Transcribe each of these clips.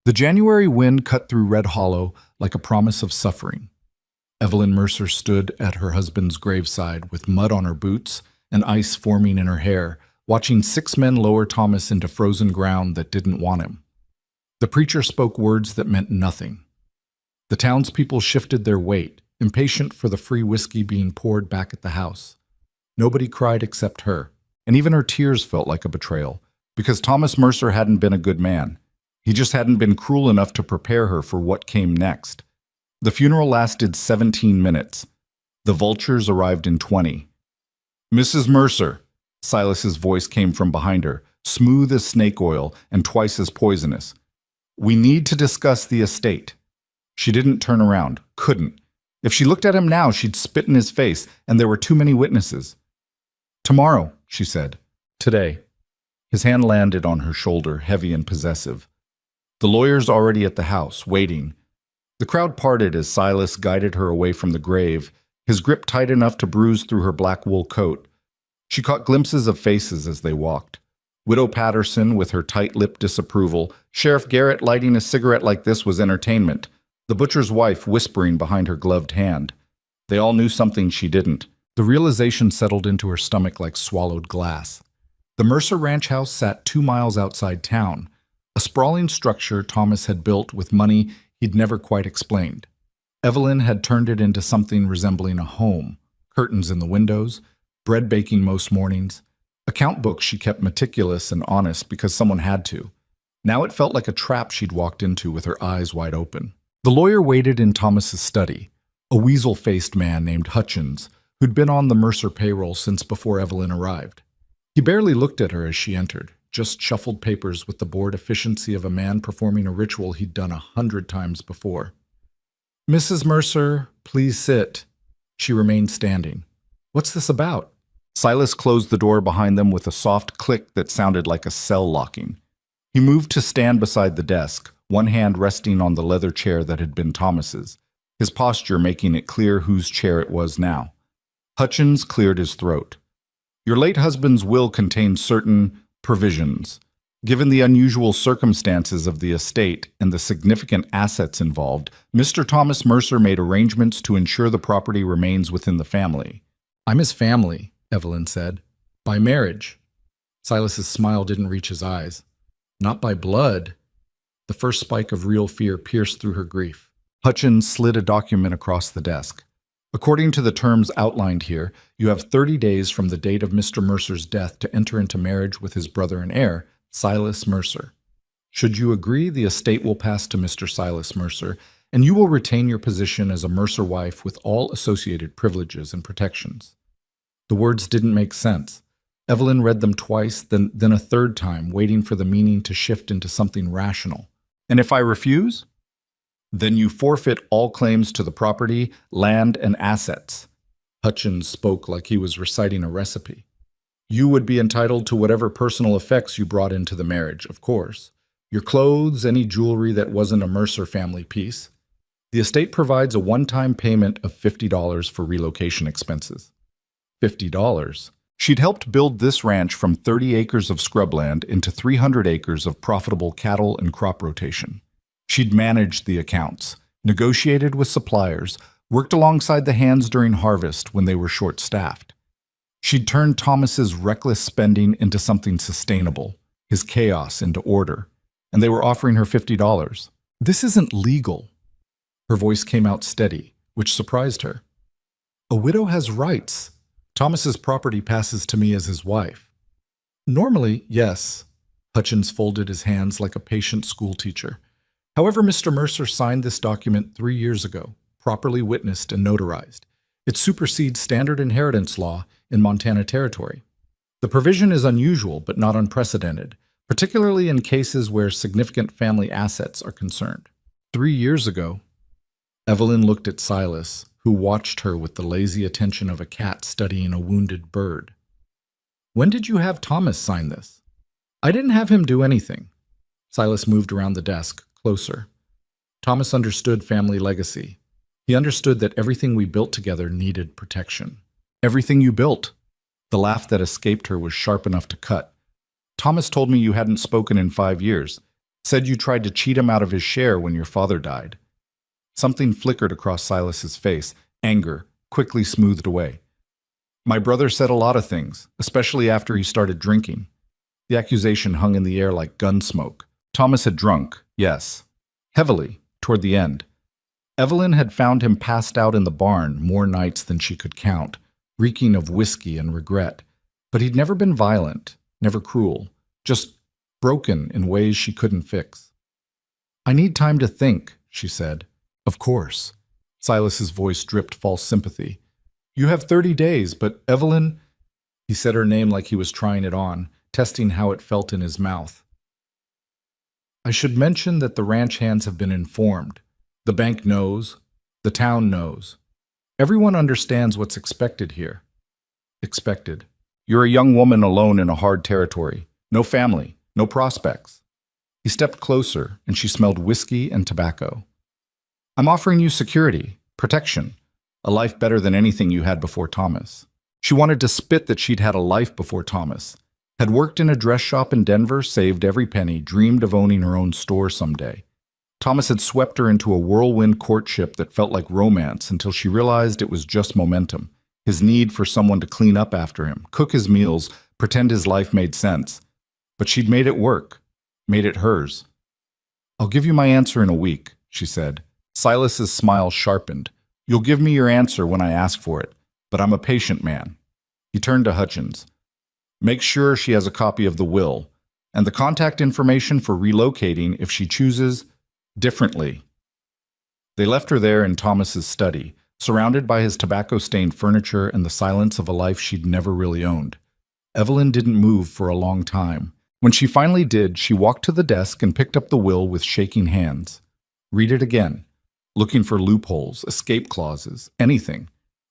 The January wind cut through Red Hollow like a promise of suffering. Evelyn Mercer stood at her husband's graveside with mud on her boots and ice forming in her hair, watching 6 men lower Thomas into frozen ground that didn't want him. The preacher spoke words that meant nothing. The townspeople shifted their weight, impatient for the free whiskey being poured back at the house. Nobody cried except her, and even her tears felt like a betrayal, because Thomas Mercer hadn't been a good man. He just hadn't been cruel enough to prepare her for what came next. The funeral lasted 17 minutes. The vultures arrived in 20. "Mrs. Mercer," Silas's voice came from behind her, smooth as snake oil and twice as poisonous. "We need to discuss the estate." She didn't turn around, couldn't. If she looked at him now, she'd spit in his face, and there were too many witnesses. "Tomorrow," she said. "Today." His hand landed on her shoulder, heavy and possessive. The lawyer's already at the house, waiting. The crowd parted as Silas guided her away from the grave, his grip tight enough to bruise through her black wool coat. She caught glimpses of faces as they walked. Widow Patterson with her tight-lipped disapproval, Sheriff Garrett lighting a cigarette like this was entertainment, the butcher's wife whispering behind her gloved hand. They all knew something she didn't. The realization settled into her stomach like swallowed glass. The Mercer Ranch house sat 2 miles outside town, a sprawling structure Thomas had built with money he'd never quite explained. Evelyn had turned it into something resembling a home, curtains in the windows, bread baking most mornings, account books she kept meticulous and honest because someone had to. Now it felt like a trap she'd walked into with her eyes wide open. The lawyer waited in Thomas's study, a weasel-faced man named Hutchins, who'd been on the Mercer payroll since before Evelyn arrived. He barely looked at her as she entered, just shuffled papers with the bored efficiency of a man performing a ritual he'd done 100 times before. "Mrs. Mercer, please sit." She remained standing. "What's this about?" Silas closed the door behind them with a soft click that sounded like a cell locking. He moved to stand beside the desk, one hand resting on the leather chair that had been Thomas's, his posture making it clear whose chair it was now. Hutchins cleared his throat. "Your late husband's will contained certain provisions. Given the unusual circumstances of the estate and the significant assets involved, Mr. Thomas Mercer made arrangements to ensure the property remains within the family." "I'm his family," Evelyn said. "By marriage." Silas's smile didn't reach his eyes. "Not by blood." The first spike of real fear pierced through her grief. Hutchins slid a document across the desk. "According to the terms outlined here, you have 30 days from the date of Mr. Mercer's death to enter into marriage with his brother and heir, Silas Mercer. Should you agree, the estate will pass to Mr. Silas Mercer, and you will retain your position as a Mercer wife with all associated privileges and protections." The words didn't make sense. Evelyn read them twice, then a third time, waiting for the meaning to shift into something rational. "And if I refuse?" "Then you forfeit all claims to the property, land, and assets." Hutchins spoke like he was reciting a recipe. "You would be entitled to whatever personal effects you brought into the marriage, of course. Your clothes, any jewelry that wasn't a Mercer family piece. The estate provides a one-time payment of $50 for relocation expenses." $50. She'd helped build this ranch from 30 acres of scrubland into 300 acres of profitable cattle and crop rotation. She'd managed the accounts, negotiated with suppliers, worked alongside the hands during harvest when they were short-staffed. She'd turned Thomas's reckless spending into something sustainable, his chaos into order, and they were offering her $50. "This isn't legal." Her voice came out steady, which surprised her. "A widow has rights. Thomas's property passes to me as his wife." "Normally, yes." Hutchins folded his hands like a patient schoolteacher. "However, Mr. Mercer signed this document 3 years ago, properly witnessed and notarized. It supersedes standard inheritance law in Montana Territory. The provision is unusual but not unprecedented, particularly in cases where significant family assets are concerned." 3 years ago. Evelyn looked at Silas, who watched her with the lazy attention of a cat studying a wounded bird. "When did you have Thomas sign this?" "I didn't have him do anything." Silas moved around the desk, closer. "Thomas understood family legacy. He understood that everything we built together needed protection." "Everything you built?" The laugh that escaped her was sharp enough to cut. "Thomas told me you hadn't spoken in 5 years. Said you tried to cheat him out of his share when your father died. Something flickered across Silas's face. Anger quickly smoothed away. My brother said a lot of things, especially after he started drinking. The accusation hung in the air like gun smoke. Thomas had drunk, yes, heavily, toward the end. Evelyn had found him passed out in the barn more nights than she could count, reeking of whiskey and regret. But he'd never been violent, never cruel, just broken in ways she couldn't fix. I need time to think, she said. Of course. Silas's voice dripped false sympathy. You have 30 days, but Evelyn... He said her name like he was trying it on, testing how it felt in his mouth. I should mention that the ranch hands have been informed. The bank knows. The town knows. Everyone understands what's expected here. Expected. You're a young woman alone in a hard territory. No family. No prospects. He stepped closer, and she smelled whiskey and tobacco. I'm offering you security, protection, a life better than anything you had before Thomas. She wanted to spit that she'd had a life before Thomas. Had worked in a dress shop in Denver, saved every penny, dreamed of owning her own store someday. Thomas had swept her into a whirlwind courtship that felt like romance until she realized it was just momentum. His need for someone to clean up after him, cook his meals, pretend his life made sense. But she'd made it work, made it hers. I'll give you my answer in a week, she said. Silas's smile sharpened. You'll give me your answer when I ask for it, but I'm a patient man. He turned to Hutchins. Make sure she has a copy of the will, and the contact information for relocating if she chooses differently. They left her there in Thomas's study, surrounded by his tobacco-stained furniture and the silence of a life she'd never really owned. Evelyn didn't move for a long time. When she finally did, she walked to the desk and picked up the will with shaking hands. Read it again, looking for loopholes, escape clauses, anything.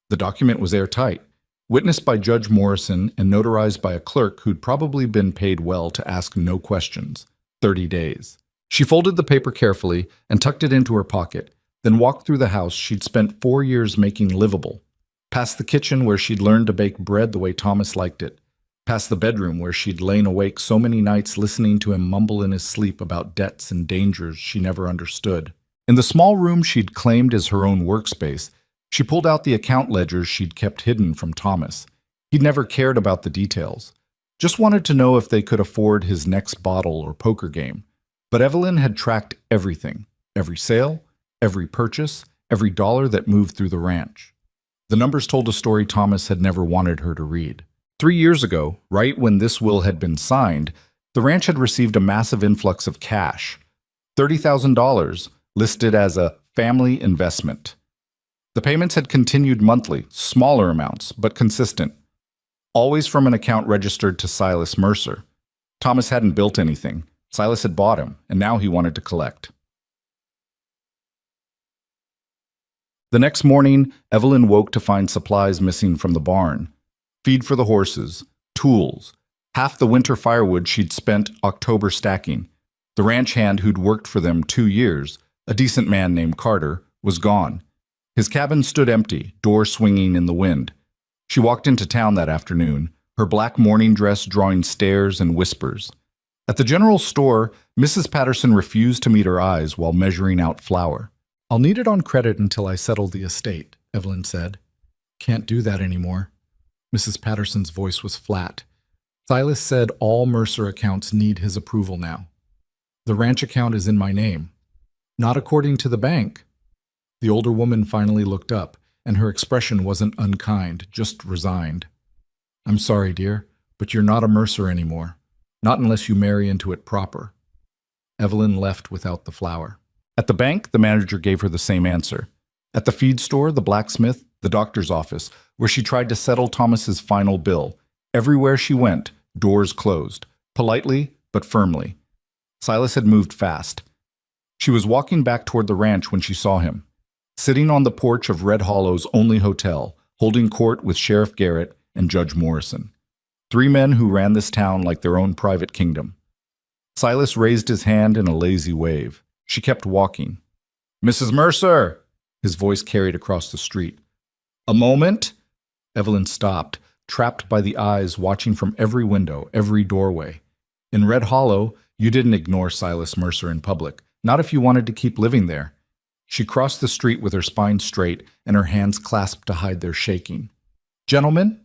The document was airtight, witnessed by Judge Morrison and notarized by a clerk who'd probably been paid well to ask no questions. 30 days. She folded the paper carefully and tucked it into her pocket, then walked through the house she'd spent 4 years making livable, past the kitchen where she'd learned to bake bread the way Thomas liked it, past the bedroom where she'd lain awake so many nights listening to him mumble in his sleep about debts and dangers she never understood. In the small room she'd claimed as her own workspace, she pulled out the account ledgers she'd kept hidden from Thomas. He'd never cared about the details, just wanted to know if they could afford his next bottle or poker game. But Evelyn had tracked everything, every sale, every purchase, every dollar that moved through the ranch. The numbers told a story Thomas had never wanted her to read. 3 years ago, right when this will had been signed, the ranch had received a massive influx of cash, $30,000, listed as a family investment. The payments had continued monthly, smaller amounts, but consistent, always from an account registered to Silas Mercer. Thomas hadn't built anything. Silas had bought him, and now he wanted to collect. The next morning, Evelyn woke to find supplies missing from the barn. Feed for the horses, tools, half the winter firewood she'd spent October stacking. The ranch hand who'd worked for them 2 years, a decent man named Carter, was gone. His cabin stood empty, door swinging in the wind. She walked into town that afternoon, her black morning dress drawing stares and whispers. At the general store, Mrs. Patterson refused to meet her eyes while measuring out flour. I'll need it on credit until I settle the estate, Evelyn said. Can't do that anymore. Mrs. Patterson's voice was flat. Silas said all Mercer accounts need his approval now. The ranch account is in my name. Not according to the bank. The older woman finally looked up, and her expression wasn't unkind, just resigned. I'm sorry, dear, but you're not a Mercer anymore. Not unless you marry into it proper. Evelyn left without the flour. At the bank, the manager gave her the same answer. At the feed store, the blacksmith, the doctor's office, where she tried to settle Thomas's final bill. Everywhere she went, doors closed, politely but firmly. Silas had moved fast. She was walking back toward the ranch when she saw him, sitting on the porch of Red Hollow's only hotel, holding court with Sheriff Garrett and Judge Morrison. 3 men who ran this town like their own private kingdom. Silas raised his hand in a lazy wave. She kept walking. Mrs. Mercer! His voice carried across the street. A moment? Evelyn stopped, trapped by the eyes watching from every window, every doorway. In Red Hollow, You didn't ignore Silas Mercer in public, not if you wanted to keep living there. She crossed the street with her spine straight and her hands clasped to hide their shaking. Gentlemen?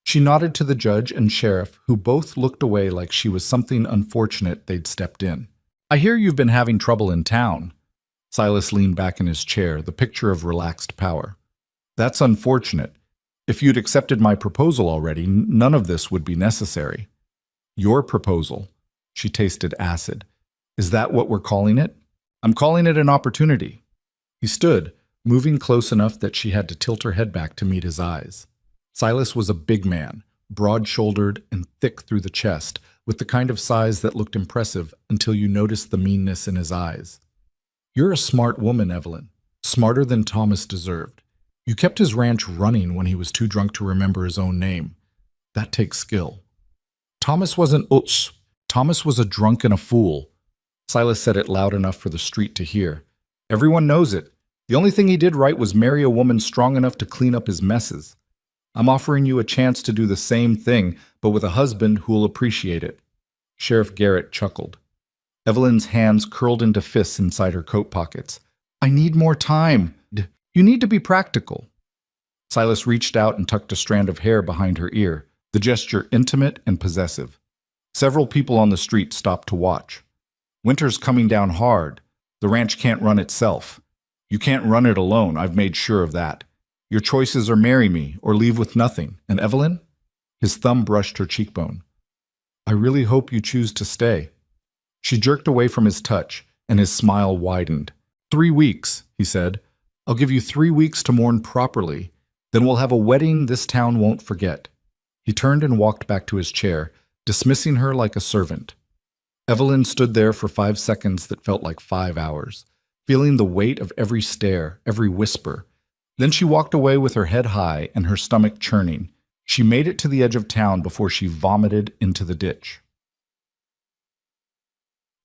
She nodded to the judge and sheriff, who both looked away like she was something unfortunate they'd stepped in. I hear you've been having trouble in town. Silas leaned back in his chair, the picture of relaxed power. That's unfortunate. If you'd accepted my proposal already, none of this would be necessary. Your proposal. She tasted acid. Is that what we're calling it? I'm calling it an opportunity. He stood, moving close enough that she had to tilt her head back to meet his eyes. Silas was a big man, broad-shouldered and thick through the chest, with the kind of size that looked impressive until you noticed the meanness in his eyes. You're a smart woman, Evelyn. Smarter than Thomas deserved. You kept his ranch running when he was too drunk to remember his own name. That takes skill. Thomas wasn't Utz. Thomas was a drunk and a fool. Silas said it loud enough for the street to hear. Everyone knows it. The only thing he did right was marry a woman strong enough to clean up his messes. I'm offering you a chance to do the same thing, but with a husband who'll appreciate it. Sheriff Garrett chuckled. Evelyn's hands curled into fists inside her coat pockets. I need more time. You need to be practical. Silas reached out and tucked a strand of hair behind her ear, the gesture intimate and possessive. Several people on the street stopped to watch. Winter's coming down hard. The ranch can't run itself. You can't run it alone, I've made sure of that. Your choices are marry me or leave with nothing. And Evelyn? His thumb brushed her cheekbone. I really hope you choose to stay. She jerked away from his touch, and his smile widened. 3 weeks, he said. I'll give you 3 weeks to mourn properly. Then we'll have a wedding this town won't forget. He turned and walked back to his chair, dismissing her like a servant. Evelyn stood there for 5 seconds that felt like 5 hours, feeling the weight of every stare, every whisper. Then she walked away with her head high and her stomach churning. She made it to the edge of town before she vomited into the ditch.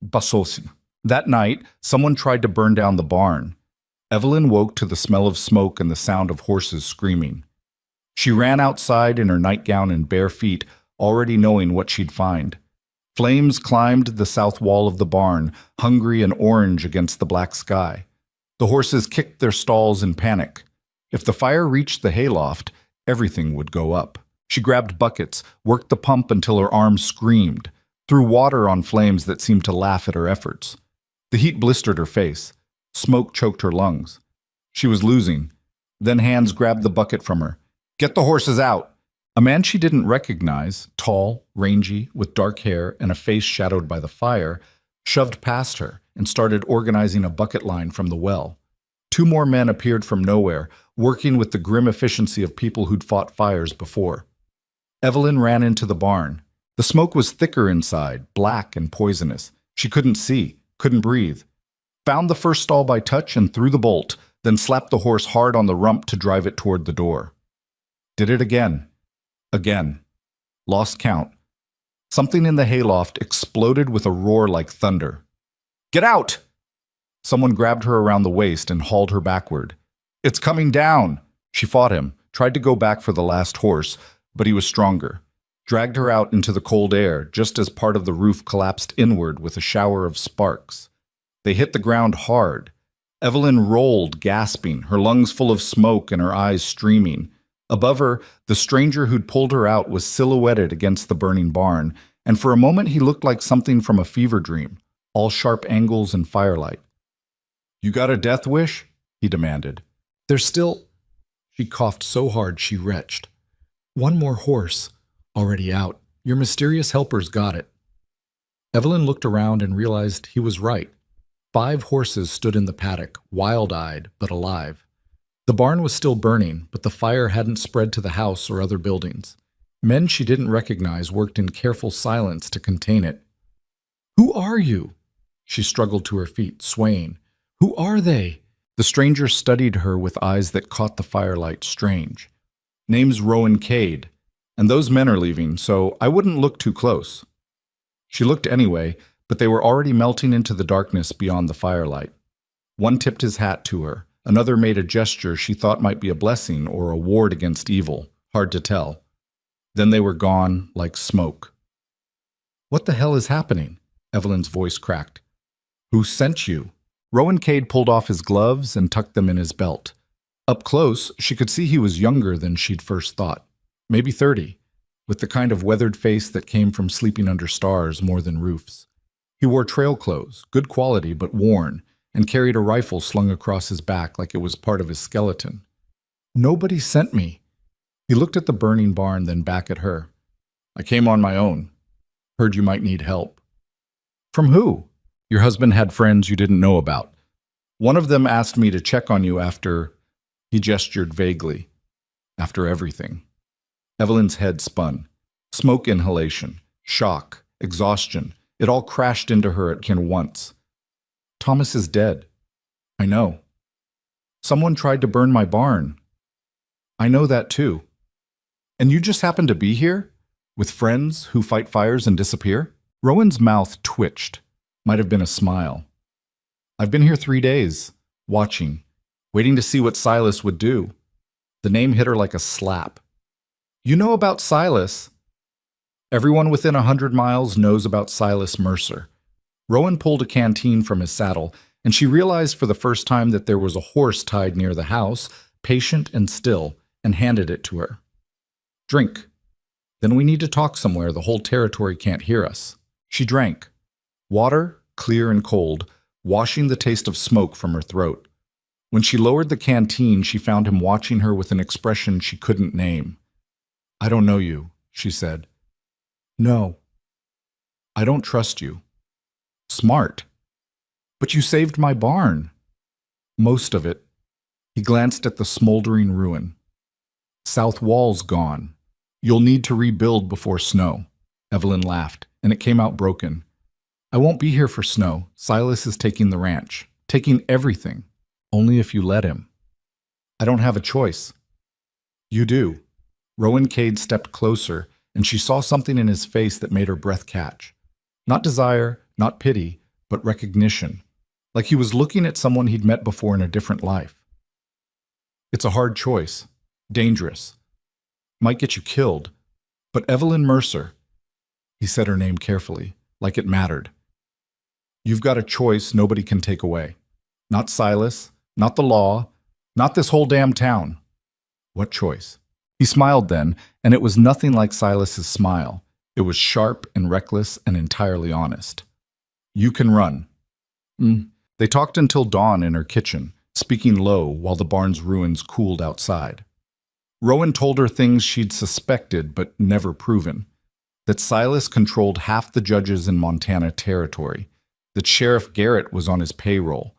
Basosin. That night, someone tried to burn down the barn. Evelyn woke to the smell of smoke and the sound of horses screaming. She ran outside in her nightgown and bare feet, already knowing what she'd find. Flames climbed the south wall of the barn, hungry and orange against the black sky. The horses kicked their stalls in panic. If the fire reached the hayloft, everything would go up. She grabbed buckets, worked the pump until her arms screamed, threw water on flames that seemed to laugh at her efforts. The heat blistered her face. Smoke choked her lungs. She was losing. Then hands grabbed the bucket from her. Get the horses out! A man she didn't recognize, tall, rangy, with dark hair and a face shadowed by the fire, shoved past her and started organizing a bucket line from the well. 2 more men appeared from nowhere, working with the grim efficiency of people who'd fought fires before. Evelyn ran into the barn. The smoke was thicker inside, black and poisonous. She couldn't see, couldn't breathe. Found the first stall by touch and threw the bolt, then slapped the horse hard on the rump to drive it toward the door. Did it again. Again. Lost count. Something in the hayloft exploded with a roar like thunder. Get out! Someone grabbed her around the waist and hauled her backward. It's coming down! She fought him, tried to go back for the last horse, but he was stronger. Dragged her out into the cold air just as part of the roof collapsed inward with a shower of sparks. They hit the ground hard. Evelyn rolled, gasping, her lungs full of smoke and her eyes streaming. Above her, the stranger who'd pulled her out was silhouetted against the burning barn, and for a moment he looked like something from a fever dream, all sharp angles and firelight. You got a death wish? He demanded. There's still... She coughed so hard she retched. 1 more horse. Already out. Your mysterious helpers got it. Evelyn looked around and realized he was right. 5 horses stood in the paddock, wild-eyed but alive. The barn was still burning, but the fire hadn't spread to the house or other buildings. Men she didn't recognize worked in careful silence to contain it. Who are you? She struggled to her feet, swaying. Who are they? The stranger studied her with eyes that caught the firelight strange. Name's Rowan Cade, and those men are leaving, so I wouldn't look too close. She looked anyway, but they were already melting into the darkness beyond the firelight. One tipped his hat to her. Another made a gesture she thought might be a blessing or a ward against evil. Hard to tell. Then they were gone like smoke. What the hell is happening? Evelyn's voice cracked. Who sent you? Rowan Cade pulled off his gloves and tucked them in his belt. Up close, she could see he was younger than she'd first thought. Maybe 30, with the kind of weathered face that came from sleeping under stars more than roofs. He wore trail clothes, good quality but worn, and carried a rifle slung across his back like it was part of his skeleton. Nobody sent me. He looked at the burning barn, then back at her. I came on my own. Heard you might need help. From who? Your husband had friends you didn't know about. One of them asked me to check on you after... He gestured vaguely. After everything. Evelyn's head spun. Smoke inhalation, shock, exhaustion. It all crashed into her at once. Thomas is dead. I know. Someone tried to burn my barn. I know that too. And you just happened to be here? With friends who fight fires and disappear? Rowan's mouth twitched. Might have been a smile. I've been here 3 days, watching, waiting to see what Silas would do. The name hit her like a slap. You know about Silas? Everyone within 100 miles knows about Silas Mercer. Rowan pulled a canteen from his saddle, and she realized for the first time that there was a horse tied near the house, patient and still, and handed it to her. Drink. Then we need to talk somewhere the whole territory can't hear us. She drank. Water, clear and cold, washing the taste of smoke from her throat. When she lowered the canteen, she found him watching her with an expression she couldn't name. I don't know you, she said. No. I don't trust you. Smart. But you saved my barn. Most of it. He glanced at the smoldering ruin. South wall's gone. You'll need to rebuild before snow. Evelyn laughed, and it came out broken. I won't be here for snow. Silas is taking the ranch. Taking everything. Only if you let him. I don't have a choice. You do. Rowan Cade stepped closer, and she saw something in his face that made her breath catch. Not desire, not pity, but recognition. Like he was looking at someone he'd met before in a different life. It's a hard choice. Dangerous. Might get you killed. But Evelyn Mercer, he said her name carefully, like it mattered. You've got a choice nobody can take away. Not Silas, not the law, not this whole damn town. What choice? He smiled then, and it was nothing like Silas's smile. It was sharp and reckless and entirely honest. You can run. They talked until dawn in her kitchen, speaking low while the barn's ruins cooled outside. Rowan told her things she'd suspected but never proven. That Silas controlled half the judges in Montana territory, that Sheriff Garrett was on his payroll,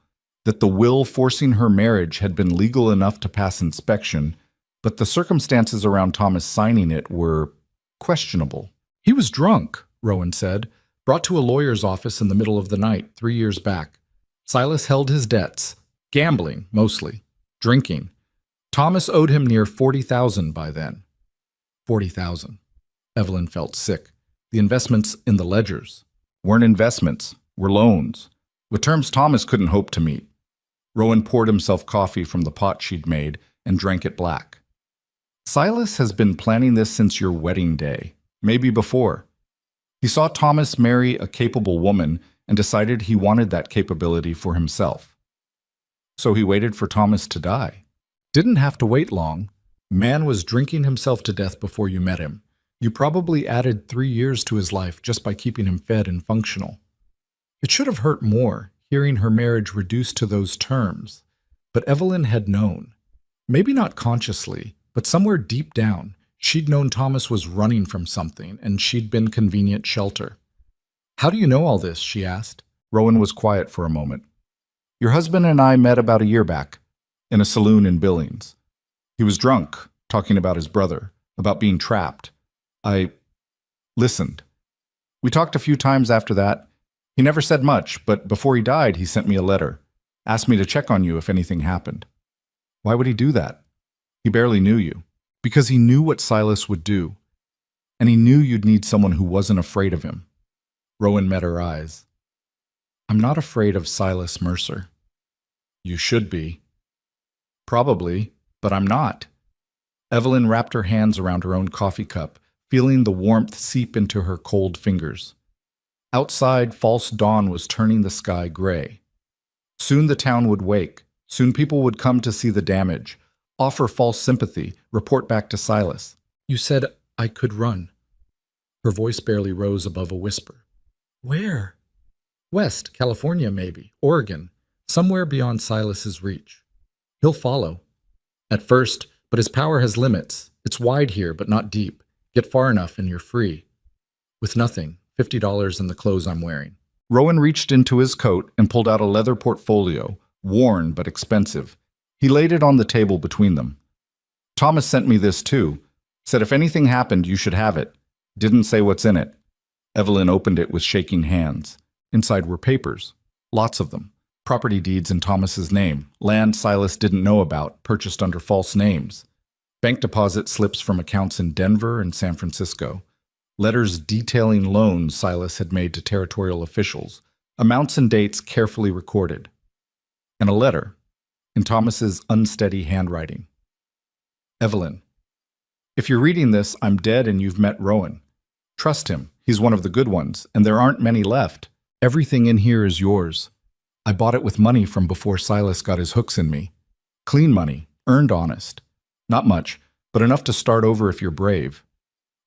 that the will forcing her marriage had been legal enough to pass inspection, but the circumstances around Thomas signing it were questionable. He was drunk, Rowan said, brought to a lawyer's office in the middle of the night 3 years back. Silas held his debts, gambling mostly, drinking. Thomas owed him near $40,000 by then. $40,000. Evelyn felt sick. The investments in the ledgers weren't investments, were loans, with terms Thomas couldn't hope to meet. Rowan poured himself coffee from the pot she'd made and drank it black. Silas has been planning this since your wedding day, maybe before. He saw Thomas marry a capable woman and decided he wanted that capability for himself. So he waited for Thomas to die. Didn't have to wait long. Man was drinking himself to death before you met him. You probably added 3 years to his life just by keeping him fed and functional. It should have hurt more, hearing her marriage reduced to those terms. But Evelyn had known. Maybe not consciously, but somewhere deep down, she'd known Thomas was running from something, and she'd been convenient shelter. How do you know all this? She asked. Rowan was quiet for a moment. Your husband and I met about a year back, in a saloon in Billings. He was drunk, talking about his brother, about being trapped. I listened. We talked a few times after that. He never said much, but before he died, he sent me a letter. Asked me to check on you if anything happened. Why would he do that? He barely knew you. Because he knew what Silas would do. And he knew you'd need someone who wasn't afraid of him. Rowan met her eyes. I'm not afraid of Silas Mercer. You should be. Probably, but I'm not. Evelyn wrapped her hands around her own coffee cup, feeling the warmth seep into her cold fingers. Outside, false dawn was turning the sky gray. Soon the town would wake. Soon people would come to see the damage, offer false sympathy, report back to Silas. You said I could run. Her voice barely rose above a whisper. Where? West, California maybe, Oregon, somewhere beyond Silas's reach. He'll follow. At first, but his power has limits. It's wide here, but not deep. Get far enough and you're free. With nothing, $50 in the clothes I'm wearing. Rowan reached into his coat and pulled out a leather portfolio, worn but expensive. He laid it on the table between them. Thomas sent me this too. Said if anything happened, you should have it. Didn't say what's in it. Evelyn opened it with shaking hands. Inside were papers. Lots of them. Property deeds in Thomas's name. Land Silas didn't know about, purchased under false names. Bank deposit slips from accounts in Denver and San Francisco. Letters detailing loans Silas had made to territorial officials. Amounts and dates carefully recorded. And a letter, in Thomas's unsteady handwriting. Evelyn, if you're reading this, I'm dead and you've met Rowan. Trust him. He's one of the good ones, and there aren't many left. Everything in here is yours. I bought it with money from before Silas got his hooks in me. Clean money, earned honest. Not much, but enough to start over if you're brave.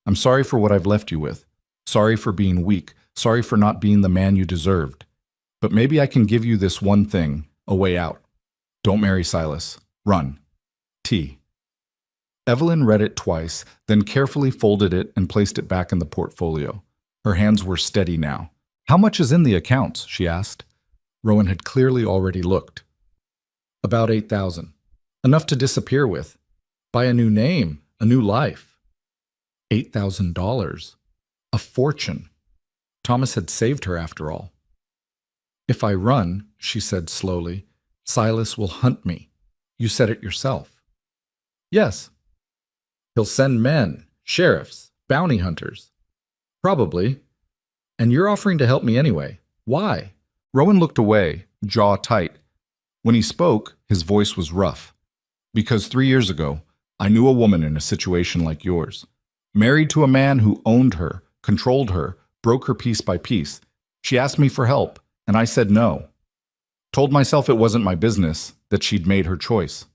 I'm sorry for what I've left you with. Sorry for being weak. Sorry for not being the man you deserved. But maybe I can give you this one thing, a way out. Don't marry Silas. Run. T. Evelyn read it twice, then carefully folded it and placed it back in the portfolio. Her hands were steady now. How much is in the accounts? She asked. Rowan had clearly already looked. About 8,000. Enough to disappear with. Buy a new name, a new life. $8,000. A fortune. Thomas had saved her after all. If I run, she said slowly, Silas will hunt me. You said it yourself. Yes. He'll send men, sheriffs, bounty hunters. Probably. And you're offering to help me anyway. Why? Rowan looked away, jaw tight. When he spoke, his voice was rough. Because 3 years ago, I knew a woman in a situation like yours. Married to a man who owned her, controlled her, broke her piece by piece. She asked me for help, and I said no. Told myself it wasn't my business, that she'd made her choice.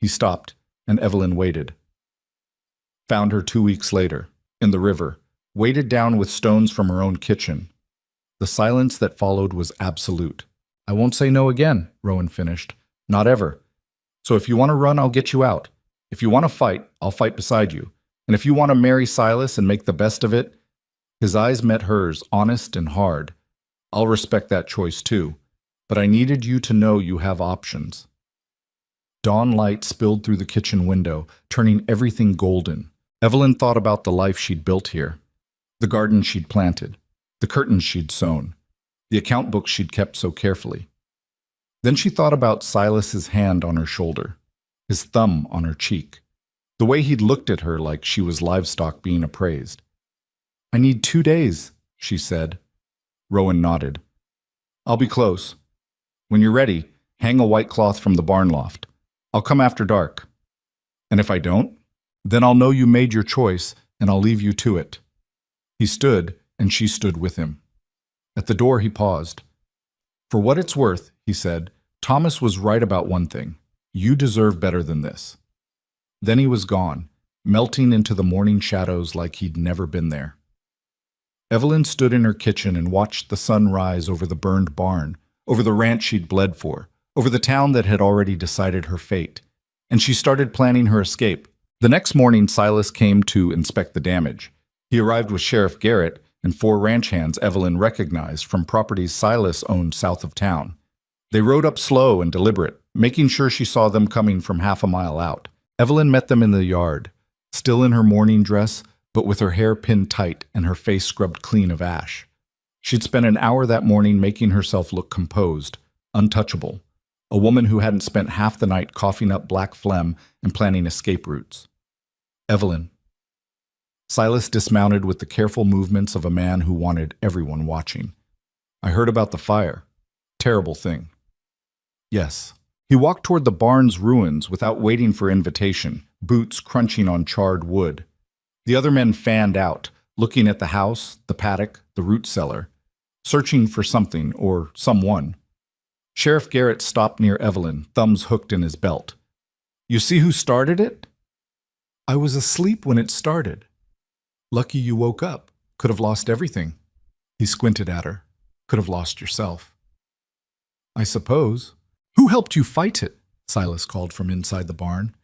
He stopped, and Evelyn waited. Found her 2 weeks later, in the river, weighted down with stones from her own kitchen. The silence that followed was absolute. I won't say no again, Rowan finished. Not ever. So if you want to run, I'll get you out. If you want to fight, I'll fight beside you. And if you want to marry Silas and make the best of it, his eyes met hers, honest and hard. I'll respect that choice too. But I needed you to know you have options. Dawn light spilled through the kitchen window, turning everything golden. Evelyn thought about the life she'd built here. The garden she'd planted. The curtains she'd sewn. The account books she'd kept so carefully. Then she thought about Silas's hand on her shoulder, his thumb on her cheek, the way he'd looked at her like she was livestock being appraised. I need 2 days, she said. Rowan nodded. I'll be close. When you're ready, hang a white cloth from the barn loft. I'll come after dark. And if I don't, then I'll know you made your choice and I'll leave you to it. He stood, and she stood with him. At the door he paused. For what it's worth, he said, Thomas was right about one thing. You deserve better than this. Then he was gone, melting into the morning shadows like he'd never been there. Evelyn stood in her kitchen and watched the sun rise over the burned barn, over the ranch she'd bled for, over the town that had already decided her fate. And she started planning her escape. The next morning, Silas came to inspect the damage. He arrived with Sheriff Garrett and 4 ranch hands Evelyn recognized from properties Silas owned south of town. They rode up slow and deliberate, making sure she saw them coming from half a mile out. Evelyn met them in the yard, still in her morning dress, but with her hair pinned tight and her face scrubbed clean of ash. She'd spent an hour that morning making herself look composed, untouchable, a woman who hadn't spent half the night coughing up black phlegm and planning escape routes. Evelyn. Silas dismounted with the careful movements of a man who wanted everyone watching. I heard about the fire. Terrible thing. Yes. He walked toward the barn's ruins without waiting for invitation, boots crunching on charred wood. The other men fanned out, looking at the house, the paddock, the root cellar. searching for something or someone. Sheriff Garrett stopped near Evelyn, thumbs hooked in his belt. You see who started it? I was asleep when it started. Lucky you woke up. Could have lost everything. He squinted at her. Could have lost yourself. I suppose. Who helped you fight it? Silas called from inside the barn.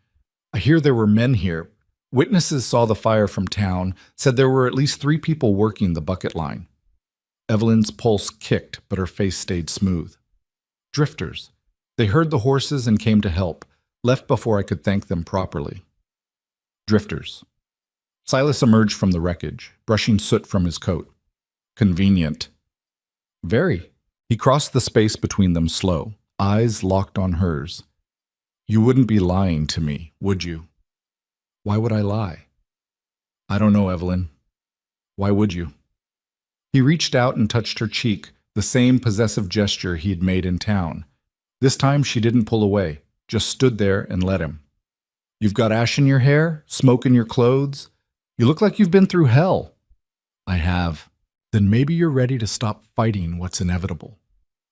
I hear there were men here. Witnesses saw the fire from town, said there were at least 3 people working the bucket line. Evelyn's pulse kicked, but her face stayed smooth. Drifters. They heard the horses and came to help, left before I could thank them properly. Drifters. Silas emerged from the wreckage, brushing soot from his coat. Convenient. Very. He crossed the space between them slow, eyes locked on hers. You wouldn't be lying to me, would you? Why would I lie? I don't know, Evelyn. Why would you? He reached out and touched her cheek, the same possessive gesture he had made in town. This time she didn't pull away, just stood there and let him. You've got ash in your hair, smoke in your clothes. You look like you've been through hell. I have. Then maybe you're ready to stop fighting what's inevitable.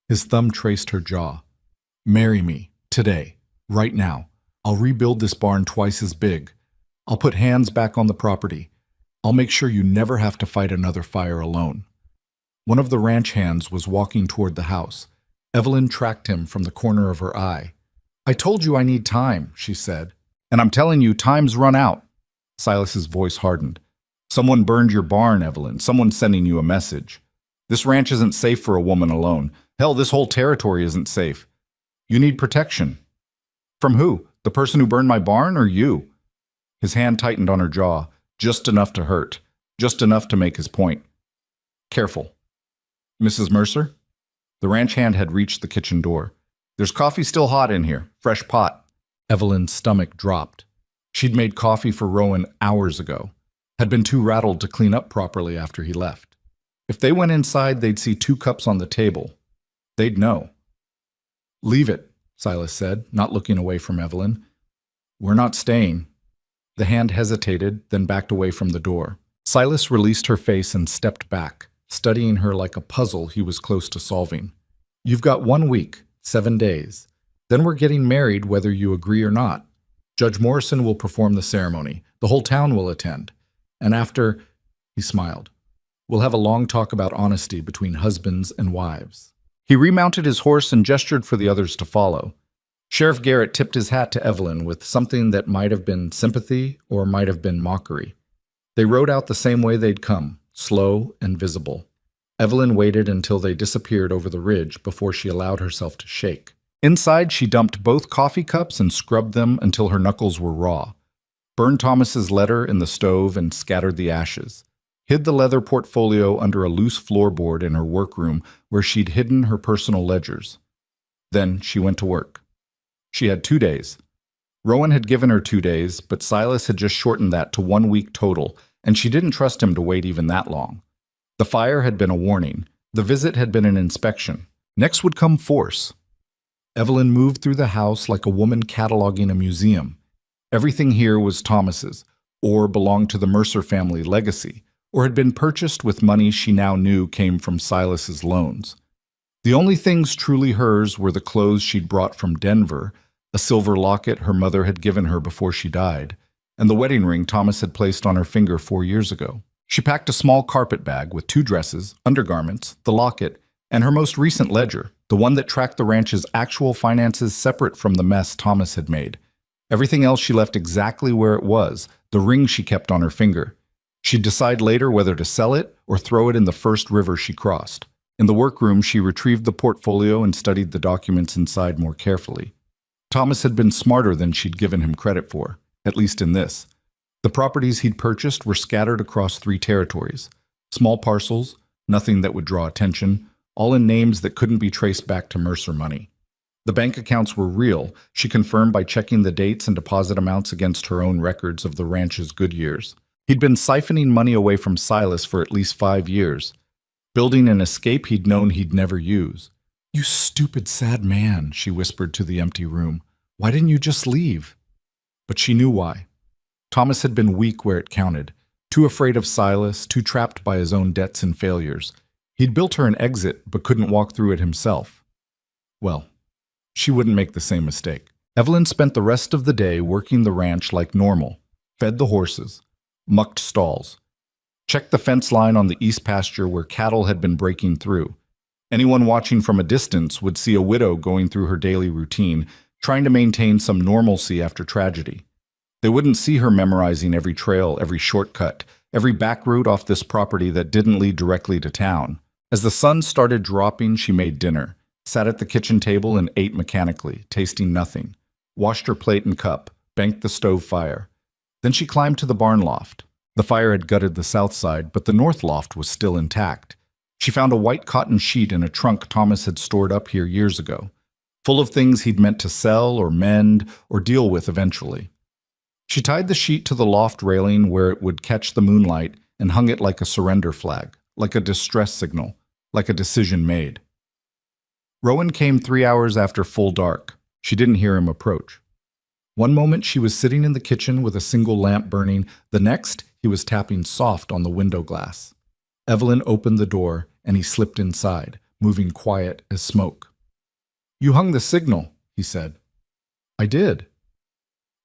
His thumb traced her jaw. Marry me, today, right now. I'll rebuild this barn twice as big. I'll put hands back on the property. I'll make sure you never have to fight another fire alone. One of the ranch hands was walking toward the house. Evelyn tracked him from the corner of her eye. I told you I need time, she said. And I'm telling you, time's run out. Silas's voice hardened. Someone burned your barn, Evelyn. Someone's sending you a message. This ranch isn't safe for a woman alone. Hell, this whole territory isn't safe. You need protection. From who? The person who burned my barn or you? His hand tightened on her jaw, just enough to hurt, just enough to make his point. Careful. Mrs. Mercer? The ranch hand had reached the kitchen door. There's coffee still hot in here, fresh pot. Evelyn's stomach dropped. She'd made coffee for Rowan hours ago, had been too rattled to clean up properly after he left. If they went inside, they'd see 2 cups on the table. They'd know. Leave it, Silas said, not looking away from Evelyn. We're not staying. The hand hesitated, then backed away from the door. Silas released her face and stepped back, studying her like a puzzle he was close to solving. You've got 1 week, 7 days. Then we're getting married whether you agree or not. Judge Morrison will perform the ceremony. The whole town will attend. And after, he smiled, we'll have a long talk about honesty between husbands and wives. He remounted his horse and gestured for the others to follow. Sheriff Garrett tipped his hat to Evelyn with something that might have been sympathy or might have been mockery. They rode out the same way they'd come, slow and visible. Evelyn waited until they disappeared over the ridge before she allowed herself to shake. Inside, she dumped both coffee cups and scrubbed them until her knuckles were raw. Burned Thomas's letter in the stove and scattered the ashes. Hid the leather portfolio under a loose floorboard in her workroom where she'd hidden her personal ledgers. Then she went to work. She had 2 days. Rowan had given her 2 days, but Silas had just shortened that to 1 week total, and she didn't trust him to wait even that long. The fire had been a warning. The visit had been an inspection. Next would come force. Evelyn moved through the house like a woman cataloging a museum. Everything here was Thomas's, or belonged to the Mercer family legacy, or had been purchased with money she now knew came from Silas's loans. The only things truly hers were the clothes she'd brought from Denver, a silver locket her mother had given her before she died, and the wedding ring Thomas had placed on her finger 4 years ago. She packed a small carpet bag with 2 dresses, undergarments, the locket, and her most recent ledger, the one that tracked the ranch's actual finances separate from the mess Thomas had made. Everything else she left exactly where it was, the ring she kept on her finger. She'd decide later whether to sell it or throw it in the first river she crossed. In the workroom, she retrieved the portfolio and studied the documents inside more carefully. Thomas had been smarter than she'd given him credit for, at least in this. The properties he'd purchased were scattered across 3 territories. Small parcels, nothing that would draw attention, all in names that couldn't be traced back to Mercer money. The bank accounts were real, she confirmed by checking the dates and deposit amounts against her own records of the ranch's good years. He'd been siphoning money away from Silas for at least 5 years, building an escape he'd known he'd never use. You stupid, sad man, she whispered to the empty room. Why didn't you just leave? But she knew why. Thomas had been weak where it counted, too afraid of Silas, too trapped by his own debts and failures. He'd built her an exit but couldn't walk through it himself. Well, she wouldn't make the same mistake. Evelyn spent the rest of the day working the ranch like normal, fed the horses, mucked stalls, checked the fence line on the east pasture where cattle had been breaking through. Anyone watching from a distance would see a widow going through her daily routine, trying to maintain some normalcy after tragedy. They wouldn't see her memorizing every trail, every shortcut, every back route off this property that didn't lead directly to town. As the sun started dropping, she made dinner, sat at the kitchen table and ate mechanically, tasting nothing, washed her plate and cup, banked the stove fire. Then she climbed to the barn loft. The fire had gutted the south side, but the north loft was still intact. She found a white cotton sheet in a trunk Thomas had stored up here years ago, full of things he'd meant to sell or mend or deal with eventually. She tied the sheet to the loft railing where it would catch the moonlight and hung it like a surrender flag, like a distress signal, like a decision made. Rowan came 3 hours after full dark. She didn't hear him approach. One moment she was sitting in the kitchen with a single lamp burning, the next he was tapping soft on the window glass. Evelyn opened the door and he slipped inside, moving quiet as smoke. "You hung the signal," he said. "I did."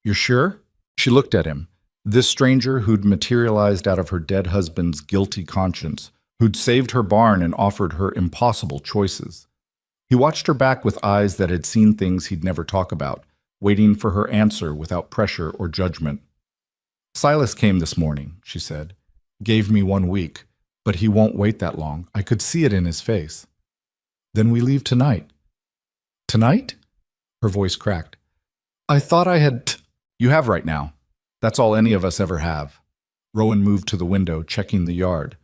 "You're sure?" She looked at him, this stranger who'd materialized out of her dead husband's guilty conscience, who'd saved her barn and offered her impossible choices. He watched her back with eyes that had seen things he'd never talk about, waiting for her answer without pressure or judgment. "Silas came this morning," she said. "Gave me 1 week, but he won't wait that long. I could see it in his face." "Then we leave tonight." "Tonight?" Her voice cracked. "I thought I had—" "You have right now. That's all any of us ever have." Rowan moved to the window, checking the yard.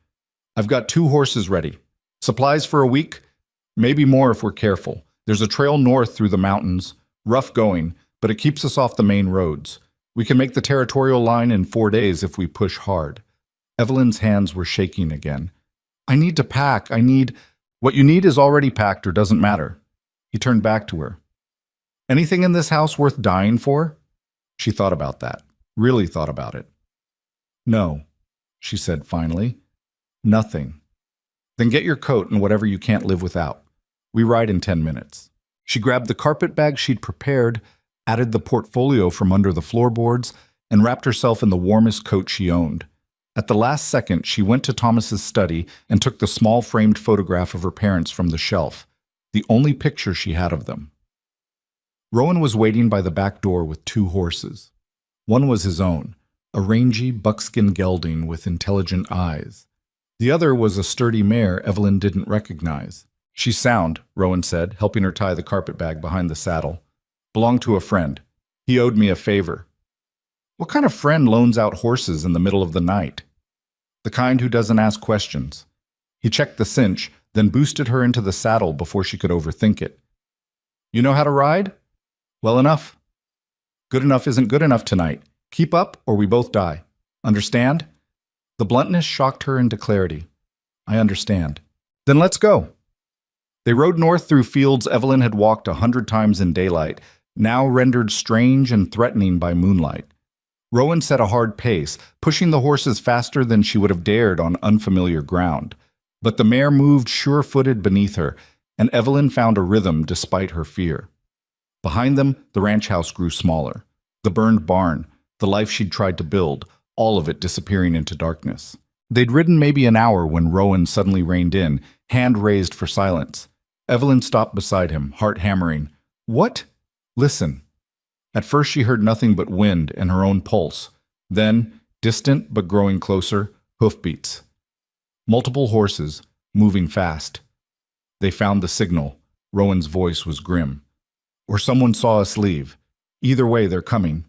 "I've got 2 horses ready. Supplies for a week, maybe more if we're careful. There's a trail north through the mountains, rough going, but it keeps us off the main roads. We can make the territorial line in 4 days if we push hard." Evelyn's hands were shaking again. "I need to pack. What you need is already packed or doesn't matter." He turned back to her. "Anything in this house worth dying for?" She thought about that, really thought about it. "No," she said finally. "Nothing." "Then get your coat and whatever you can't live without. We ride in 10 minutes. She grabbed the carpet bag she'd prepared, added the portfolio from under the floorboards, and wrapped herself in the warmest coat she owned. At the last second, she went to Thomas's study and took the small framed photograph of her parents from the shelf, the only picture she had of them. Rowan was waiting by the back door with 2 horses. One was his own, a rangy buckskin gelding with intelligent eyes. The other was a sturdy mare Evelyn didn't recognize. "She's sound," Rowan said, helping her tie the carpetbag behind the saddle. "Belonged to a friend. He owed me a favor." "What kind of friend loans out horses in the middle of the night?" "The kind who doesn't ask questions." He checked the cinch, then boosted her into the saddle before she could overthink it. "You know how to ride?" "Well enough." "Good enough isn't good enough tonight. Keep up or we both die. Understand?" The bluntness shocked her into clarity. "I understand." "Then let's go." They rode north through fields Evelyn had walked 100 times in daylight, now rendered strange and threatening by moonlight. Rowan set a hard pace, pushing the horses faster than she would have dared on unfamiliar ground. But the mare moved sure-footed beneath her, and Evelyn found a rhythm despite her fear. Behind them, the ranch house grew smaller. The burned barn, the life she'd tried to build, all of it disappearing into darkness. They'd ridden maybe an hour when Rowan suddenly reined in, hand raised for silence. Evelyn stopped beside him, heart hammering. "What?" "Listen." At first she heard nothing but wind and her own pulse. Then, distant but growing closer, hoofbeats. Multiple horses, moving fast. They found the signal. Rowan's voice was grim. "Or someone saw us leave. Either way, they're coming."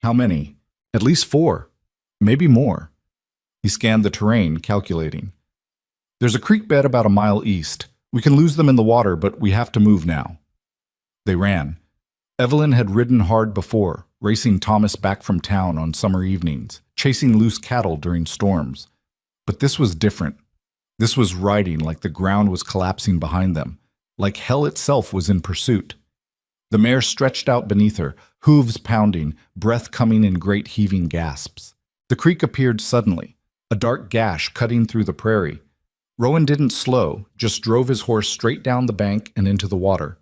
"How many?" "At least 4. Maybe more." He scanned the terrain, calculating. "There's a creek bed about a mile east. We can lose them in the water, but we have to move now." They ran. Evelyn had ridden hard before, racing Thomas back from town on summer evenings, chasing loose cattle during storms. But this was different. This was riding like the ground was collapsing behind them, like hell itself was in pursuit. The mare stretched out beneath her, hooves pounding, breath coming in great heaving gasps. The creek appeared suddenly, a dark gash cutting through the prairie. Rowan didn't slow, just drove his horse straight down the bank and into the water.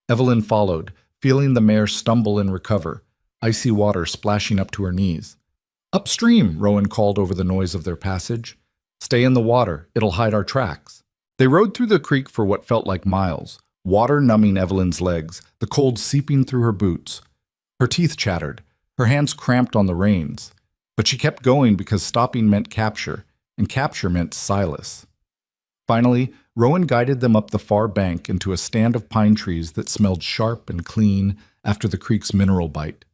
Evelyn followed, feeling the mare stumble and recover, icy water splashing up to her knees. "Upstream," Rowan called over the noise of their passage. "Stay in the water, it'll hide our tracks." They rode through the creek for what felt like miles, water numbing Evelyn's legs, the cold seeping through her boots. Her teeth chattered, her hands cramped on the reins. But she kept going because stopping meant capture, and capture meant Silas. Finally, Rowan guided them up the far bank into a stand of pine trees that smelled sharp and clean after the creek's mineral bite.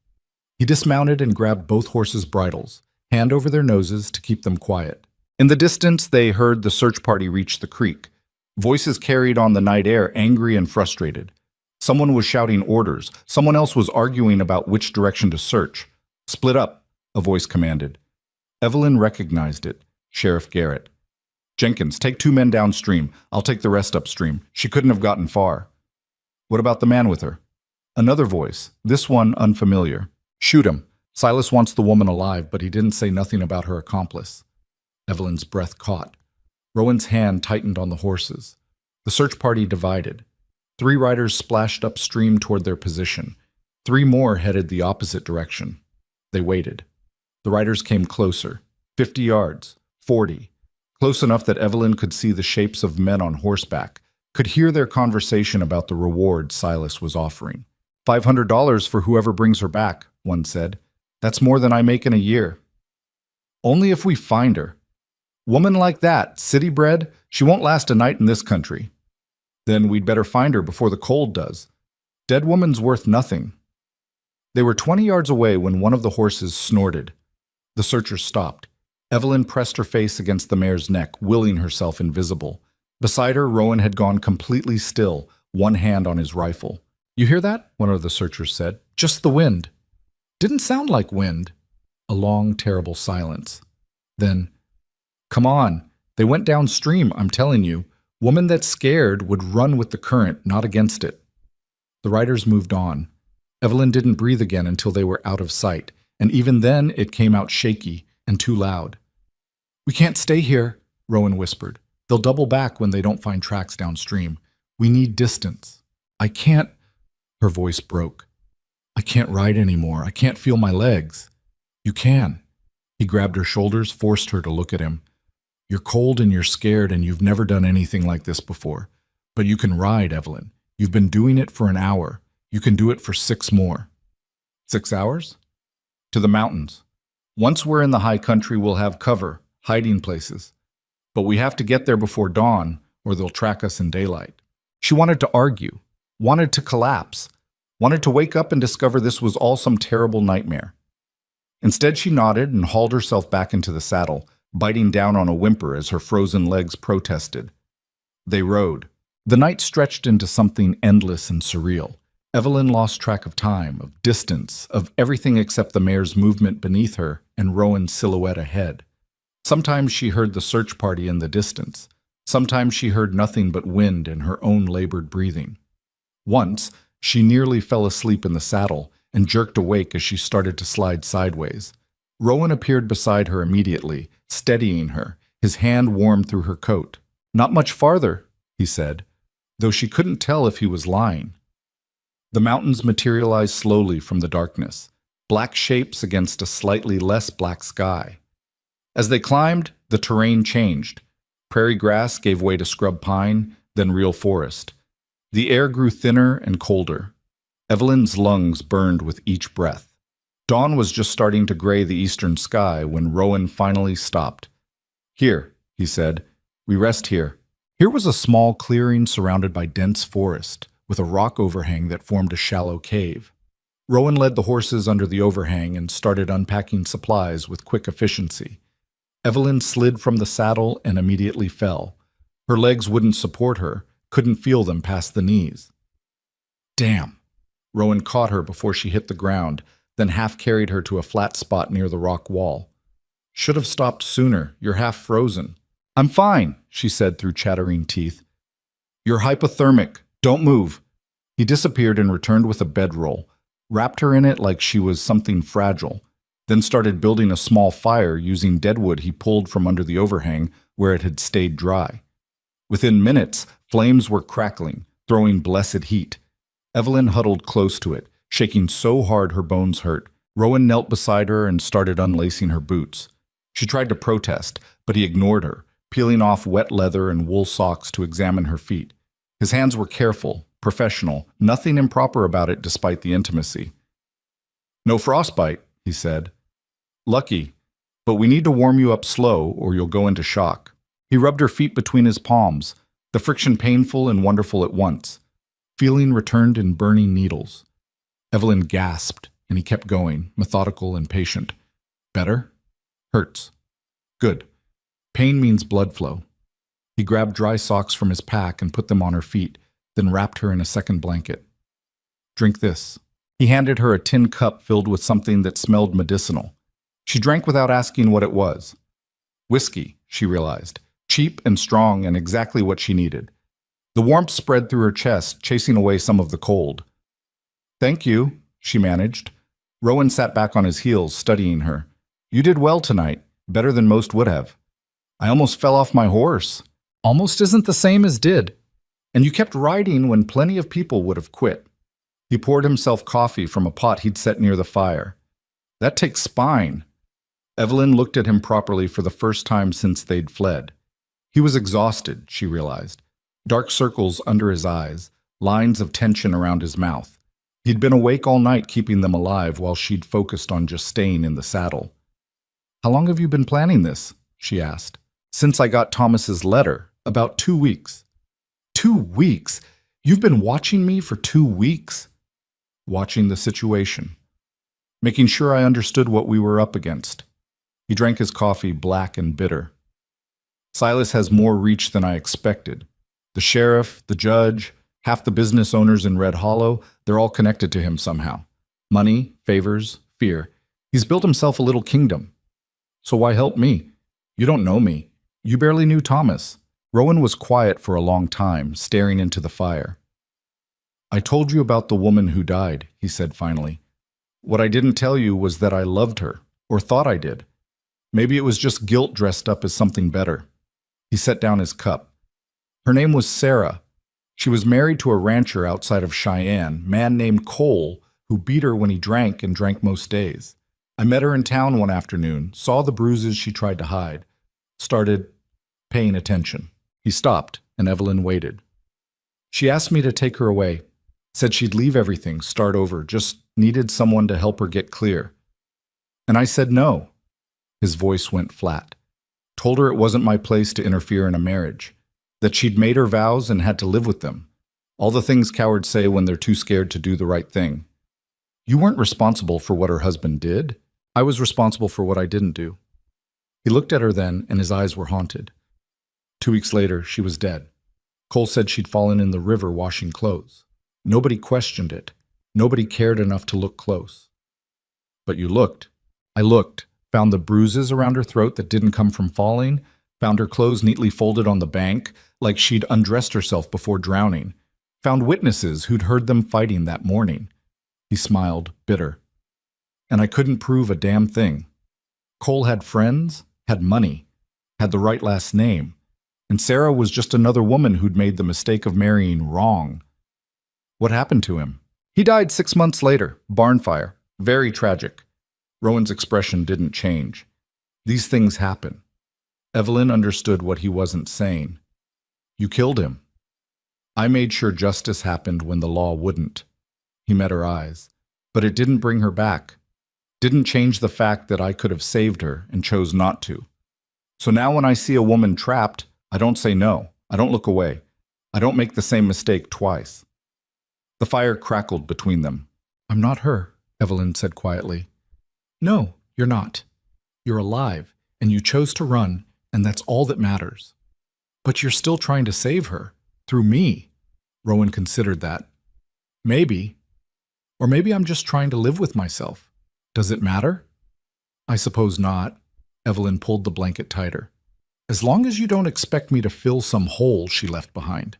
He dismounted and grabbed both horses' bridles, hand over their noses to keep them quiet. In the distance, they heard the search party reach the creek. Voices carried on the night air, angry and frustrated. Someone was shouting orders. Someone else was arguing about which direction to search. "Split up," a voice commanded. Evelyn recognized it. Sheriff Garrett. "Jenkins, take 2 men downstream. I'll take the rest upstream. She couldn't have gotten far." "What about the man with her?" Another voice, this one unfamiliar. "Shoot him. Silas wants the woman alive, but he didn't say nothing about her accomplice." Evelyn's breath caught. Rowan's hand tightened on the horses. The search party divided. 3 riders splashed upstream toward their position. 3 more headed the opposite direction. They waited. The riders came closer. 50 yards. 40. Close enough that Evelyn could see the shapes of men on horseback, could hear their conversation about the reward Silas was offering. $500 for whoever brings her back, one said. "That's more than I make in a year." "Only if we find her. Woman like that, city-bred, she won't last a night in this country." "Then we'd better find her before the cold does. Dead woman's worth nothing." They were 20 yards away when one of the horses snorted. The searchers stopped. Evelyn pressed her face against the mare's neck, willing herself invisible. Beside her, Rowan had gone completely still, one hand on his rifle. "You hear that?" one of the searchers said. "Just the wind." "Didn't sound like wind." A long, terrible silence. Then, "Come on. They went downstream, I'm telling you. Woman that's scared would run with the current, not against it." The riders moved on. Evelyn didn't breathe again until they were out of sight, and even then it came out shaky and too loud. "We can't stay here," Rowan whispered. "They'll double back when they don't find tracks downstream. We need distance." "I can't—" Her voice broke. "I can't ride anymore. I can't feel my legs." "You can." He grabbed her shoulders, forced her to look at him. "You're cold and you're scared and you've never done anything like this before. But you can ride, Evelyn. You've been doing it for an hour. You can do it for 6 more. 6 hours? To the mountains. Once we're in the high country, we'll have cover, hiding places. But we have to get there before dawn, or they'll track us in daylight." She wanted to argue, wanted to collapse, wanted to wake up and discover this was all some terrible nightmare. Instead, she nodded and hauled herself back into the saddle, biting down on a whimper as her frozen legs protested. They rode. The night stretched into something endless and surreal. Evelyn lost track of time, of distance, of everything except the mare's movement beneath her and Rowan's silhouette ahead. Sometimes she heard the search party in the distance. Sometimes she heard nothing but wind and her own labored breathing. Once, she nearly fell asleep in the saddle and jerked awake as she started to slide sideways. Rowan appeared beside her immediately, steadying her, his hand warm through her coat. "Not much farther," he said, though she couldn't tell if he was lying. The mountains materialized slowly from the darkness, black shapes against a slightly less black sky. As they climbed, the terrain changed. Prairie grass gave way to scrub pine, then real forest. The air grew thinner and colder. Evelyn's lungs burned with each breath. Dawn was just starting to gray the eastern sky when Rowan finally stopped. "Here," he said, "we rest here." Here was a small clearing surrounded by dense forest, with a rock overhang that formed a shallow cave. Rowan led the horses under the overhang and started unpacking supplies with quick efficiency. Evelyn slid from the saddle and immediately fell. Her legs wouldn't support her, couldn't feel them past the knees. "Damn!" Rowan caught her before she hit the ground, then half-carried her to a flat spot near the rock wall. "Should have stopped sooner. You're half frozen." "I'm fine," she said through chattering teeth. "You're hypothermic. Don't move." He disappeared and returned with a bedroll, wrapped her in it like she was something fragile, then started building a small fire using deadwood he pulled from under the overhang where it had stayed dry. Within minutes, flames were crackling, throwing blessed heat. Evelyn huddled close to it, shaking so hard her bones hurt. Rowan knelt beside her and started unlacing her boots. She tried to protest, but he ignored her, peeling off wet leather and wool socks to examine her feet. His hands were careful, professional, nothing improper about it despite the intimacy. "No frostbite," he said. "Lucky, but we need to warm you up slow or you'll go into shock." He rubbed her feet between his palms, the friction painful and wonderful at once. Feeling returned in burning needles. Evelyn gasped, and he kept going, methodical and patient. "Better? Hurts. Good. Pain means blood flow." He grabbed dry socks from his pack and put them on her feet, then wrapped her in a second blanket. "Drink this." He handed her a tin cup filled with something that smelled medicinal. She drank without asking what it was. Whiskey, she realized. Cheap and strong and exactly what she needed. The warmth spread through her chest, chasing away some of the cold. "Thank you," she managed. Rowan sat back on his heels, studying her. "You did well tonight, better than most would have." "I almost fell off my horse." "Almost isn't the same as did. And you kept riding when plenty of people would have quit." He poured himself coffee from a pot he'd set near the fire. "That takes spine." Evelyn looked at him properly for the first time since they'd fled. He was exhausted, she realized. Dark circles under his eyes, lines of tension around his mouth. He'd been awake all night keeping them alive while she'd focused on just staying in the saddle. "How long have you been planning this?" she asked. "Since I got Thomas's letter. About 2 weeks." 2 weeks? You've been watching me for 2 weeks? Watching the situation. Making sure I understood what we were up against. He drank his coffee black and bitter. "Silas has more reach than I expected. The sheriff, the judge, half the business owners in Red Hollow, they're all connected to him somehow. Money, favors, fear. He's built himself a little kingdom. So why help me? You don't know me. You barely knew Thomas." Rowan was quiet for a long time, staring into the fire. "I told you about the woman who died," he said finally. "What I didn't tell you was that I loved her, or thought I did. Maybe it was just guilt dressed up as something better." He set down his cup. "Her name was Sarah. She was married to a rancher outside of Cheyenne, man named Cole, who beat her when he drank and drank most days. I met her in town one afternoon, saw the bruises she tried to hide, started paying attention." He stopped, and Evelyn waited. "She asked me to take her away. Said she'd leave everything, start over, just needed someone to help her get clear. And I said no." His voice went flat. "Told her it wasn't my place to interfere in a marriage, that she'd made her vows and had to live with them. All the things cowards say when they're too scared to do the right thing. You weren't responsible for what her husband did. I was responsible for what I didn't do." He looked at her then, and his eyes were haunted. 2 weeks later, she was dead. Cole said she'd fallen in the river washing clothes. Nobody questioned it. Nobody cared enough to look close. "But you looked." "I looked, found the bruises around her throat that didn't come from falling, found her clothes neatly folded on the bank, like she'd undressed herself before drowning, found witnesses who'd heard them fighting that morning." He smiled, bitter. "And I couldn't prove a damn thing. Cole had friends, had money, had the right last name, and Sarah was just another woman who'd made the mistake of marrying wrong." "What happened to him?" "He died 6 months later, barn fire. Very tragic." Rowan's expression didn't change. "These things happen." Evelyn understood what he wasn't saying. "You killed him." "I made sure justice happened when the law wouldn't." He met her eyes. "But it didn't bring her back. Didn't change the fact that I could have saved her and chose not to. So now when I see a woman trapped, I don't say no. I don't look away. I don't make the same mistake twice." The fire crackled between them. "I'm not her," Evelyn said quietly. "No, you're not. You're alive, and you chose to run, and that's all that matters. But you're still trying to save her, through me." Rowan considered that. "Maybe. Or maybe I'm just trying to live with myself. Does it matter?" "I suppose not." Evelyn pulled the blanket tighter. "As long as you don't expect me to fill some hole she left behind."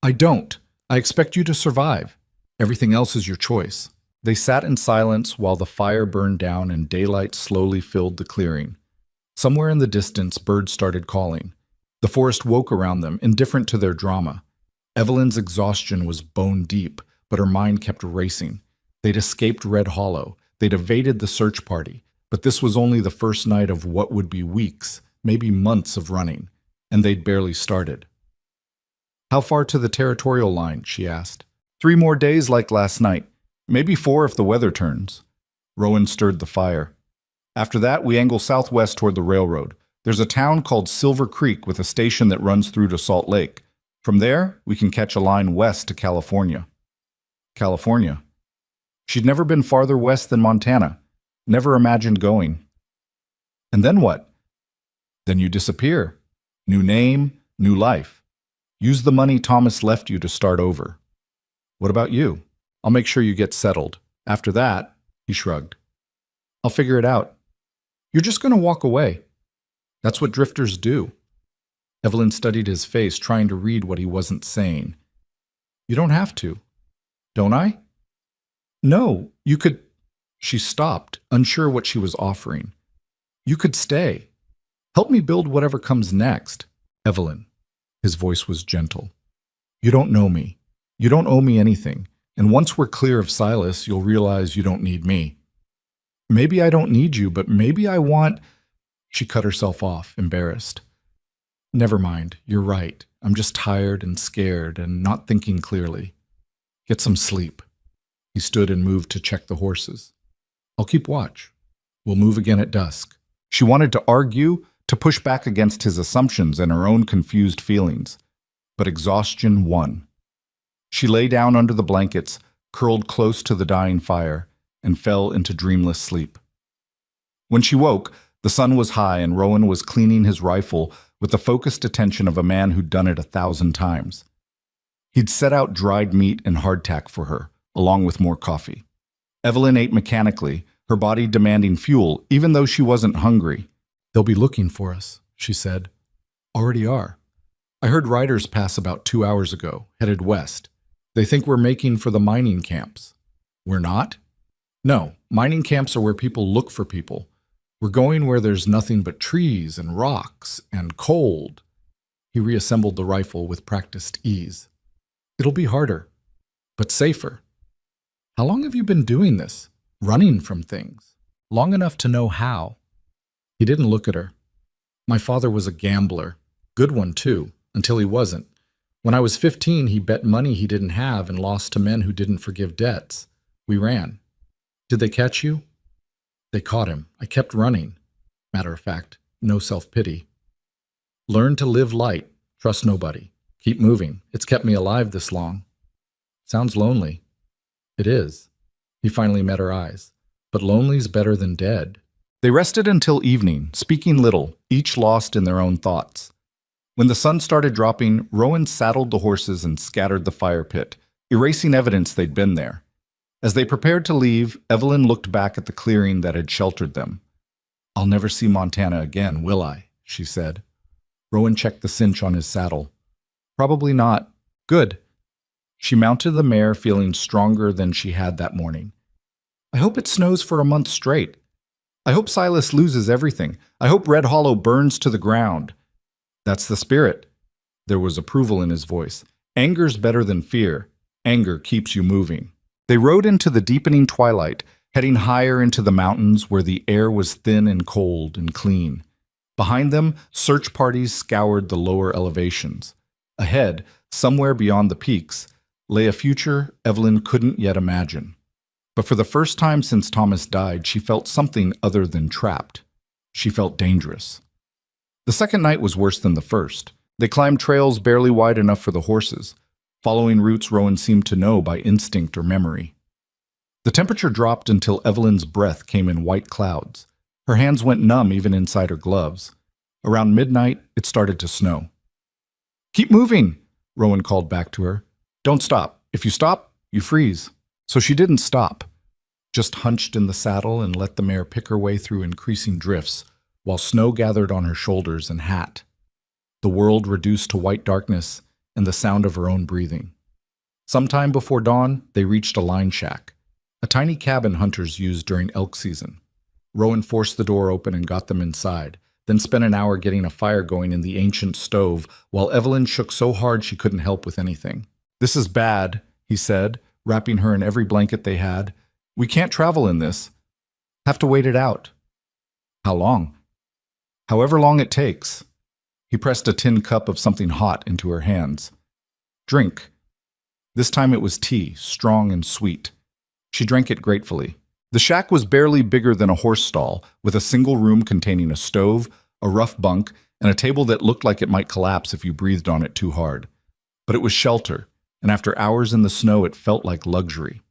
"I don't. I expect you to survive. Everything else is your choice." They sat in silence while the fire burned down and daylight slowly filled the clearing. Somewhere in the distance, birds started calling. The forest woke around them, indifferent to their drama. Evelyn's exhaustion was bone deep, but her mind kept racing. They'd escaped Red Hollow. They'd evaded the search party. But this was only the first night of what would be weeks, maybe months of running, and they'd barely started. "How far to the territorial line?" she asked. "3 more days like last night. Maybe 4 if the weather turns." Rowan stirred the fire. "After that, we angle southwest toward the railroad. There's a town called Silver Creek with a station that runs through to Salt Lake. From there, we can catch a line west to California." California. She'd never been farther west than Montana. Never imagined going. "And then what?" "Then you disappear. New name, new life. Use the money Thomas left you to start over." "What about you?" "I'll make sure you get settled. After that," he shrugged, "I'll figure it out." "You're just going to walk away." "That's what drifters do." Evelyn studied his face, trying to read what he wasn't saying. "You don't have to." "Don't I?" "No, you could—" She stopped, unsure what she was offering. "You could stay. Help me build whatever comes next." "Evelyn." His voice was gentle. "You don't know me. You don't owe me anything. And once we're clear of Silas, you'll realize you don't need me." "Maybe I don't need you, but maybe I want—" She cut herself off, embarrassed. "Never mind. You're right. I'm just tired and scared and not thinking clearly. Get some sleep." He stood and moved to check the horses. "I'll keep watch. We'll move again at dusk." She wanted to argue, to push back against his assumptions and her own confused feelings. But exhaustion won. She lay down under the blankets, curled close to the dying fire, and fell into dreamless sleep. When she woke, the sun was high and Rowan was cleaning his rifle with the focused attention of a man who'd done it 1,000 times. He'd set out dried meat and hardtack for her, along with more coffee. Evelyn ate mechanically, her body demanding fuel, even though she wasn't hungry. "They'll be looking for us," she said. "Already are. I heard riders pass about 2 hours ago, headed west. They think we're making for the mining camps." "We're not?" "No, mining camps are where people look for people. We're going where there's nothing but trees and rocks and cold." He reassembled the rifle with practiced ease. "It'll be harder, but safer." "How long have you been doing this? Running from things?" "Long enough to know how." He didn't look at her. "My father was a gambler. Good one, too, until he wasn't. When I was 15, he bet money he didn't have and lost to men who didn't forgive debts. We ran." "Did they catch you?" "They caught him. I kept running. Matter of fact, no self-pity. Learn to live light, trust nobody, keep moving. It's kept me alive this long." "Sounds lonely." "It is." He finally met her eyes. "But lonely's better than dead." They rested until evening, speaking little, each lost in their own thoughts. When the sun started dropping, Rowan saddled the horses and scattered the fire pit, erasing evidence they'd been there. As they prepared to leave, Evelyn looked back at the clearing that had sheltered them. "I'll never see Montana again, will I?" she said. Rowan checked the cinch on his saddle. "Probably not." "Good." She mounted the mare, feeling stronger than she had that morning. "I hope it snows for a month straight. I hope Silas loses everything. I hope Red Hollow burns to the ground." "That's the spirit." There was approval in his voice. "Anger's better than fear. Anger keeps you moving." They rode into the deepening twilight, heading higher into the mountains where the air was thin and cold and clean. Behind them, search parties scoured the lower elevations. Ahead, somewhere beyond the peaks, lay a future Evelyn couldn't yet imagine. But for the first time since Thomas died, she felt something other than trapped. She felt dangerous. The second night was worse than the first. They climbed trails barely wide enough for the horses, following routes Rowan seemed to know by instinct or memory. The temperature dropped until Evelyn's breath came in white clouds. Her hands went numb even inside her gloves. Around midnight, it started to snow. "Keep moving," Rowan called back to her. "Don't stop. If you stop, you freeze." So she didn't stop, just hunched in the saddle and let the mare pick her way through increasing drifts, while snow gathered on her shoulders and hat. The world reduced to white darkness and the sound of her own breathing. Sometime before dawn, they reached a line shack, a tiny cabin hunters used during elk season. Rowan forced the door open and got them inside. then spent an hour getting a fire going in the ancient stove while Evelyn shook so hard she couldn't help with anything. "This is bad," he said, wrapping her in every blanket they had. "We can't travel in this. Have to wait it out." "How long?" "However long it takes." He pressed a tin cup of something hot into her hands. "Drink." This time it was tea, strong and sweet. She drank it gratefully. The shack was barely bigger than a horse stall, with a single room containing a stove, a rough bunk, and a table that looked like it might collapse if you breathed on it too hard. But it was shelter, and after hours in the snow it felt like luxury.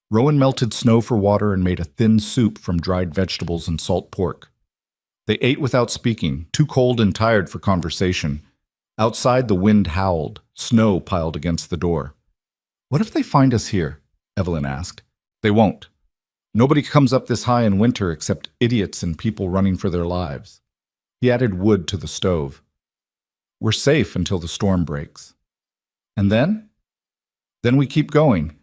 Rowan melted snow for water and made a thin soup from dried vegetables and salt pork. They ate without speaking, too cold and tired for conversation. Outside the wind howled, snow piled against the door. "What if they find us here?" Evelyn asked. "They won't. Nobody comes up this high in winter except idiots and people running for their lives." He added wood to the stove. "We're safe until the storm breaks." "And then?" "Then we keep going."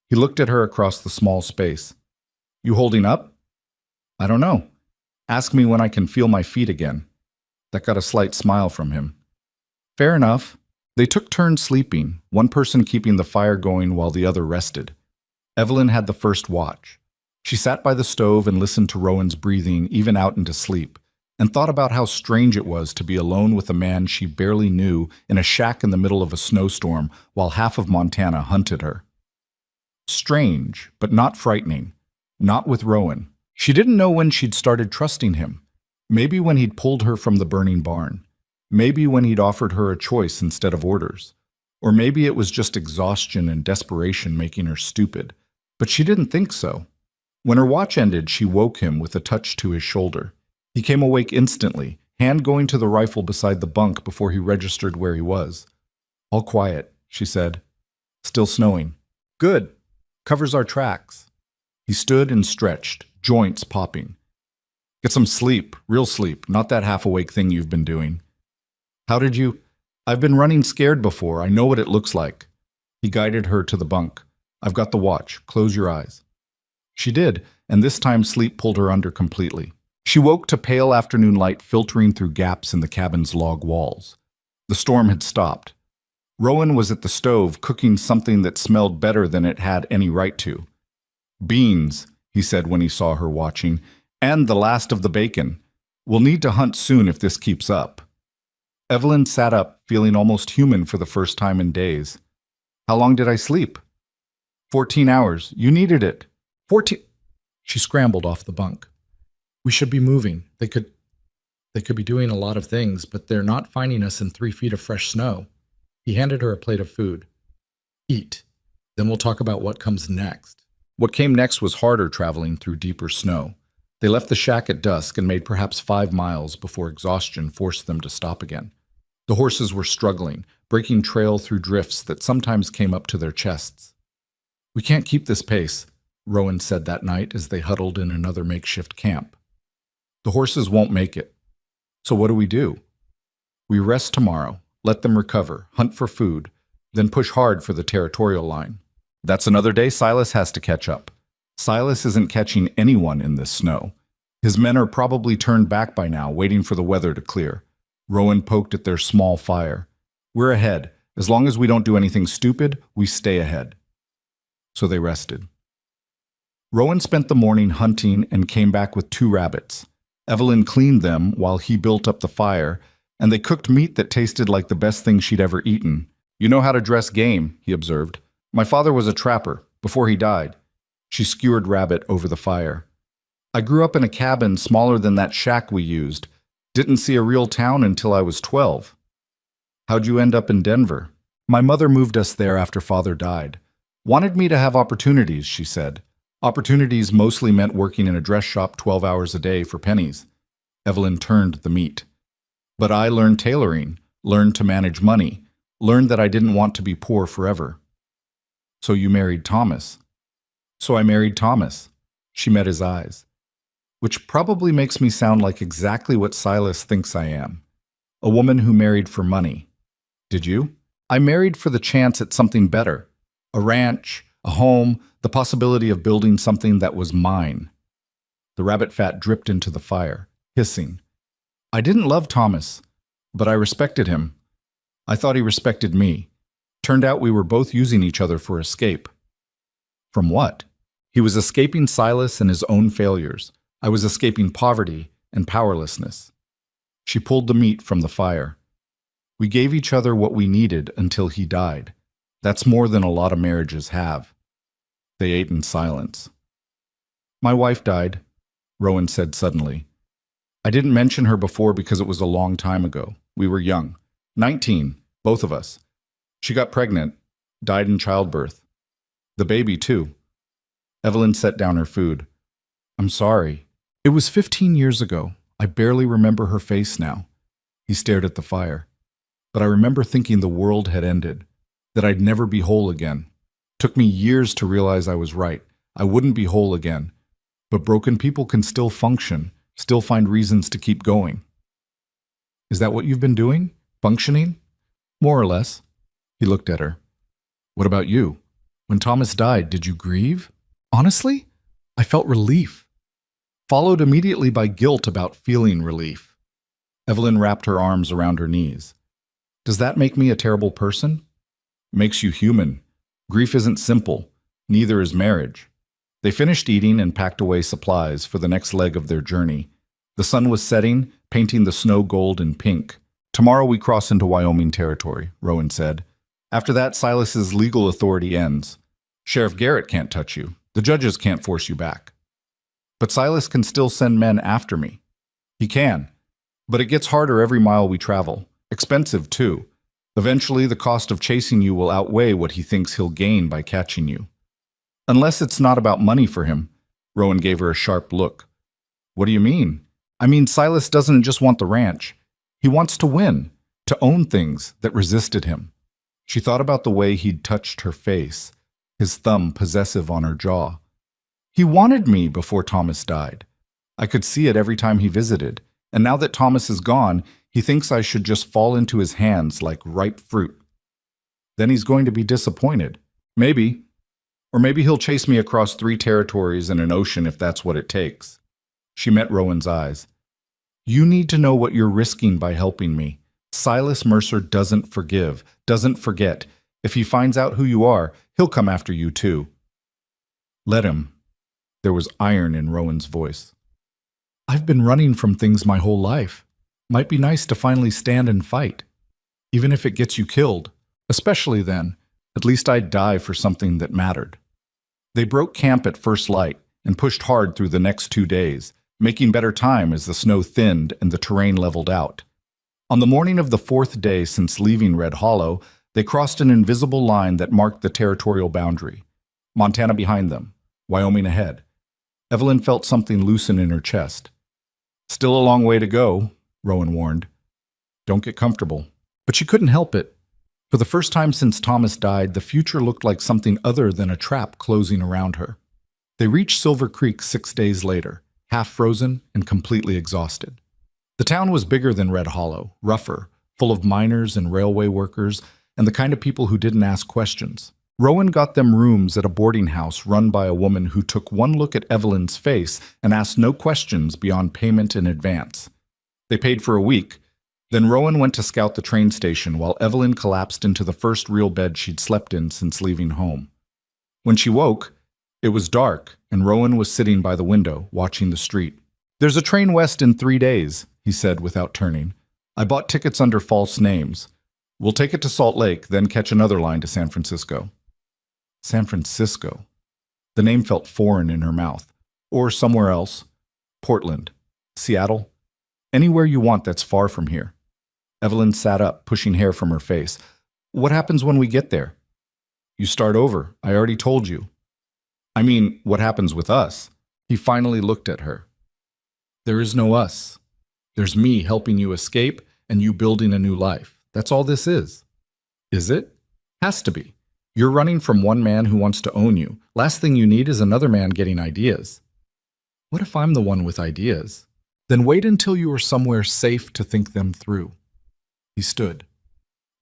He looked at her across the small space. "You holding up?" "I don't know. Ask me when I can feel my feet again." That got a slight smile from him. "Fair enough." They took turns sleeping, one person keeping the fire going while the other rested. Evelyn had the first watch. She sat by the stove and listened to Rowan's breathing even out into sleep, and thought about how strange it was to be alone with a man she barely knew in a shack in the middle of a snowstorm while half of Montana hunted her. Strange, but not frightening. Not with Rowan. She didn't know when she'd started trusting him. Maybe when he'd pulled her from the burning barn. Maybe when he'd offered her a choice instead of orders. Or maybe it was just exhaustion and desperation making her stupid. But she didn't think so. When her watch ended, she woke him with a touch to his shoulder. He came awake instantly, hand going to the rifle beside the bunk before he registered where he was. "All quiet," she said. "Still snowing." "Good. Covers our tracks." He stood and stretched, joints popping. "Get some sleep, real sleep, not that half-awake thing you've been doing." "How did you—" "I've been running scared before. I know what it looks like." He guided her to the bunk. "I've got the watch. Close your eyes." She did, and this time sleep pulled her under completely. She woke to pale afternoon light filtering through gaps in the cabin's log walls. The storm had stopped. Rowan was at the stove cooking something that smelled better than it had any right to. "Beans," he said when he saw her watching, "and the last of the bacon. We'll need to hunt soon if this keeps up." Evelyn sat up, feeling almost human for the first time in days. "How long did I sleep?" 14 hours. You needed it." 14. She scrambled off the bunk. "We should be moving. They could be doing a lot of things, but they're not finding us in 3 feet of fresh snow." He handed her a plate of food. "Eat. Then we'll talk about what comes next." What came next was harder traveling through deeper snow. They left the shack at dusk and made perhaps 5 miles before exhaustion forced them to stop again. The horses were struggling, breaking trail through drifts that sometimes came up to their chests. "We can't keep this pace," Rowan said that night as they huddled in another makeshift camp. "The horses won't make it. So what do? We rest tomorrow, let them recover, hunt for food, then push hard for the territorial line. That's another day Silas has to catch up. Silas isn't catching anyone in this snow. His men are probably turned back by now, waiting for the weather to clear." Rowan poked at their small fire. "We're ahead. As long as we don't do anything stupid, we stay ahead." So they rested. Rowan spent the morning hunting and came back with 2 rabbits. Evelyn cleaned them while he built up the fire, and they cooked meat that tasted like the best thing she'd ever eaten. "You know how to dress game," he observed. "My father was a trapper, before he died." She skewered rabbit over the fire. "I grew up in a cabin smaller than that shack we used. Didn't see a real town until I was 12. "How'd you end up in Denver?" "My mother moved us there after father died. Wanted me to have opportunities," she said. Opportunities mostly meant working in a dress shop 12 hours a day for pennies. Evelyn turned the meat. "But I learned tailoring, learned to manage money, learned that I didn't want to be poor forever." "So you married Thomas." "So I married Thomas." She met his eyes. "Which probably makes me sound like exactly what Silas thinks I am. A woman who married for money." "Did you?" "I married for the chance at something better. A ranch, a home, the possibility of building something that was mine." The rabbit fat dripped into the fire, hissing. I didn't love Thomas, but I respected him. I thought he respected me. Turned out we were both using each other for escape. From what? He was escaping Silas and his own failures. I was escaping poverty and powerlessness. She pulled the meat from the fire. We gave each other what we needed until he died. That's more than a lot of marriages have. They ate in silence. My wife died, Rowan said suddenly. I didn't mention her before because it was a long time ago. We were young. 19, both of us. She got pregnant, died in childbirth. The baby, too. Evelyn set down her food. I'm sorry. It was 15 years ago. I barely remember her face now. He stared at the fire. But I remember thinking the world had ended, that I'd never be whole again. Took me years to realize I was right. I wouldn't be whole again. But broken people can still function, still find reasons to keep going. Is that what you've been doing? Functioning? More or less. He looked at her. What about you? When Thomas died, did you grieve? Honestly, I felt relief. Followed immediately by guilt about feeling relief. Evelyn wrapped her arms around her knees. Does that make me a terrible person? Makes you human. Grief isn't simple. Neither is marriage. They finished eating and packed away supplies for the next leg of their journey. The sun was setting, painting the snow gold and pink. Tomorrow we cross into Wyoming territory, Rowan said. After that, Silas's legal authority ends. Sheriff Garrett can't touch you. The judges can't force you back. But Silas can still send men after me. He can. But it gets harder every mile we travel. Expensive, too. Eventually, the cost of chasing you will outweigh what he thinks he'll gain by catching you. Unless it's not about money for him. Rowan gave her a sharp look. What do you mean? I mean, Silas doesn't just want the ranch. He wants to win, to own things that resisted him. She thought about the way he'd touched her face, his thumb possessive on her jaw. He wanted me before Thomas died. I could see it every time he visited, and now that Thomas is gone, he thinks I should just fall into his hands like ripe fruit. Then he's going to be disappointed. Maybe. Or maybe he'll chase me across 3 territories and an ocean if that's what it takes. She met Rowan's eyes. You need to know what you're risking by helping me. Silas Mercer doesn't forgive, doesn't forget. If he finds out who you are, he'll come after you too. Let him. There was iron in Rowan's voice. I've been running from things my whole life. Might be nice to finally stand and fight. Even if it gets you killed. Especially then. At least I'd die for something that mattered. They broke camp at first light and pushed hard through the next 2 days, making better time as the snow thinned and the terrain leveled out. On the morning of the 4th day since leaving Red Hollow, they crossed an invisible line that marked the territorial boundary. Montana behind them, Wyoming ahead. Evelyn felt something loosen in her chest. Still a long way to go, Rowan warned. Don't get comfortable. But she couldn't help it. For the first time since Thomas died, the future looked like something other than a trap closing around her. They reached Silver Creek 6 days later, half frozen and completely exhausted. The town was bigger than Red Hollow, rougher, full of miners and railway workers, and the kind of people who didn't ask questions. Rowan got them rooms at a boarding house run by a woman who took one look at Evelyn's face and asked no questions beyond payment in advance. They paid for a week. Then Rowan went to scout the train station while Evelyn collapsed into the first real bed she'd slept in since leaving home. When she woke, it was dark, and Rowan was sitting by the window, watching the street. There's a train west in 3 days, he said without turning. I bought tickets under false names. We'll take it to Salt Lake, then catch another line to San Francisco. San Francisco. The name felt foreign in her mouth. Or somewhere else. Portland. Seattle. Anywhere you want that's far from here. Evelyn sat up, pushing hair from her face. What happens when we get there? You start over. I already told you. I mean, what happens with us? He finally looked at her. There is no us. There's me helping you escape and you building a new life. That's all this is. Is it? Has to be. You're running from one man who wants to own you. Last thing you need is another man getting ideas. What if I'm the one with ideas? Then wait until you are somewhere safe to think them through. He stood.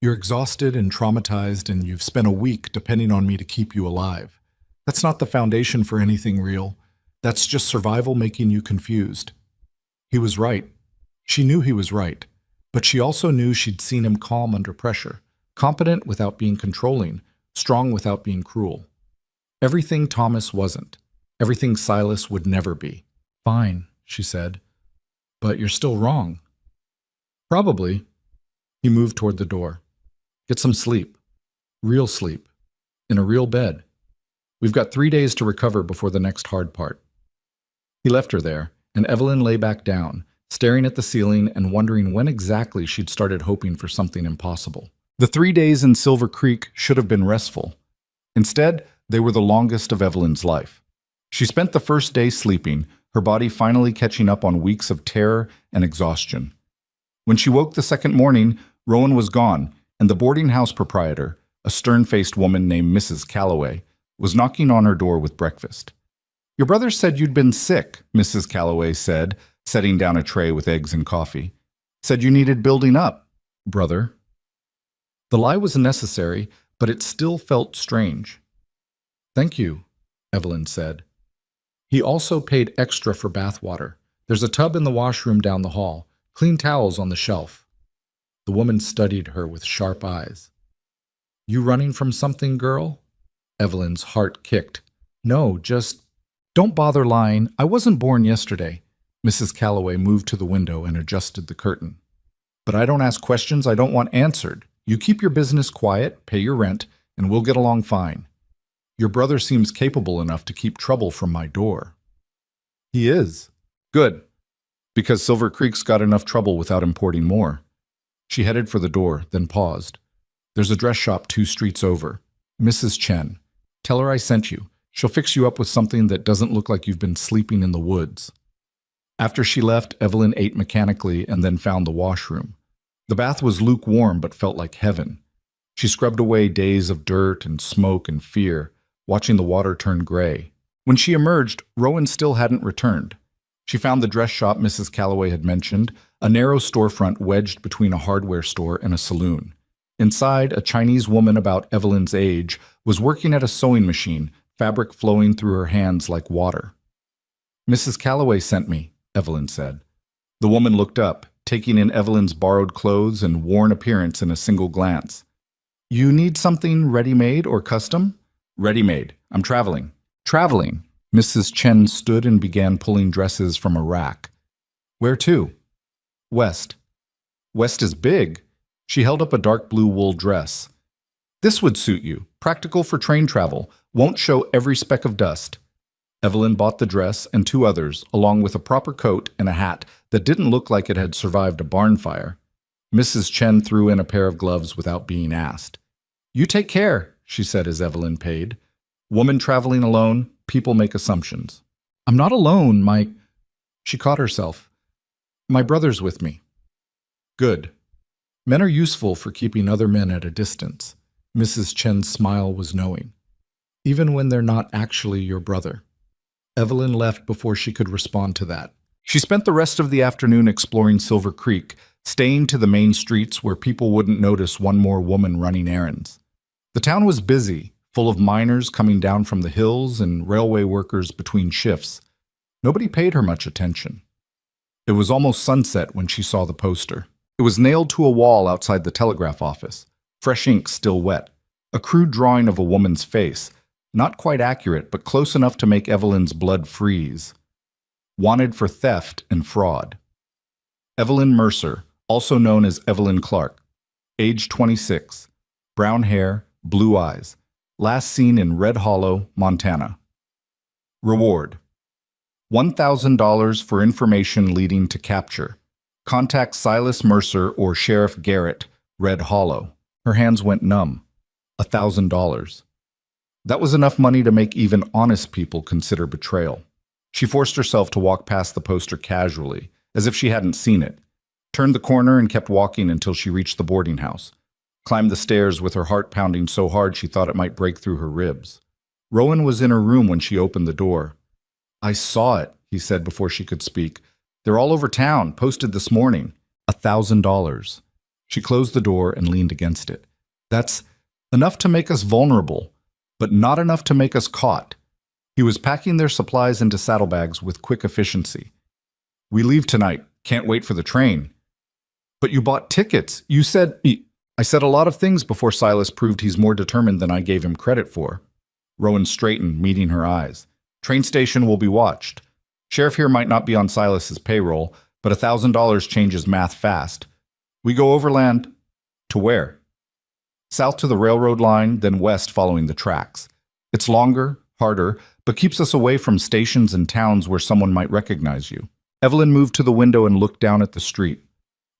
You're exhausted and traumatized, and you've spent a week depending on me to keep you alive. That's not the foundation for anything real. That's just survival making you confused. He was right. She knew he was right, but she also knew she'd seen him calm under pressure, competent without being controlling, strong without being cruel. Everything Thomas wasn't. Everything Silas would never be. Fine, she said. But you're still wrong. Probably. He moved toward the door. Get some sleep. Real sleep. In a real bed. We've got 3 days to recover before the next hard part. He left her there, and Evelyn lay back down, staring at the ceiling and wondering when exactly she'd started hoping for something impossible. The 3 days in Silver Creek should have been restful. Instead, they were the longest of Evelyn's life. She spent the first day sleeping, her body finally catching up on weeks of terror and exhaustion. When she woke the second morning, Rowan was gone, and the boarding house proprietor, a stern-faced woman named Mrs. Calloway, was knocking on her door with breakfast. Your brother said you'd been sick, Mrs. Calloway said, setting down a tray with eggs and coffee. Said you needed building up, brother. The lie was necessary, but it still felt strange. Thank you, Evelyn said. He also paid extra for bath water. There's a tub in the washroom down the hall, clean towels on the shelf. The woman studied her with sharp eyes. You running from something, girl? Evelyn's heart kicked. No, just... Don't bother lying. I wasn't born yesterday. Mrs. Calloway moved to the window and adjusted the curtain. But I don't ask questions I don't want answered. You keep your business quiet, pay your rent, and we'll get along fine. Your brother seems capable enough to keep trouble from my door. He is. Good. Because Silver Creek's got enough trouble without importing more. She headed for the door, then paused. There's a dress shop 2 streets over. Mrs. Chen. Tell her I sent you. She'll fix you up with something that doesn't look like you've been sleeping in the woods. After she left, Evelyn ate mechanically and then found the washroom. The bath was lukewarm but felt like heaven. She scrubbed away days of dirt and smoke and fear, watching the water turn gray. When she emerged, Rowan still hadn't returned. She found the dress shop Mrs. Calloway had mentioned, a narrow storefront wedged between a hardware store and a saloon. Inside, a Chinese woman about Evelyn's age was working at a sewing machine, fabric flowing through her hands like water. Mrs. Calloway sent me, Evelyn said. The woman looked up, taking in Evelyn's borrowed clothes and worn appearance in a single glance. You need something ready-made or custom? Ready-made. I'm traveling. Traveling. Mrs. Chen stood and began pulling dresses from a rack. Where to? West. West is big. She held up a dark blue wool dress. This would suit you. Practical for train travel. Won't show every speck of dust. Evelyn bought the dress and 2 others, along with a proper coat and a hat that didn't look like it had survived a barn fire. Mrs. Chen threw in a pair of gloves without being asked. You take care, she said as Evelyn paid. Woman traveling alone, people make assumptions. I'm not alone, She caught herself. My brother's with me. Good. Men are useful for keeping other men at a distance. Mrs. Chen's smile was knowing. Even when they're not actually your brother. Evelyn left before she could respond to that. She spent the rest of the afternoon exploring Silver Creek, staying to the main streets where people wouldn't notice one more woman running errands. The town was busy, full of miners coming down from the hills and railway workers between shifts. Nobody paid her much attention. It was almost sunset when she saw the poster. It was nailed to a wall outside the telegraph office, fresh ink still wet, a crude drawing of a woman's face, not quite accurate but close enough to make Evelyn's blood freeze. Wanted for theft and fraud. Evelyn Mercer, also known as Evelyn Clark, age 26, brown hair, blue eyes, last seen in Red Hollow, Montana. Reward: $1,000 for information leading to capture. Contact Silas Mercer or Sheriff Garrett, Red Hollow. Her hands went numb. $1,000. That was enough money to make even honest people consider betrayal. She forced herself to walk past the poster casually, as if she hadn't seen it, turned the corner and kept walking until she reached the boarding house, climbed the stairs with her heart pounding so hard she thought it might break through her ribs. Rowan was in her room when she opened the door. I saw it, he said before she could speak. They're all over town, posted this morning. $1,000. She closed the door and leaned against it. That's enough to make us vulnerable, but not enough to make us caught. He was packing their supplies into saddlebags with quick efficiency. We leave tonight, Can't wait for the train. But you bought tickets. You said... I said a lot of things before Silas proved he's more determined than I gave him credit for. Rowan straightened, meeting her eyes. Train station will be watched. Sheriff here might not be on Silas's payroll, but $1,000 changes math fast. We go overland. To where? South to the railroad line, then west following the tracks. It's longer, harder, but keeps us away from stations and towns where someone might recognize you. Evelyn moved to the window and looked down at the street.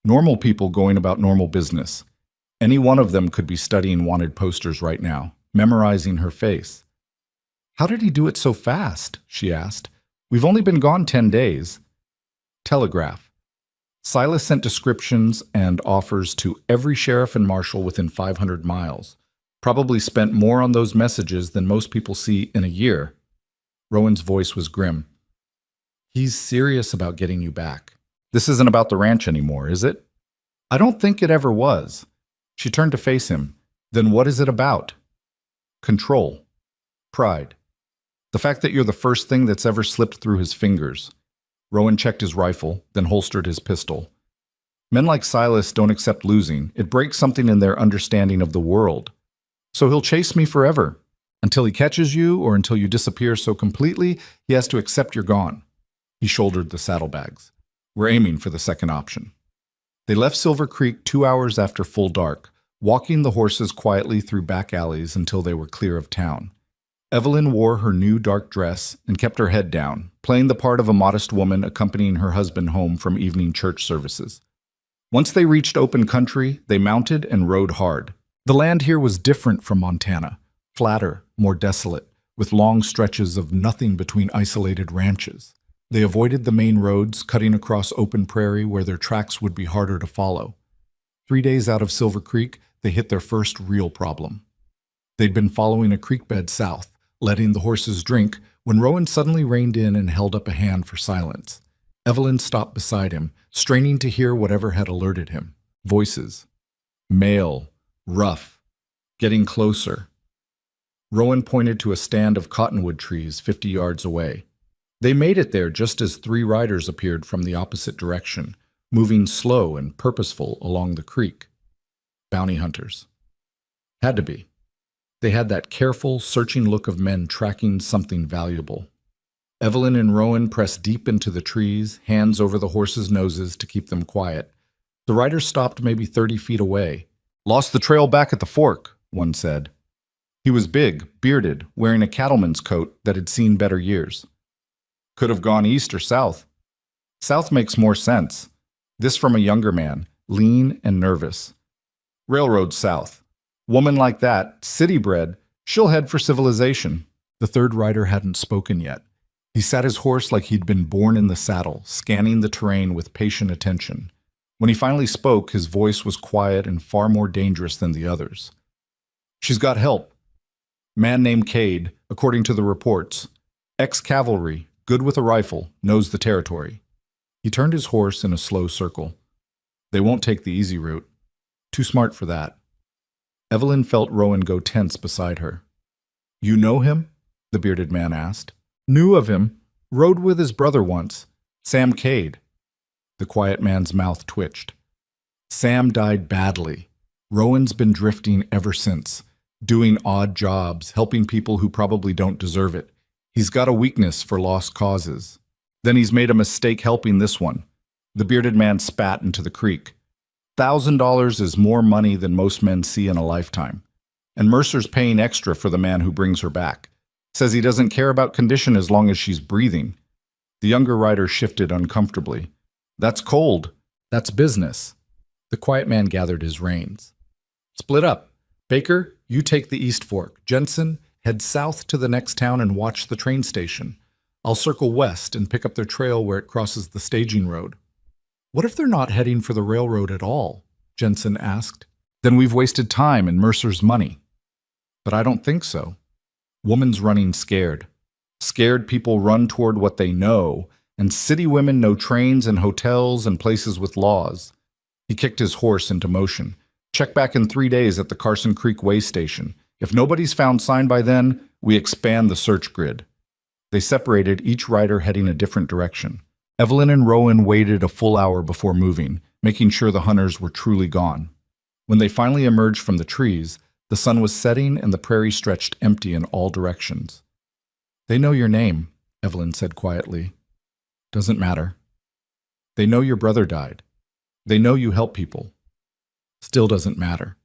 Normal people going about normal business. Any one of them could be studying wanted posters right now, memorizing her face. How did he do it so fast? She asked. We've only been gone 10 days. Telegraph. Silas sent descriptions and offers to every sheriff and marshal within 500 miles. Probably spent more on those messages than most people see in a year. Rowan's voice was grim. He's serious about getting you back. This isn't about the ranch anymore, is it? I don't think it ever was. She turned to face him. Then what is it about? Control. Pride. The fact that you're the first thing that's ever slipped through his fingers. Rowan checked his rifle, then holstered his pistol. Men like Silas don't accept losing. It breaks something in their understanding of the world. So he'll chase me forever. Until he catches you or until you disappear so completely, he has to accept you're gone. He shouldered the saddlebags. We're aiming for the second option. They left Silver Creek 2 hours after full dark, walking the horses quietly through back alleys until they were clear of town. Evelyn wore her new dark dress and kept her head down, playing the part of a modest woman accompanying her husband home from evening church services. Once they reached open country, they mounted and rode hard. The land here was different from Montana, flatter, more desolate, with long stretches of nothing between isolated ranches. They avoided the main roads, cutting across open prairie where their tracks would be harder to follow. 3 days out of Silver Creek, they hit their first real problem. They'd been following a creek bed south, letting the horses drink, when Rowan suddenly reined in and held up a hand for silence. Evelyn stopped beside him, straining to hear whatever had alerted him. Voices. Male. Rough. Getting closer. Rowan pointed to a stand of cottonwood trees 50 yards away. They made it there just as 3 riders appeared from the opposite direction, moving slow and purposeful along the creek. Bounty hunters. Had to be. They had that careful, searching look of men tracking something valuable. Evelyn and Rowan pressed deep into the trees, hands over the horses' noses to keep them quiet. The riders stopped maybe 30 feet away. Lost the trail back at the fork, one said. He was big, bearded, wearing a cattleman's coat that had seen better years. Could have gone east or south. South makes more sense. This from a younger man, lean and nervous. Railroad south. Woman like that, city-bred, she'll head for civilization. The third rider hadn't spoken yet. He sat his horse like he'd been born in the saddle, scanning the terrain with patient attention. When he finally spoke, his voice was quiet and far more dangerous than the others. She's got help. Man named Cade, according to the reports. Ex-cavalry, good with a rifle, knows the territory. He turned his horse in a slow circle. They won't take the easy route. Too smart for that. Evelyn felt Rowan go tense beside her. You know him? The bearded man asked. Knew of him. Rode with his brother once. Sam Cade. The quiet man's mouth twitched. Sam died badly. Rowan's been drifting ever since, doing odd jobs, helping people who probably don't deserve it. He's got a weakness for lost causes. Then he's made a mistake helping this one. The bearded man spat into the creek. $1,000 is more money than most men see in a lifetime. And Mercer's paying extra for the man who brings her back. Says he doesn't care about condition as long as she's breathing. The younger rider shifted uncomfortably. That's cold. That's business. The quiet man gathered his reins. Split up. Baker, you take the East Fork. Jensen, head south to the next town and watch the train station. I'll circle west and pick up their trail where it crosses the staging road. What if they're not heading for the railroad at all? Jensen asked. Then we've wasted time and Mercer's money. But I don't think so. Woman's running scared. Scared people run toward what they know, and city women know trains and hotels and places with laws. He kicked his horse into motion. Check back in 3 days at the Carson Creek Way Station. If nobody's found sign by then, we expand the search grid. They separated, each rider heading a different direction. Evelyn and Rowan waited a full hour before moving, making sure the hunters were truly gone. When they finally emerged from the trees, the sun was setting and the prairie stretched empty in all directions. "They know your name," Evelyn said quietly. "Doesn't matter. They know your brother died. They know you help people. Still doesn't matter."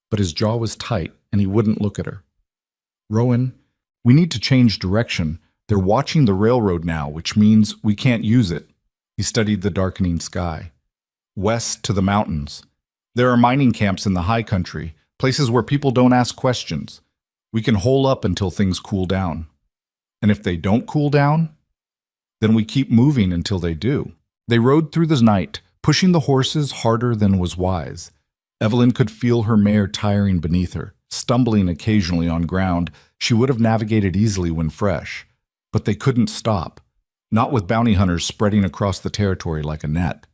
But his jaw was tight and he wouldn't look at her. "Rowan, we need to change direction. They're watching the railroad now, which means we can't use it." He studied the darkening sky. "West to the mountains. There are mining camps in the high country, places where people don't ask questions. We can hole up until things cool down. And if they don't cool down, then we keep moving until they do." They rode through the night, pushing the horses harder than was wise. Evelyn could feel her mare tiring beneath her, stumbling occasionally on ground she would have navigated easily when fresh. But they couldn't stop, not with bounty hunters spreading across the territory like a net.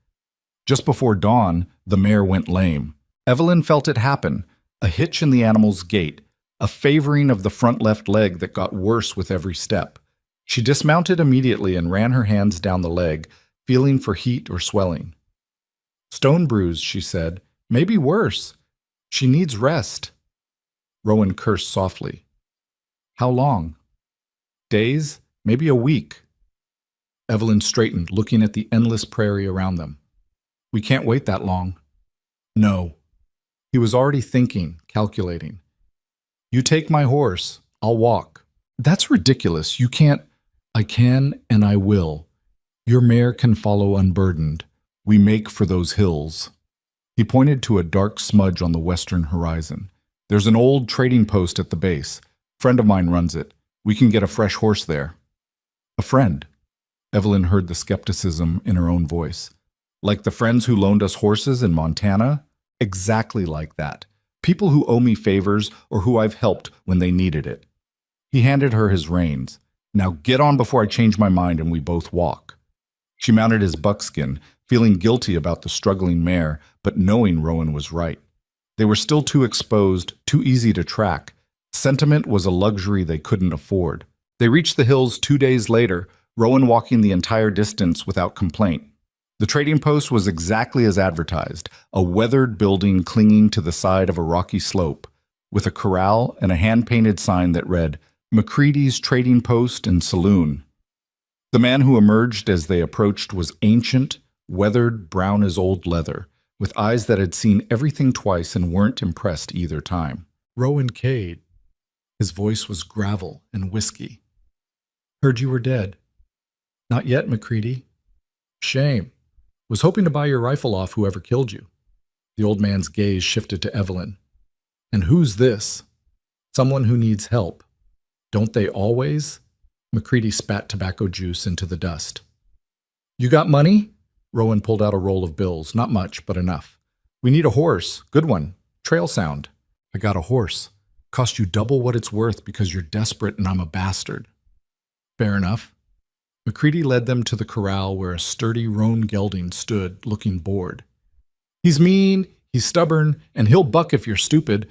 Just before dawn, the mare went lame. Evelyn felt it happen, a hitch in the animal's gait, a favoring of the front left leg that got worse with every step. She dismounted immediately and ran her hands down the leg, feeling for heat or swelling. "Stone bruise," she said. "Maybe worse. She needs rest." Rowan cursed softly. "How long?" "Days, maybe a week." Evelyn straightened, looking at the endless prairie around them. "We can't wait that long." "No." He was already thinking, calculating. "You take my horse, I'll walk." "That's ridiculous. You can't." "I can and I will. Your mare can follow unburdened. We make for those hills." He pointed to a dark smudge on the western horizon. "There's an old trading post at the base. Friend of mine runs it. We can get a fresh horse there." "A friend?" Evelyn heard the skepticism in her own voice. "Like the friends who loaned us horses in Montana?" "Exactly like that. People who owe me favors or who I've helped when they needed it." He handed her his reins. "Now get on before I change my mind and we both walk." She mounted his buckskin, feeling guilty about the struggling mare, but knowing Rowan was right. They were still too exposed, too easy to track. Sentiment was a luxury they couldn't afford. They reached the hills 2 days later, Rowan walking the entire distance without complaint. The trading post was exactly as advertised, a weathered building clinging to the side of a rocky slope, with a corral and a hand-painted sign that read, "McCready's Trading Post and Saloon." The man who emerged as they approached was ancient, weathered, brown as old leather, with eyes that had seen everything twice and weren't impressed either time. "Rowan Cade." His voice was gravel and whiskey. "Heard you were dead." "Not yet, McCready." "Shame. Was hoping to buy your rifle off whoever killed you." The old man's gaze shifted to Evelyn. "And who's this?" "Someone who needs help." "Don't they always?" McCready spat tobacco juice into the dust. "You got money?" Rowan pulled out a roll of bills. "Not much, but enough." "We need a horse. Good one. Trail sound." "I got a horse. Cost you double what it's worth because you're desperate and I'm a bastard." "Fair enough." McCready led them to the corral where a sturdy roan gelding stood, looking bored. "He's mean, he's stubborn, and he'll buck if you're stupid,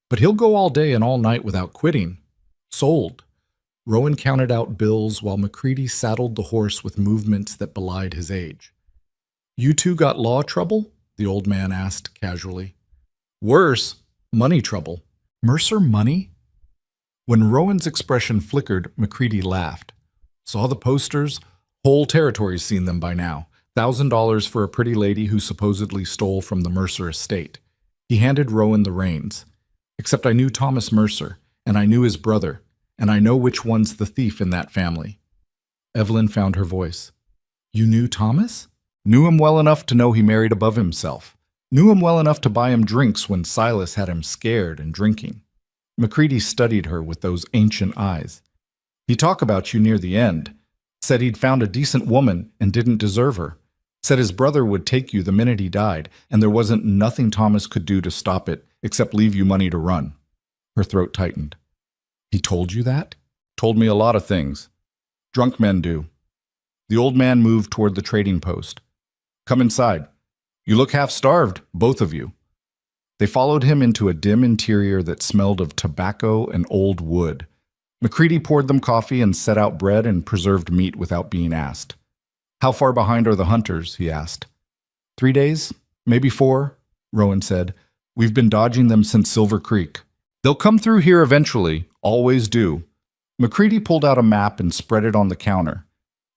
but he'll go all day and all night without quitting." "Sold." Rowan counted out bills while McCready saddled the horse with movements that belied his age. "You two got law trouble?" the old man asked casually. "Worse, money trouble." "Mercer money?" When Rowan's expression flickered, McCready laughed. "Saw the posters? Whole territory's seen them by now. $1,000 for a pretty lady who supposedly stole from the Mercer estate." He handed Rowan the reins. "Except I knew Thomas Mercer, and I knew his brother, and I know which one's the thief in that family." Evelyn found her voice. "You knew Thomas?" "Knew him well enough to know he married above himself. Knew him well enough to buy him drinks when Silas had him scared and drinking." McCready studied her with those ancient eyes. "He talked about you near the end. Said he'd found a decent woman and didn't deserve her. Said his brother would take you the minute he died, and there wasn't nothing Thomas could do to stop it except leave you money to run." Her throat tightened. "He told you that?" "Told me a lot of things. Drunk men do." The old man moved toward the trading post. "Come inside. You look half-starved, both of you." They followed him into a dim interior that smelled of tobacco and old wood. McCready poured them coffee and set out bread and preserved meat without being asked. How far behind are the hunters? He asked. 3 days? Maybe 4, Rowan said. We've been dodging them since Silver Creek. They'll come through here eventually, always do. McCready pulled out a map and spread it on the counter.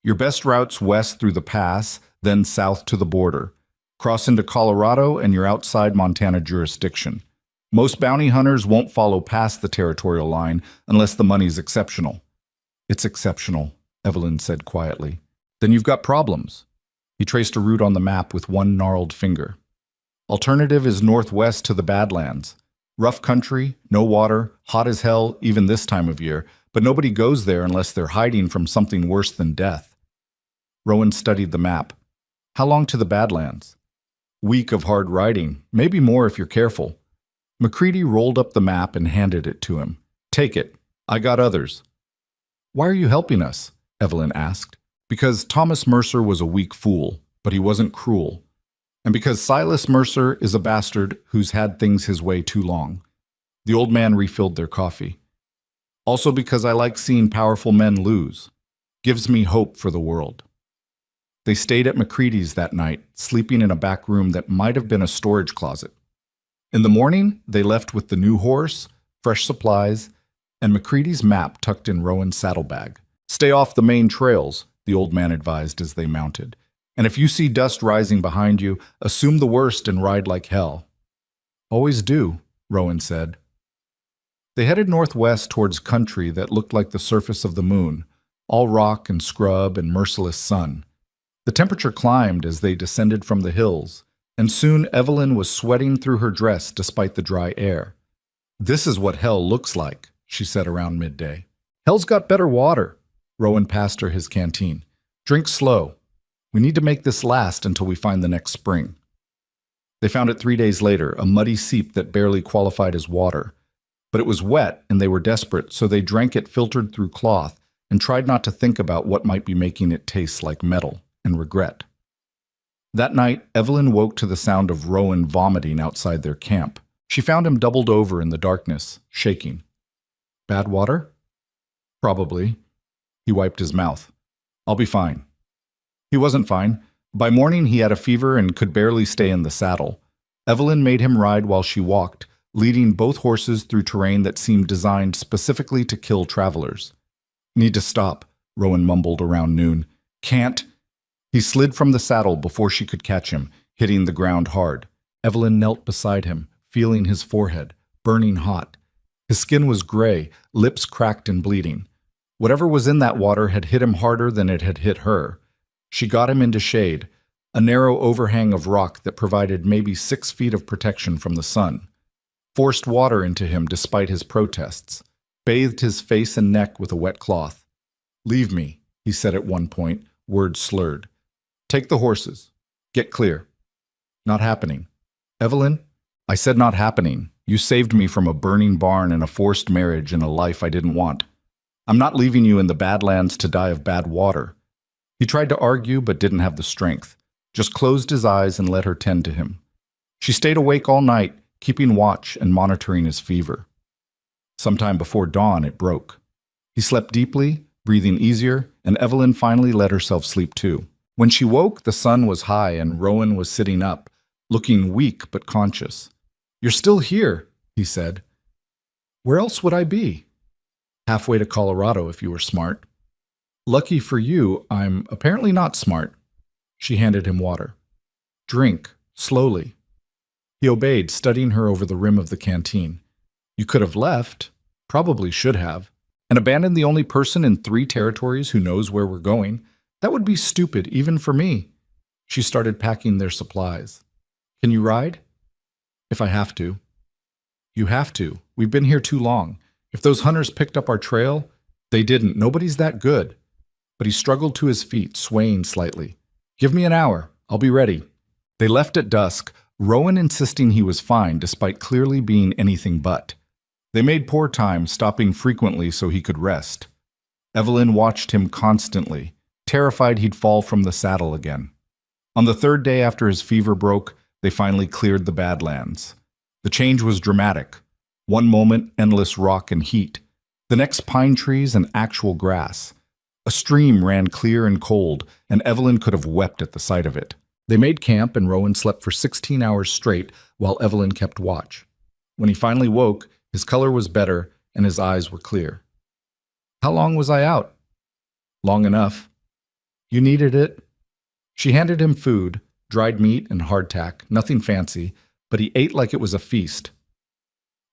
Your best route's west through the pass, then south to the border. Cross into Colorado and you're outside Montana jurisdiction. Most bounty hunters won't follow past the territorial line unless the money's exceptional. It's exceptional, Evelyn said quietly. Then you've got problems. He traced a route on the map with one gnarled finger. Alternative is northwest to the Badlands. Rough country, no water, hot as hell even this time of year, but nobody goes there unless they're hiding from something worse than death. Rowan studied the map. How long to the Badlands? Week of hard riding, maybe more if you're careful. McCready rolled up the map and handed it to him. Take it. I got others. Why are you helping us? Evelyn asked. Because Thomas Mercer was a weak fool, but he wasn't cruel. And because Silas Mercer is a bastard who's had things his way too long. The old man refilled their coffee. Also because I like seeing powerful men lose. Gives me hope for the world. They stayed at McCready's that night, sleeping in a back room that might have been a storage closet. In the morning, they left with the new horse, fresh supplies, and McCready's map tucked in Rowan's saddlebag. Stay off the main trails, the old man advised as they mounted. And if you see dust rising behind you, assume the worst and ride like hell. Always do, Rowan said. They headed northwest towards country that looked like the surface of the moon, all rock and scrub and merciless sun. The temperature climbed as they descended from the hills, and soon Evelyn was sweating through her dress despite the dry air. This is what hell looks like, she said around midday. Hell's got better water. Rowan passed her his canteen. Drink slow. We need to make this last until we find the next spring. They found it 3 days later, a muddy seep that barely qualified as water. But it was wet and they were desperate, so they drank it filtered through cloth and tried not to think about what might be making it taste like metal and regret. That night, Evelyn woke to the sound of Rowan vomiting outside their camp. She found him doubled over in the darkness, shaking. Bad water? Probably. He wiped his mouth. I'll be fine. He wasn't fine. By morning, he had a fever and could barely stay in the saddle. Evelyn made him ride while she walked, leading both horses through terrain that seemed designed specifically to kill travelers. Need to stop, Rowan mumbled around noon. Can't. He slid from the saddle before she could catch him, hitting the ground hard. Evelyn knelt beside him, feeling his forehead, burning hot. His skin was gray, lips cracked and bleeding. Whatever was in that water had hit him harder than it had hit her. She got him into shade, a narrow overhang of rock that provided maybe 6 feet of protection from the sun. Forced water into him despite his protests. Bathed his face and neck with a wet cloth. Leave me, he said at one point, words slurred. Take the horses. Get clear. Not happening. Evelyn, I said not happening. You saved me from a burning barn and a forced marriage and a life I didn't want. I'm not leaving you in the Badlands to die of bad water. He tried to argue but didn't have the strength. Just closed his eyes and let her tend to him. She stayed awake all night, keeping watch and monitoring his fever. Sometime before dawn, it broke. He slept deeply, breathing easier, and Evelyn finally let herself sleep too. When she woke, the sun was high and Rowan was sitting up, looking weak but conscious. You're still here, he said. Where else would I be? Halfway to Colorado if you were smart. Lucky for you, I'm apparently not smart. She handed him water. Drink, slowly. He obeyed, studying her over the rim of the canteen. You could have left, probably should have, and abandoned the only person in 3 territories who knows where we're going. That would be stupid, even for me. She started packing their supplies. Can you ride? If I have to. You have to. We've been here too long. If those hunters picked up our trail, they didn't. Nobody's that good. But he struggled to his feet, swaying slightly. Give me an hour. I'll be ready. They left at dusk, Rowan insisting he was fine despite clearly being anything but. They made poor time, stopping frequently so he could rest. Evelyn watched him constantly, terrified he'd fall from the saddle again. On the 3rd day after his fever broke, they finally cleared the Badlands. The change was dramatic. One moment, endless rock and heat. The next, pine trees and actual grass. A A stream ran clear and cold, and Evelyn could have wept at the sight of it. They made camp, and Rowan slept for 16 hours straight while Evelyn kept watch. When he finally woke, his color was better and his eyes were clear. "How long was I out?" "Long enough." "You needed it?" She handed him food, dried meat and hardtack, nothing fancy, but he ate like it was a feast.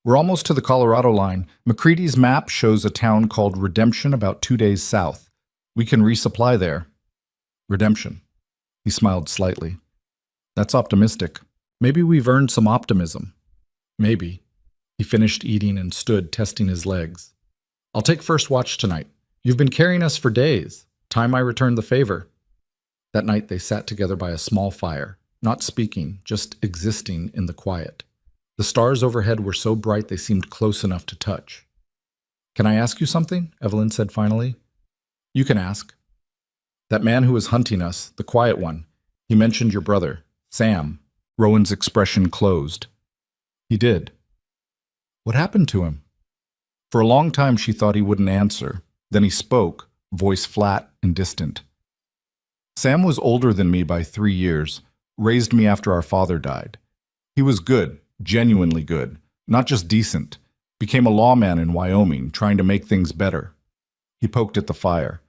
"We're almost to the Colorado line. McCready's map shows a town called Redemption about 2 days south. We can resupply there." "Redemption." He smiled slightly. "That's optimistic. Maybe we've earned some optimism." "Maybe." He finished eating and stood testing his legs. "I'll take first watch tonight. You've been carrying us for days. Time I return the favor." That night they sat together by a small fire, not speaking, just existing in the quiet. The stars overhead were so bright they seemed close enough to touch. "Can I ask you something?" Evelyn said finally. "You can ask." "That man who was hunting us, the quiet one, he mentioned your brother, Sam." Rowan's expression closed. "He did." "What happened to him?" For a long time she thought he wouldn't answer. Then he spoke, voice flat and distant. "Sam was older than me by 3 years, raised me after our father died. He was good, genuinely good, not just decent. Became a lawman in Wyoming, trying to make things better." He poked at the fire.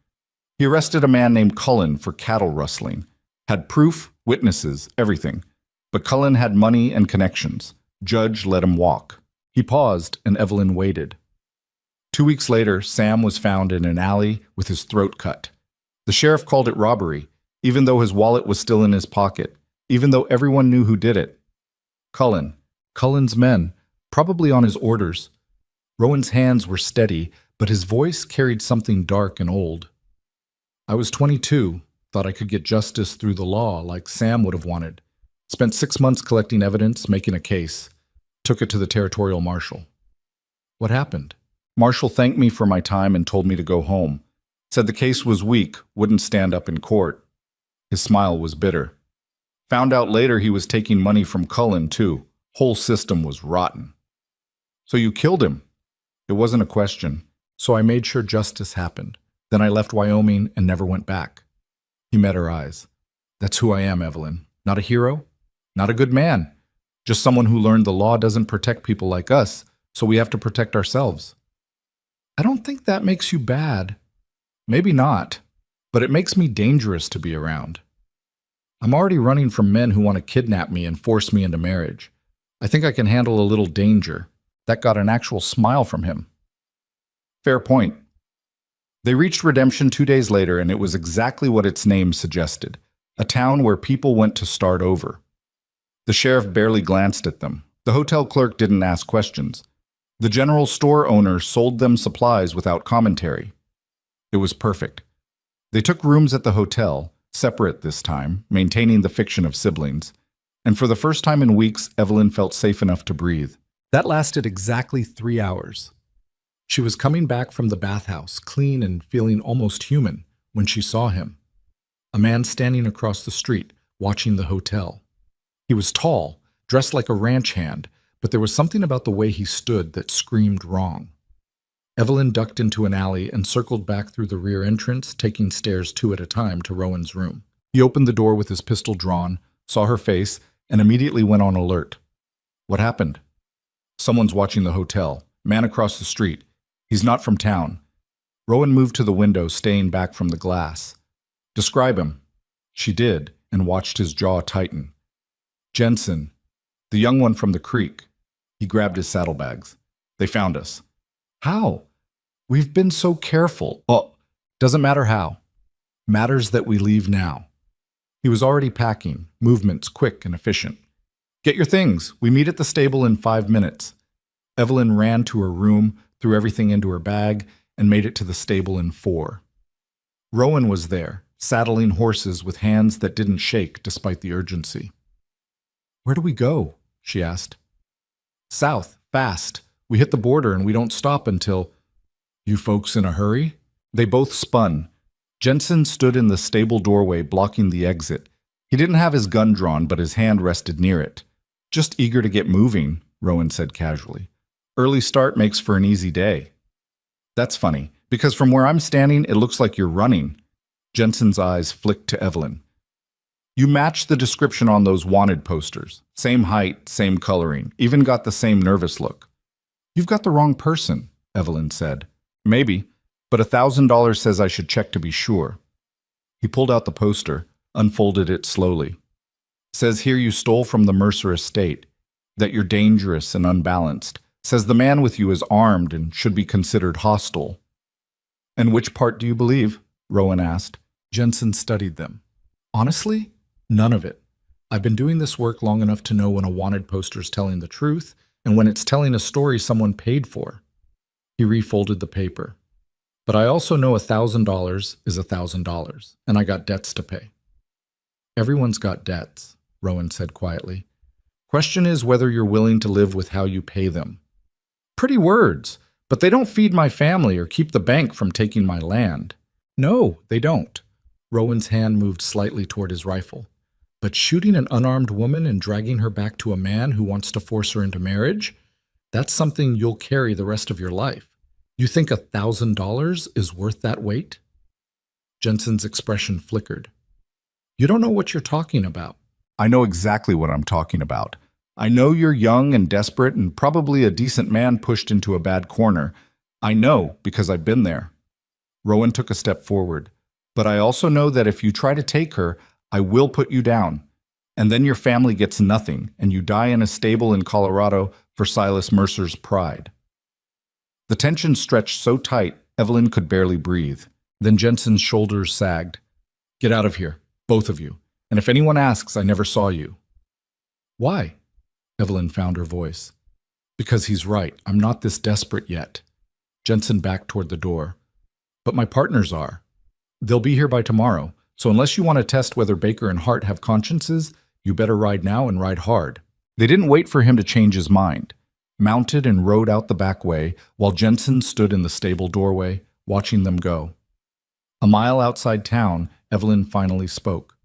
"He arrested a man named Cullen for cattle rustling. Had proof, witnesses, everything. But Cullen had money and connections. Judge let him walk." He paused, and Evelyn waited. 2 weeks later, Sam was found in an alley with his throat cut. The sheriff called it robbery, even though his wallet was still in his pocket, even though everyone knew who did it. Cullen's men, probably on his orders. Rowan's hands were steady, but his voice carried something dark and old. "I was 22, thought I could get justice through the law like Sam would have wanted. Spent 6 months collecting evidence, making a case. Took it to the territorial marshal." "What happened?" "Marshal thanked me for my time and told me to go home. Said the case was weak, wouldn't stand up in court." His smile was bitter. "Found out later he was taking money from Cullen, too. Whole system was rotten." "So you killed him?" "It wasn't a question. So I made sure justice happened. Then I left Wyoming and never went back." He met her eyes. "That's who I am, Evelyn. Not a hero, not a good man. Just someone who learned the law doesn't protect people like us, so we have to protect ourselves." "I don't think that makes you bad." "Maybe not, but it makes me dangerous to be around. I'm already running from men who want to kidnap me and force me into marriage. I think I can handle a little danger." That got an actual smile from him. "Fair point." They reached Redemption 2 days later, and it was exactly what its name suggested, a town where people went to start over. The sheriff barely glanced at them. The hotel clerk didn't ask questions. The general store owner sold them supplies without commentary. It was perfect. They took rooms at the hotel, separate this time, maintaining the fiction of siblings, and for the first time in weeks, Evelyn felt safe enough to breathe. That lasted exactly 3 hours. She was coming back from the bathhouse, clean and feeling almost human, when she saw him. A man standing across the street, watching the hotel. He was tall, dressed like a ranch hand, but there was something about the way he stood that screamed wrong. Evelyn ducked into an alley and circled back through the rear entrance, taking stairs 2 at a time to Rowan's room. He opened the door with his pistol drawn, saw her face, and immediately went on alert. "What happened?" "Someone's watching the hotel. Man across the street. He's not from town." Rowan moved to the window, staying back from the glass. "Describe him." She did, and watched his jaw tighten. "Jensen, the young one from the creek." He grabbed his saddlebags. "They found us." "How?" "We've been so careful." "Oh, doesn't matter how. Matters that we leave now." He was already packing, movements quick and efficient. "Get your things. We meet at the stable in 5 minutes." Evelyn ran to her room, threw everything into her bag, and made it to the stable in 4. Rowan was there, saddling horses with hands that didn't shake despite the urgency. "Where do we go?" she asked. "South, fast. We hit the border and we don't stop until—" "You folks in a hurry?" They both spun. Jensen stood in the stable doorway blocking the exit. He didn't have his gun drawn, but his hand rested near it. "Just eager to get moving," Rowan said casually. "Early start makes for an easy day." "That's funny. Because from where I'm standing, it looks like you're running. Jensen's eyes flicked to Evelyn. You match the description on those wanted posters. Same height, same coloring, even got the same nervous look. You've got the wrong person, Evelyn said. Maybe, but $1,000 says I should check to be sure. He pulled out the poster, unfolded it slowly. Says here you stole from the Mercer estate, that you're dangerous and unbalanced. Says the man with you is armed and should be considered hostile. And which part do you believe? Rowan asked. Jensen studied them. Honestly, none of it. I've been doing this work long enough to know when a wanted poster's telling the truth and when it's telling a story someone paid for. He refolded the paper. But I also know $1,000 is $1,000, and I got debts to pay. Everyone's got debts, Rowan said quietly. Question is whether you're willing to live with how you pay them. Pretty words, but they don't feed my family or keep the bank from taking my land. No, they don't. Rowan's hand moved slightly toward his rifle. But shooting an unarmed woman and dragging her back to a man who wants to force her into marriage, that's something you'll carry the rest of your life. You think $1,000 is worth that weight? Jensen's expression flickered. You don't know what you're talking about. I know exactly what I'm talking about. I know you're young and desperate and probably a decent man pushed into a bad corner. I know because I've been there. Rowan took a step forward. But I also know that if you try to take her, I will put you down. And then your family gets nothing, and you die in a stable in Colorado for Silas Mercer's pride. The tension stretched so tight, Evelyn could barely breathe. Then Jensen's shoulders sagged. Get out of here, both of you. And if anyone asks, I never saw you. Why? Evelyn found her voice. Because he's right. I'm not this desperate yet. Jensen backed toward the door. But my partners are. They'll be here by tomorrow. So unless you want to test whether Baker and Hart have consciences, you better ride now and ride hard. They didn't wait for him to change his mind. Mounted and rode out the back way, while Jensen stood in the stable doorway, watching them go. A mile outside town, Evelyn finally spoke.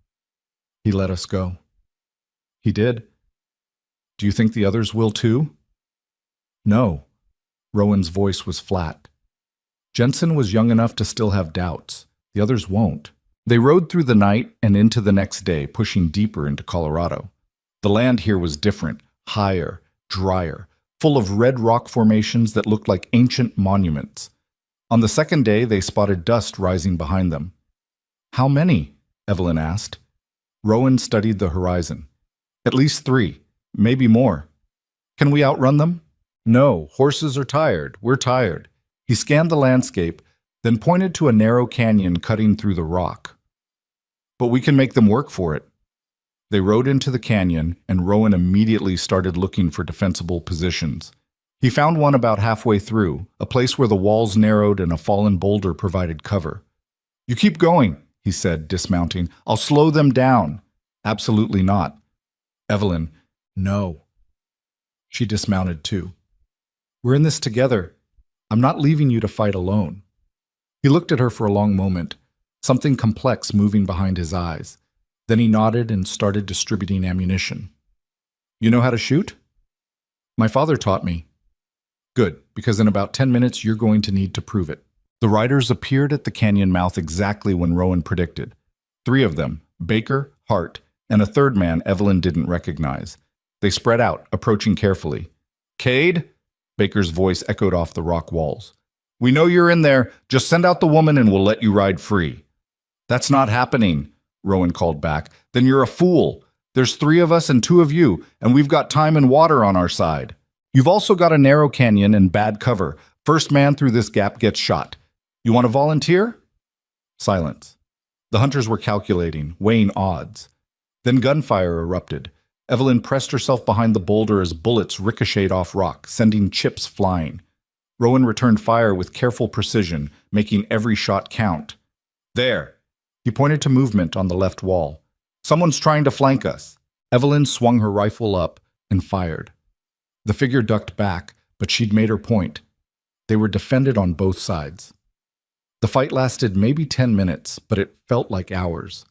He let us go. He did. Do you think the others will too? No. Rowan's voice was flat. Jensen was young enough to still have doubts. The others won't. They rode through the night and into the next day, pushing deeper into Colorado. The land here was different, higher, drier, full of red rock formations that looked like ancient monuments. On the second day, they spotted dust rising behind them. How many? Evelyn asked. Rowan studied the horizon. At least 3, maybe more. Can we outrun them? No, horses are tired. We're tired. He scanned the landscape, then pointed to a narrow canyon cutting through the rock. But we can make them work for it. They rode into the canyon, and Rowan immediately started looking for defensible positions. He found one about halfway through, a place where the walls narrowed and a fallen boulder provided cover. You keep going, he said, dismounting. I'll slow them down. Absolutely not. Evelyn, no. She dismounted too. We're in this together. I'm not leaving you to fight alone. He looked at her for a long moment, something complex moving behind his eyes. Then he nodded and started distributing ammunition. You know how to shoot? My father taught me. Good, because in about 10 minutes you're going to need to prove it. The riders appeared at the canyon mouth exactly when Rowan predicted. 3 of them, Baker, Hart, and a third man Evelyn didn't recognize. They spread out, approaching carefully. Cade? Baker's voice echoed off the rock walls. We know you're in there. Just send out the woman and we'll let you ride free. That's not happening, Rowan called back. Then you're a fool. There's 3 of us and 2 of you, and we've got time and water on our side. You've also got a narrow canyon and bad cover. First man through this gap gets shot. You want to volunteer? Silence. The hunters were calculating, weighing odds. Then gunfire erupted. Evelyn pressed herself behind the boulder as bullets ricocheted off rock, sending chips flying. Rowan returned fire with careful precision, making every shot count. There. He pointed to movement on the left wall. Someone's trying to flank us. Evelyn swung her rifle up and fired. The figure ducked back, but she'd made her point. They were defended on both sides. The fight lasted maybe 10 minutes, but it felt like hours.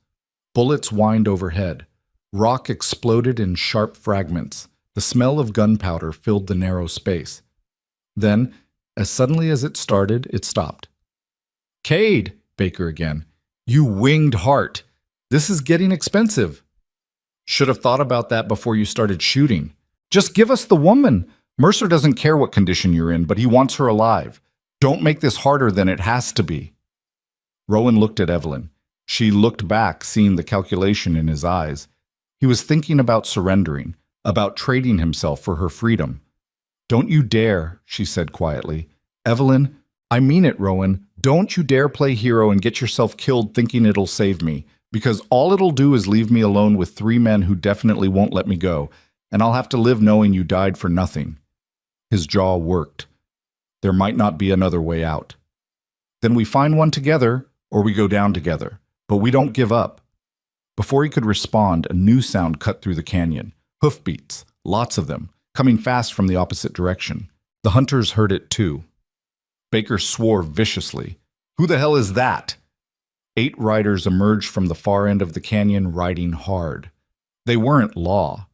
Bullets whined overhead. Rock exploded in sharp fragments. The smell of gunpowder filled the narrow space. Then, as suddenly as it started, it stopped. Cade, Baker again. You winged heart. This is getting expensive. Should have thought about that before you started shooting. Just give us the woman. Mercer doesn't care what condition you're in, but he wants her alive. Don't make this harder than it has to be. Rowan looked at Evelyn. She looked back, seeing the calculation in his eyes. He was thinking about surrendering, about trading himself for her freedom. Don't you dare, she said quietly. Evelyn, I mean it, Rowan. Don't you dare play hero and get yourself killed thinking it'll save me, because all it'll do is leave me alone with 3 men who definitely won't let me go, and I'll have to live knowing you died for nothing. His jaw worked. There might not be another way out. Then we find one together, or we go down together, but we don't give up. Before he could respond, a new sound cut through the canyon. Hoofbeats, lots of them, coming fast from the opposite direction. The hunters heard it too. Baker swore viciously. Who the hell is that? 8 riders emerged from the far end of the canyon riding hard. They weren't Law.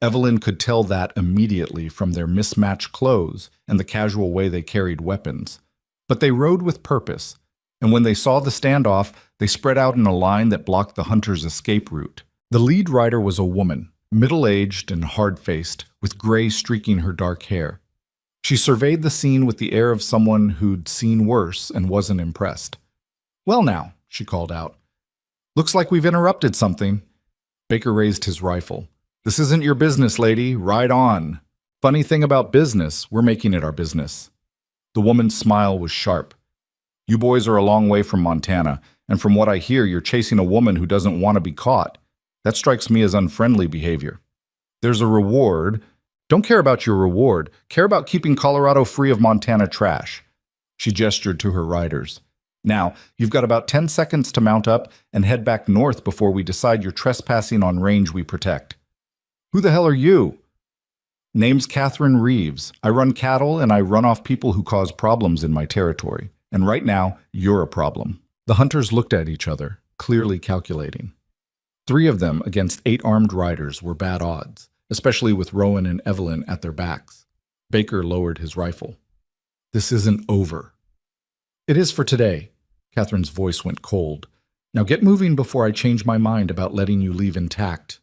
Evelyn could tell that immediately from their mismatched clothes and the casual way they carried weapons. But they rode with purpose, and when they saw the standoff, they spread out in a line that blocked the hunters' escape route. The lead rider was a woman, middle-aged and hard-faced, with gray streaking her dark hair. She surveyed the scene with the air of someone who'd seen worse and wasn't impressed. Well now, she called out. Looks like we've interrupted something. Baker raised his rifle. This isn't your business, lady. Ride on. Funny thing about business, we're making it our business. The woman's smile was sharp. You boys are a long way from Montana, and from what I hear, you're chasing a woman who doesn't want to be caught. That strikes me as unfriendly behavior. There's a reward. Don't care about your reward. Care about keeping Colorado free of Montana trash. She gestured to her riders. Now, you've got about 10 seconds to mount up and head back north before we decide you're trespassing on range we protect. Who the hell are you? Name's Catherine Reeves. I run cattle and I run off people who cause problems in my territory. And right now, you're a problem. The hunters looked at each other, clearly calculating. 3 of them against 8 armed riders were bad odds, especially with Rowan and Evelyn at their backs. Baker lowered his rifle. This isn't over. It is for today. Catherine's voice went cold. Now get moving before I change my mind about letting you leave intact.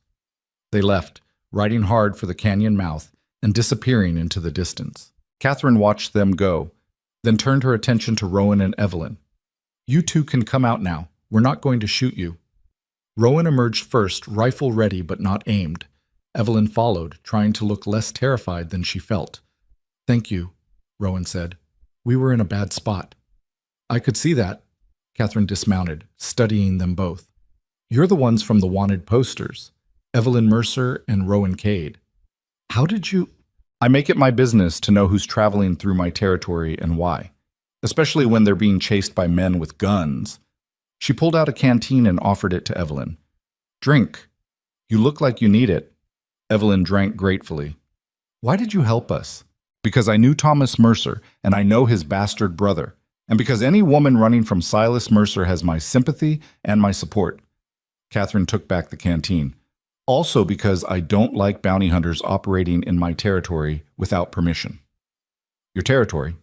They left, riding hard for the canyon mouth and disappearing into the distance. Catherine watched them go, then turned her attention to Rowan and Evelyn. You 2 can come out now. We're not going to shoot you. Rowan emerged first, rifle ready but not aimed. Evelyn followed, trying to look less terrified than she felt. Thank you, Rowan said. We were in a bad spot. I could see that. Catherine dismounted, studying them both. You're the ones from the wanted posters. Evelyn Mercer and Rowan Cade. How did you... I make it my business to know who's traveling through my territory and why, especially when they're being chased by men with guns. She pulled out a canteen and offered it to Evelyn. Drink. You look like you need it. Evelyn drank gratefully. Why did you help us? Because I knew Thomas Mercer, and I know his bastard brother, and because any woman running from Silas Mercer has my sympathy and my support. Catherine took back the canteen. Also because I don't like bounty hunters operating in my territory without permission. Your territory?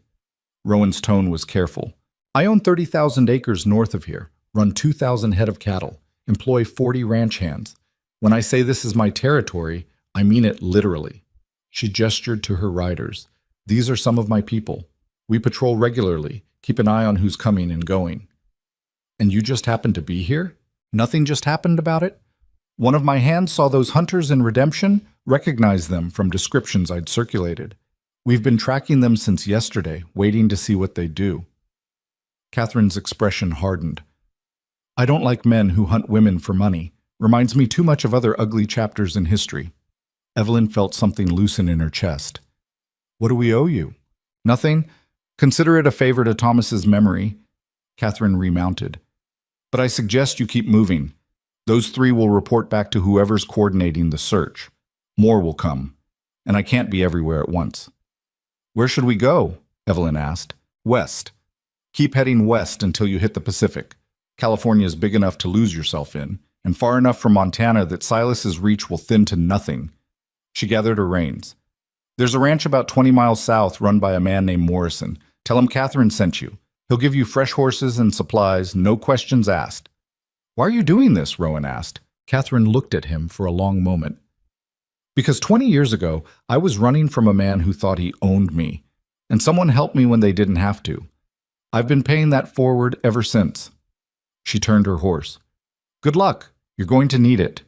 Rowan's tone was careful. I own 30,000 acres north of here, run 2,000 head of cattle, employ 40 ranch hands. When I say this is my territory, I mean it literally. She gestured to her riders. These are some of my people. We patrol regularly, keep an eye on who's coming and going. And you just happened to be here? Nothing just happened about it? One of my hands saw those hunters in Redemption, recognized them from descriptions I'd circulated. We've been tracking them since yesterday, waiting to see what they do. Catherine's expression hardened. I don't like men who hunt women for money. Reminds me too much of other ugly chapters in history. Evelyn felt something loosen in her chest. What do we owe you? Nothing. Consider it a favor to Thomas's memory. Catherine remounted. But I suggest you keep moving. Those 3 will report back to whoever's coordinating the search. More will come, and I can't be everywhere at once. Where should we go? Evelyn asked. West. Keep heading west until you hit the Pacific. California is big enough to lose yourself in, and far enough from Montana that Silas's reach will thin to nothing. She gathered her reins. There's a ranch about 20 miles south run by a man named Morrison. Tell him Catherine sent you. He'll give you fresh horses and supplies, no questions asked. Why are you doing this? Rowan asked. Catherine looked at him for a long moment. Because 20 years ago, I was running from a man who thought he owned me, and someone helped me when they didn't have to. I've been paying that forward ever since. She turned her horse. Good luck. You're going to need it.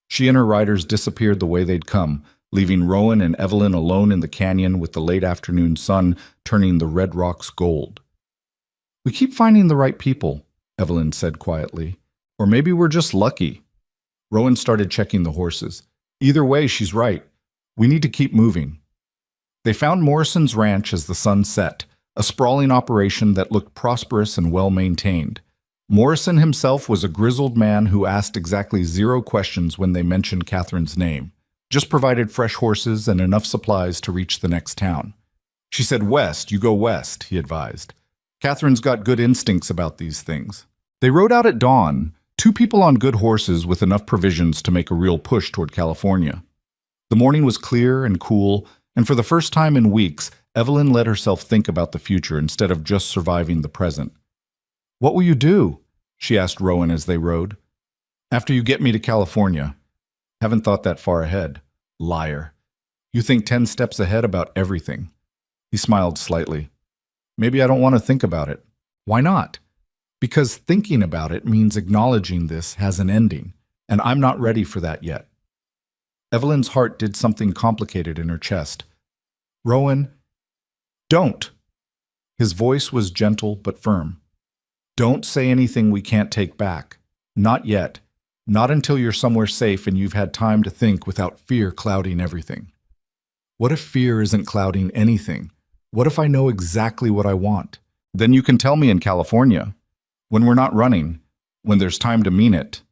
She and her riders disappeared the way they'd come, leaving Rowan and Evelyn alone in the canyon with the late afternoon sun turning the red rocks gold. We keep finding the right people, Evelyn said quietly. Or maybe we're just lucky. Rowan started checking the horses. Either way, she's right. We need to keep moving. They found Morrison's ranch as the sun set, a sprawling operation that looked prosperous and well-maintained. Morrison himself was a grizzled man who asked exactly 0 questions when they mentioned Catherine's name, just provided fresh horses and enough supplies to reach the next town. She said, "West, you go west," he advised. Catherine's got good instincts about these things. They rode out at dawn, 2 people on good horses with enough provisions to make a real push toward California. The morning was clear and cool, and for the first time in weeks, Evelyn let herself think about the future instead of just surviving the present. What will you do? She asked Rowan as they rode. After you get me to California. Haven't thought that far ahead. Liar. You think 10 steps ahead about everything. He smiled slightly. Maybe I don't want to think about it. Why not? Because thinking about it means acknowledging this has an ending, and I'm not ready for that yet. Evelyn's heart did something complicated in her chest. Rowan, don't. His voice was gentle but firm. Don't say anything we can't take back. Not yet. Not until you're somewhere safe and you've had time to think without fear clouding everything. What if fear isn't clouding anything? What if I know exactly what I want? Then you can tell me in California. When we're not running. When there's time to mean it.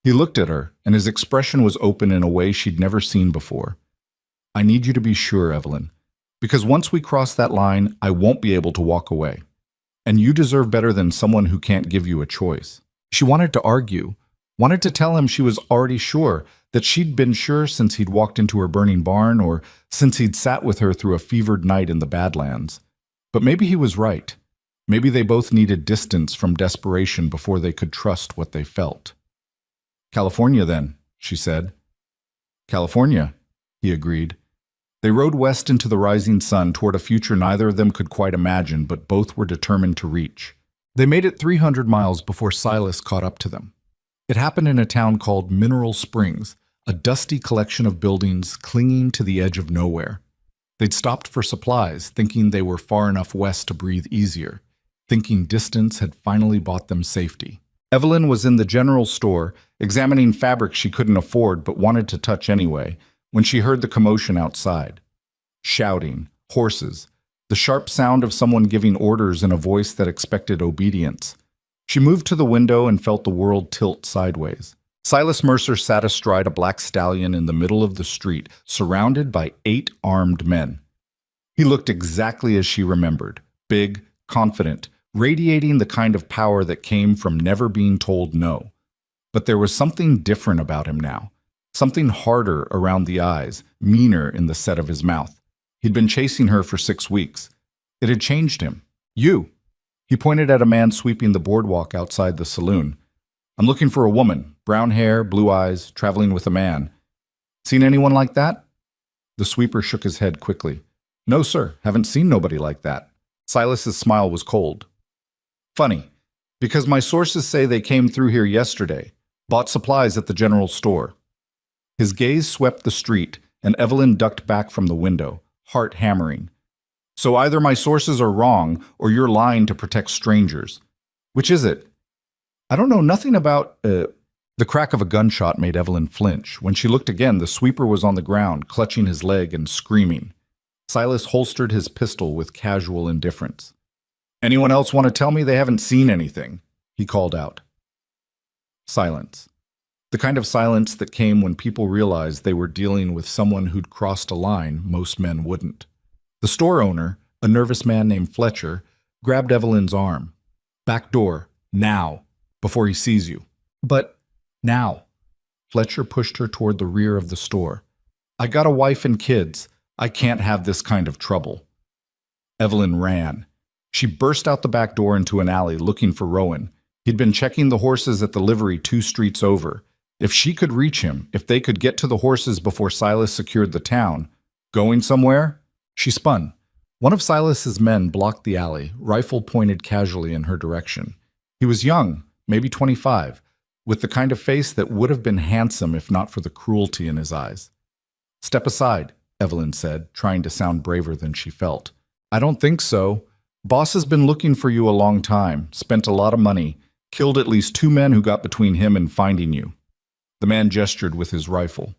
He looked at her, and his expression was open in a way she'd never seen before. I need you to be sure, Evelyn. Because once we cross that line, I won't be able to walk away. And you deserve better than someone who can't give you a choice. She wanted to argue, wanted to tell him she was already sure, that she'd been sure since he'd walked into her burning barn or since he'd sat with her through a fevered night in the Badlands. But maybe he was right. Maybe they both needed distance from desperation before they could trust what they felt. California, then, she said. California, he agreed. They rode west into the rising sun toward a future neither of them could quite imagine, but both were determined to reach. They made it 300 miles before Silas caught up to them. It happened in a town called Mineral Springs, a dusty collection of buildings clinging to the edge of nowhere. They'd stopped for supplies, thinking they were far enough west to breathe easier, thinking distance had finally bought them safety. Evelyn was in the general store, examining fabric she couldn't afford but wanted to touch anyway, when she heard the commotion outside. Shouting, horses, the sharp sound of someone giving orders in a voice that expected obedience. She moved to the window and felt the world tilt sideways. Silas Mercer sat astride a black stallion in the middle of the street, surrounded by 8 armed men. He looked exactly as she remembered, big, confident, radiating the kind of power that came from never being told no. But there was something different about him now. Something harder around the eyes, meaner in the set of his mouth. He'd been chasing her for 6 weeks. It had changed him. You. He pointed at a man sweeping the boardwalk outside the saloon. I'm looking for a woman, brown hair, blue eyes, traveling with a man. Seen anyone like that? The sweeper shook his head quickly. No, sir, haven't seen nobody like that. Silas's smile was cold. Funny, because my sources say they came through here yesterday, bought supplies at the general store. His gaze swept the street, and Evelyn ducked back from the window, heart hammering. So either my sources are wrong, or you're lying to protect strangers. Which is it? I don't know nothing about, The crack of a gunshot made Evelyn flinch. When she looked again, the sweeper was on the ground, clutching his leg and screaming. Silas holstered his pistol with casual indifference. Anyone else want to tell me they haven't seen anything? He called out. Silence. The kind of silence that came when people realized they were dealing with someone who'd crossed a line most men wouldn't. The store owner, a nervous man named Fletcher, grabbed Evelyn's arm. Back door, now, before he sees you. But, now. Fletcher pushed her toward the rear of the store. I got a wife and kids. I can't have this kind of trouble. Evelyn ran. She burst out the back door into an alley looking for Rowan. He'd been checking the horses at the livery 2 streets over. If she could reach him, if they could get to the horses before Silas secured the town. Going somewhere? She spun. One of Silas's men blocked the alley, rifle pointed casually in her direction. He was young, maybe 25, with the kind of face that would have been handsome if not for the cruelty in his eyes. "Step aside," Evelyn said, trying to sound braver than she felt. "I don't think so. Boss has been looking for you a long time, spent a lot of money, killed at least 2 men who got between him and finding you." The man gestured with his rifle.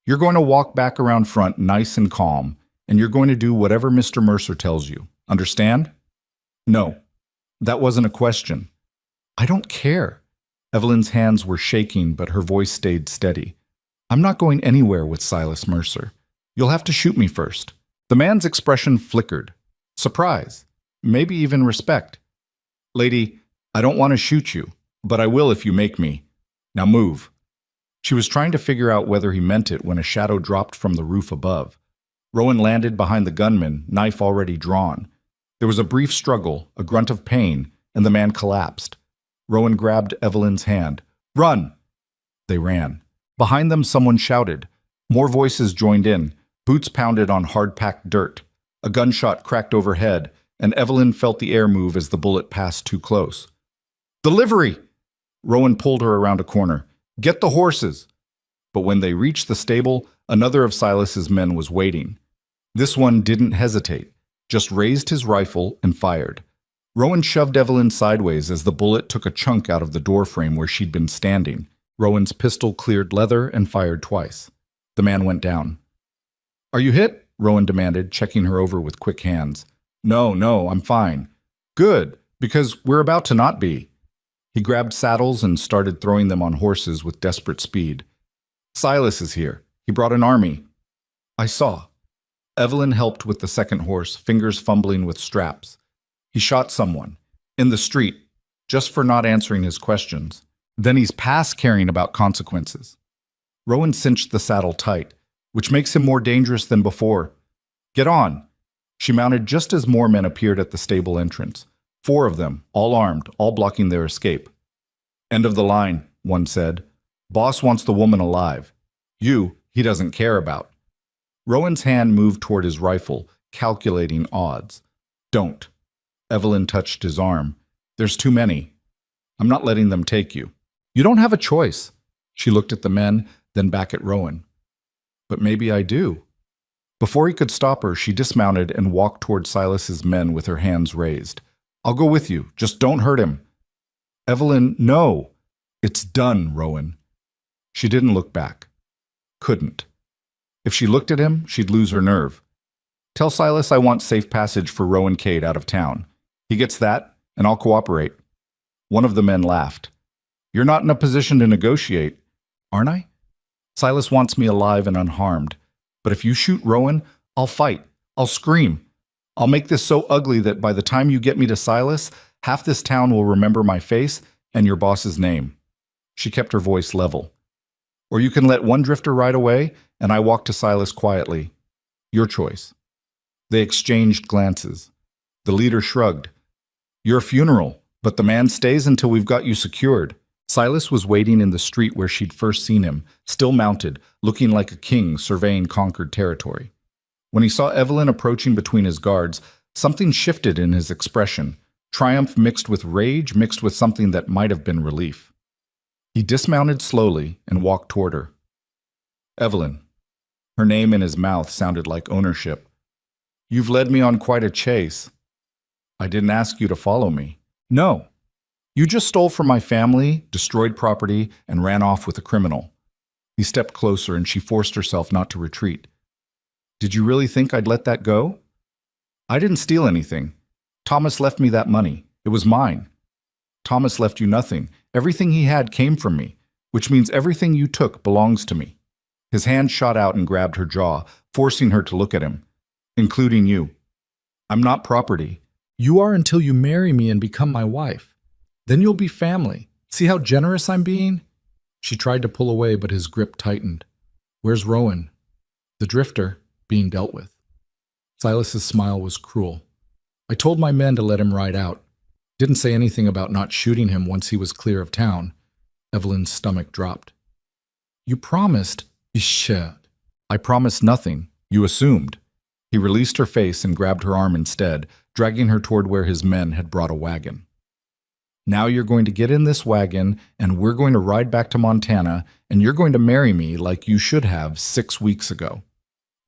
"You're going to walk back around front nice and calm, and you're going to do whatever Mr. Mercer tells you. Understand?" "No, that wasn't a question." "I don't care." Evelyn's hands were shaking, but her voice stayed steady. "I'm not going anywhere with Silas Mercer. You'll have to shoot me first." The man's expression flickered. Surprise. Maybe even respect. "Lady, I don't want to shoot you, but I will if you make me. Now move." She was trying to figure out whether he meant it when a shadow dropped from the roof above. Rowan landed behind the gunman, knife already drawn. There was a brief struggle, a grunt of pain, and the man collapsed. Rowan grabbed Evelyn's hand. "Run!" They ran. Behind them, someone shouted. More voices joined in. Boots pounded on hard-packed dirt. A gunshot cracked overhead, and Evelyn felt the air move as the bullet passed too close. "The livery!" Rowan pulled her around a corner. "Get the horses!" But when they reached the stable, another of Silas's men was waiting. This one didn't hesitate, just raised his rifle and fired. Rowan shoved Evelyn sideways as the bullet took a chunk out of the doorframe where she'd been standing. Rowan's pistol cleared leather and fired twice. The man went down. "Are you hit?" Rowan demanded, checking her over with quick hands. No, I'm fine." "Good, because we're about to not be." He grabbed saddles and started throwing them on horses with desperate speed. "Silas is here. He brought an army." "I saw." Evelyn helped with the second horse, fingers fumbling with straps. "He shot someone. In the street. Just for not answering his questions. Then he's past caring about consequences." Rowan cinched the saddle tight, "which makes him more dangerous than before. Get on." She mounted just as more men appeared at the stable entrance. 4 of them, all armed, all blocking their escape. "End of the line," one said. "Boss wants the woman alive. You, he doesn't care about." Rowan's hand moved toward his rifle, calculating odds. "Don't." Evelyn touched his arm. "There's too many. I'm not letting them take you." "You don't have a choice." She looked at the men, then back at Rowan. "But maybe I do." Before he could stop her, she dismounted and walked toward Silas's men with her hands raised. "I'll go with you. Just don't hurt him." "Evelyn, no." "It's done, Rowan." She didn't look back. Couldn't. If she looked at him, she'd lose her nerve. "Tell Silas I want safe passage for Rowan Cade out of town. He gets that, and I'll cooperate." One of the men laughed. "You're not in a position to negotiate." "Aren't I?" "Silas wants me alive and unharmed. But if you shoot Rowan, I'll fight. I'll scream. I'll make this so ugly that by the time you get me to Silas, half this town will remember my face and your boss's name." She kept her voice level. "Or you can let one drifter ride away, and I walk to Silas quietly. Your choice." They exchanged glances. The leader shrugged. "Your funeral, but the man stays until we've got you secured." Silas was waiting in the street where she'd first seen him, still mounted, looking like a king surveying conquered territory. When he saw Evelyn approaching between his guards, something shifted in his expression, triumph mixed with rage, mixed with something that might have been relief. He dismounted slowly and walked toward her. "Evelyn." Her name in his mouth sounded like ownership. "You've led me on quite a chase." "I didn't ask you to follow me." "No. You just stole from my family, destroyed property, and ran off with a criminal." He stepped closer and she forced herself not to retreat. "Did you really think I'd let that go?" "I didn't steal anything. Thomas left me that money. It was mine." "Thomas left you nothing. Everything he had came from me, which means everything you took belongs to me." His hand shot out and grabbed her jaw, forcing her to look at him. "Including you. I'm not property." "You are until you marry me and become my wife. Then you'll be family. See how generous I'm being?" She tried to pull away, but his grip tightened. "Where's Rowan?" "The drifter, being dealt with." Silas's smile was cruel. I told my men to let him ride out. Didn't say anything about not shooting him once he was clear of town. Evelyn's stomach dropped. You promised. Shit. I promised nothing. You assumed. He released her face and grabbed her arm instead, dragging her toward where his men had brought a wagon. Now you're going to get in this wagon, and we're going to ride back to Montana, and you're going to marry me like you should have 6 weeks ago.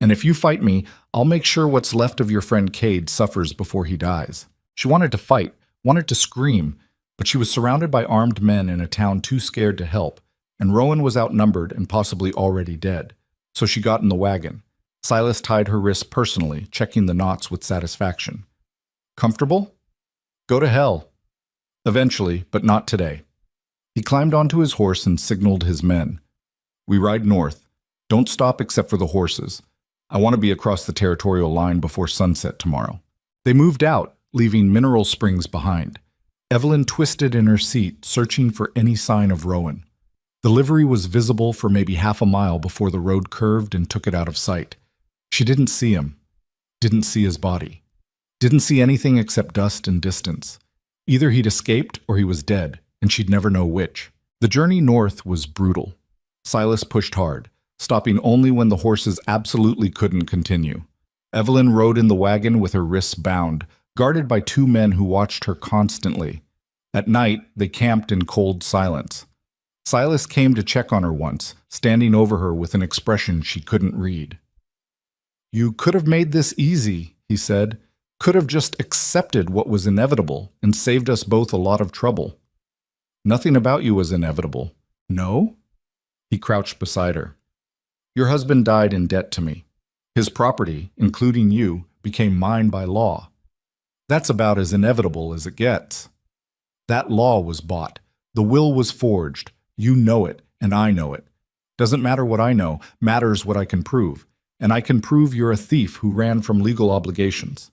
And if you fight me, I'll make sure what's left of your friend Cade suffers before he dies. She wanted to fight, wanted to scream, but she was surrounded by armed men in a town too scared to help, and Rowan was outnumbered and possibly already dead. So she got in the wagon. Silas tied her wrists personally, checking the knots with satisfaction. Comfortable? Go to hell. Eventually, but not today. He climbed onto his horse and signaled his men. We ride north. Don't stop except for the horses. I want to be across the territorial line before sunset tomorrow. They moved out, leaving Mineral Springs behind. Evelyn twisted in her seat, searching for any sign of Rowan. The livery was visible for maybe half a mile before the road curved and took it out of sight. She didn't see him. Didn't see his body. Didn't see anything except dust and distance. Either he'd escaped or he was dead, and she'd never know which. The journey north was brutal. Silas pushed hard, stopping only when the horses absolutely couldn't continue. Evelyn rode in the wagon with her wrists bound, guarded by 2 men who watched her constantly. At night, they camped in cold silence. Silas came to check on her once, standing over her with an expression she couldn't read. You could have made this easy, he said. Could have just accepted what was inevitable and saved us both a lot of trouble. Nothing about you was inevitable. No? He crouched beside her. Your husband died in debt to me. His property, including you, became mine by law. That's about as inevitable as it gets. That law was bought. The will was forged. You know it, and I know it. Doesn't matter what I know, matters what I can prove. And I can prove you're a thief who ran from legal obligations.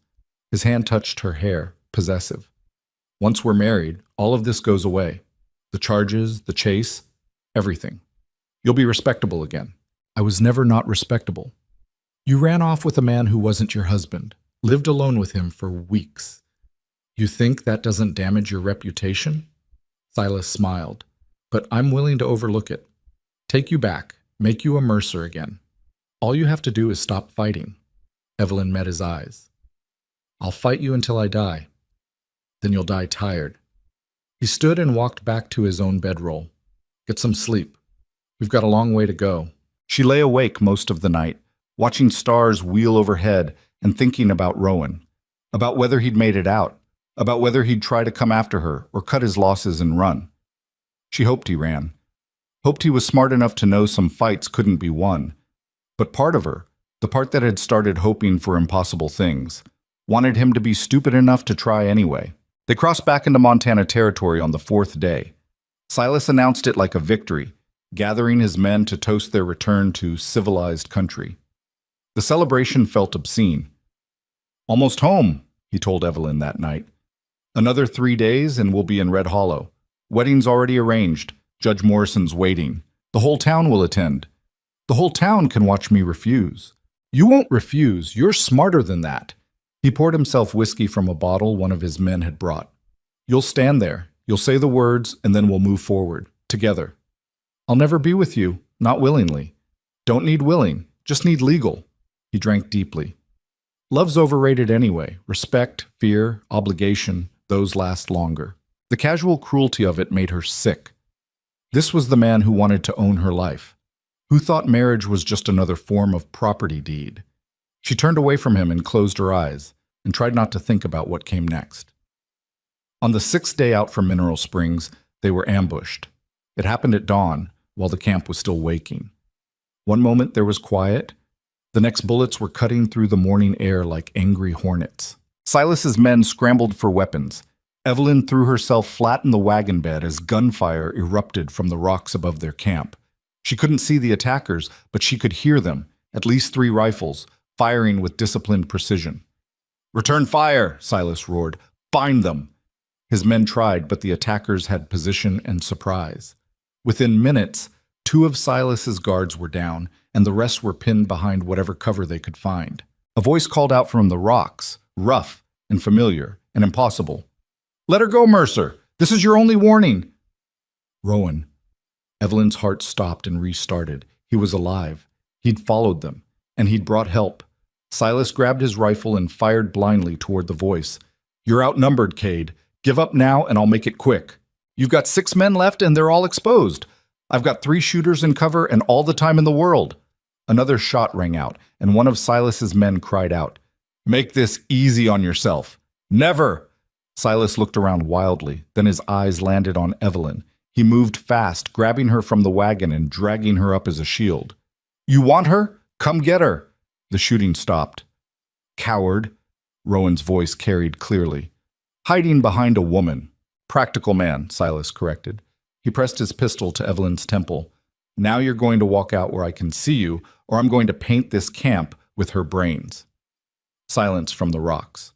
His hand touched her hair, possessive. Once we're married, all of this goes away. The charges, the chase, everything. You'll be respectable again. I was never not respectable. You ran off with a man who wasn't your husband, lived alone with him for weeks. You think that doesn't damage your reputation? Silas smiled. But I'm willing to overlook it. Take you back, make you a Mercer again. All you have to do is stop fighting. Evelyn met his eyes. I'll fight you until I die. Then you'll die tired. He stood and walked back to his own bedroll. Get some sleep. We've got a long way to go. She lay awake most of the night, watching stars wheel overhead and thinking about Rowan, about whether he'd made it out, about whether he'd try to come after her or cut his losses and run. She hoped he ran, hoped he was smart enough to know some fights couldn't be won. But part of her, the part that had started hoping for impossible things, wanted him to be stupid enough to try anyway. They crossed back into Montana territory on the 4th day. Silas announced it like a victory, gathering his men to toast their return to civilized country. The celebration felt obscene. Almost home, he told Evelyn that night. Another 3 days and we'll be in Red Hollow. Wedding's already arranged. Judge Morrison's waiting. The whole town will attend. The whole town can watch me refuse. You won't refuse. You're smarter than that. He poured himself whiskey from a bottle one of his men had brought. You'll stand there. You'll say the words, and then we'll move forward. Together. I'll never be with you. Not willingly. Don't need willing. Just need legal. He drank deeply. Love's overrated anyway. Respect, fear, obligation, those last longer. The casual cruelty of it made her sick. This was the man who wanted to own her life, who thought marriage was just another form of property deed. She turned away from him and closed her eyes, and tried not to think about what came next. On the 6th day out from Mineral Springs, they were ambushed. It happened at dawn, while the camp was still waking. One moment there was quiet. The next bullets were cutting through the morning air like angry hornets. Silas's men scrambled for weapons. Evelyn threw herself flat in the wagon bed as gunfire erupted from the rocks above their camp. She couldn't see the attackers, but she could hear them, at least 3 rifles, firing with disciplined precision. Return fire, Silas roared. Find them. His men tried, but the attackers had position and surprise. Within minutes, 2 of Silas's guards were down, and the rest were pinned behind whatever cover they could find. A voice called out from the rocks, rough, and familiar and impossible. "Let her go, Mercer! This is your only warning!" Rowan. Evelyn's heart stopped and restarted. He was alive. He'd followed them, and he'd brought help. Silas grabbed his rifle and fired blindly toward the voice. "You're outnumbered, Cade. Give up now, and I'll make it quick. You've got 6 men left, and they're all exposed. I've got 3 shooters in cover and all the time in the world." Another shot rang out, and one of Silas's men cried out, "Make this easy on yourself." "Never!" Silas looked around wildly, then his eyes landed on Evelyn. He moved fast, grabbing her from the wagon and dragging her up as a shield. "You want her? Come get her!" The shooting stopped. "Coward," Rowan's voice carried clearly. "Hiding behind a woman." "Practical man," Silas corrected. He pressed his pistol to Evelyn's temple. "Now you're going to walk out where I can see you, or I'm going to paint this camp with her brains." Silence from the rocks.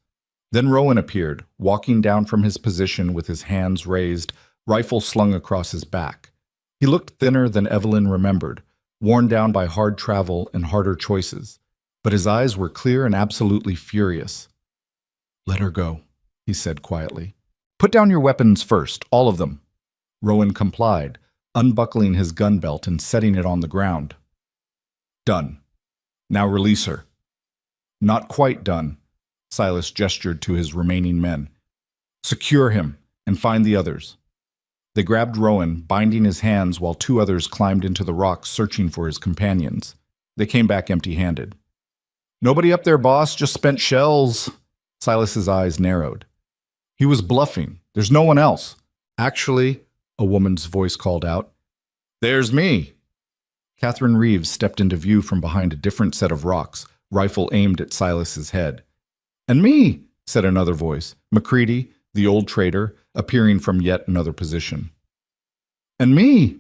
Then Rowan appeared, walking down from his position with his hands raised, rifle slung across his back. He looked thinner than Evelyn remembered, worn down by hard travel and harder choices, but his eyes were clear and absolutely furious. "Let her go," he said quietly. "Put down your weapons first, all of them." Rowan complied, unbuckling his gun belt and setting it on the ground. "Done. Now release her." "Not quite done," Silas gestured to his remaining men. "Secure him and find the others." They grabbed Rowan, binding his hands while 2 others climbed into the rocks searching for his companions. They came back empty-handed. "Nobody up there, boss, just spent shells." Silas's eyes narrowed. "He was bluffing. There's no one else." "Actually," a woman's voice called out, "there's me." Catherine Reeves stepped into view from behind a different set of rocks, rifle aimed at Silas's head. "And me," said another voice, McCready, the old trader, appearing from yet another position. "And me,"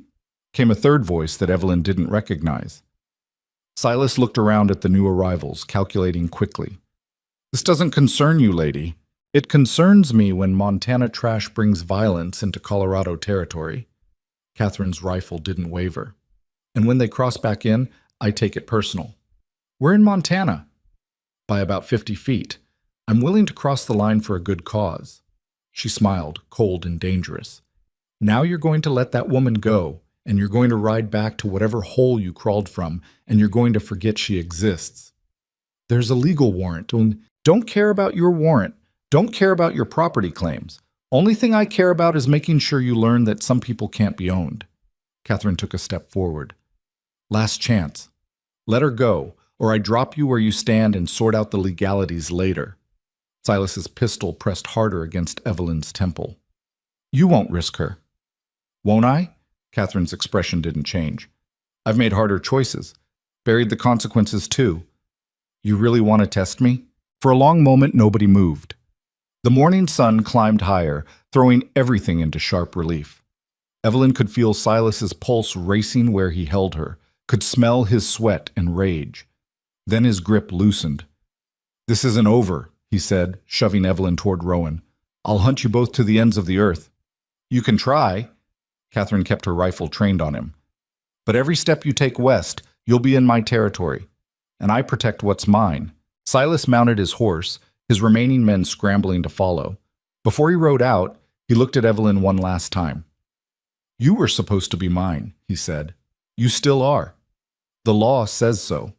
came a third voice that Evelyn didn't recognize. Silas looked around at the new arrivals, calculating quickly. "This doesn't concern you, lady. It concerns me when Montana trash brings violence into Colorado territory." Catherine's rifle didn't waver. "And when they cross back in, I take it personal. We're in Montana. By about 50 feet. I'm willing to cross the line for a good cause." She smiled, cold and dangerous. "Now you're going to let that woman go, and you're going to ride back to whatever hole you crawled from, and you're going to forget she exists. There's a legal warrant. Don't care about your warrant. Don't care about your property claims. Only thing I care about is making sure you learn that some people can't be owned." Catherine took a step forward. "Last chance. Let her go, or I drop you where you stand and sort out the legalities later." Silas's pistol pressed harder against Evelyn's temple. "You won't risk her." "Won't I?" Catherine's expression didn't change. "I've made harder choices. Buried the consequences too. You really want to test me?" For a long moment, nobody moved. The morning sun climbed higher, throwing everything into sharp relief. Evelyn could feel Silas's pulse racing where he held her, could smell his sweat and rage. Then his grip loosened. "This isn't over," he said, shoving Evelyn toward Rowan. "I'll hunt you both to the ends of the earth." "You can try." Catherine kept her rifle trained on him. "But every step you take west, you'll be in my territory. And I protect what's mine." Silas mounted his horse, his remaining men scrambling to follow. Before he rode out, he looked at Evelyn one last time. "You were supposed to be mine," he said. "You still are. The law says so."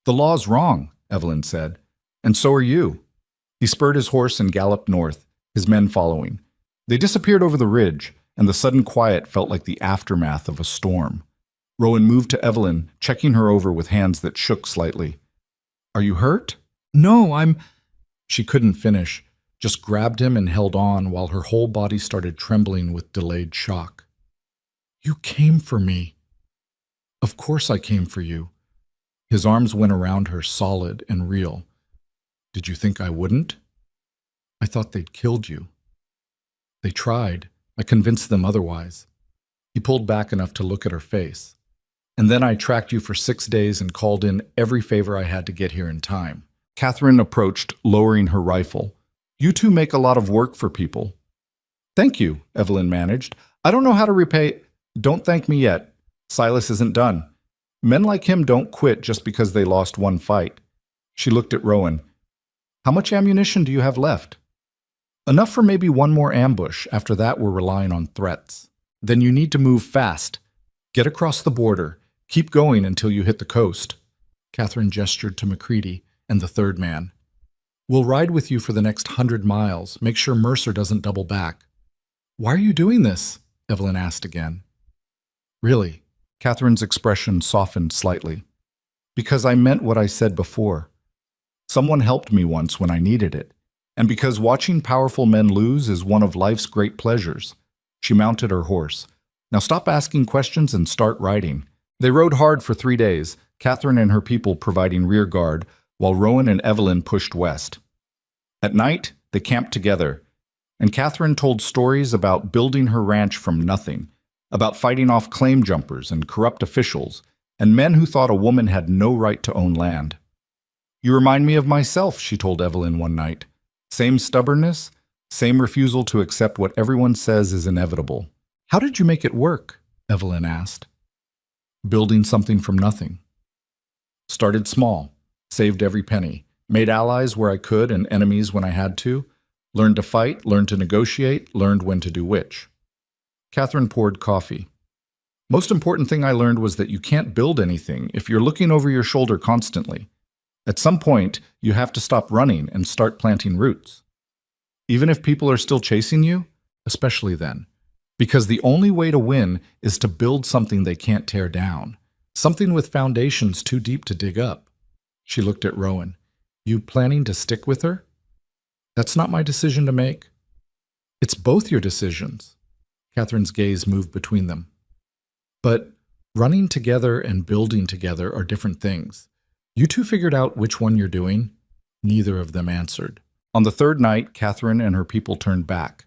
"The law's wrong," Evelyn said. "And so are you." He spurred his horse and galloped north, his men following. They disappeared over the ridge, and the sudden quiet felt like the aftermath of a storm. Rowan moved to Evelyn, checking her over with hands that shook slightly. "Are you hurt?" "No, I'm—" She couldn't finish, just grabbed him and held on while her whole body started trembling with delayed shock. "You came for me." "Of course I came for you." His arms went around her, solid and real. "Did you think I wouldn't?" "I thought they'd killed you." "They tried. I convinced them otherwise." He pulled back enough to look at her face. "And then I tracked you for 6 days and called in every favor I had to get here in time." Catherine approached, lowering her rifle. "You two make a lot of work for people." "Thank you," Evelyn managed. "I don't know how to repay—" "Don't thank me yet. Silas isn't done. Men like him don't quit just because they lost one fight." She looked at Rowan. How much ammunition do you have left? Enough for maybe one more ambush. After that, we're relying on threats. Then you need to move fast. Get across the border. Keep going until you hit the coast. Catherine gestured to Macready and the third man. We'll ride with you for the next 100 miles. Make sure Mercer doesn't double back. Why are you doing this? Evelyn asked again. Really? Catherine's expression softened slightly. Because I meant what I said before. Someone helped me once when I needed it. And because watching powerful men lose is one of life's great pleasures. She mounted her horse. Now stop asking questions and start riding. They rode hard for 3 days, Catherine and her people providing rear guard, while Rowan and Evelyn pushed west. At night, they camped together, and Catherine told stories about building her ranch from nothing, about fighting off claim jumpers and corrupt officials, and men who thought a woman had no right to own land. You remind me of myself, she told Evelyn one night. Same stubbornness, same refusal to accept what everyone says is inevitable. How did you make it work? Evelyn asked. Building something from nothing. Started small, saved every penny, made allies where I could and enemies when I had to, learned to fight, learned to negotiate, learned when to do which. Catherine poured coffee. Most important thing I learned was that you can't build anything if you're looking over your shoulder constantly. At some point, you have to stop running and start planting roots. Even if people are still chasing you, especially then. Because the only way to win is to build something they can't tear down. Something with foundations too deep to dig up. She looked at Rowan. You planning to stick with her? That's not my decision to make. It's both your decisions. Catherine's gaze moved between them. But running together and building together are different things. You two figured out which one you're doing? Neither of them answered. On the third night, Catherine and her people turned back.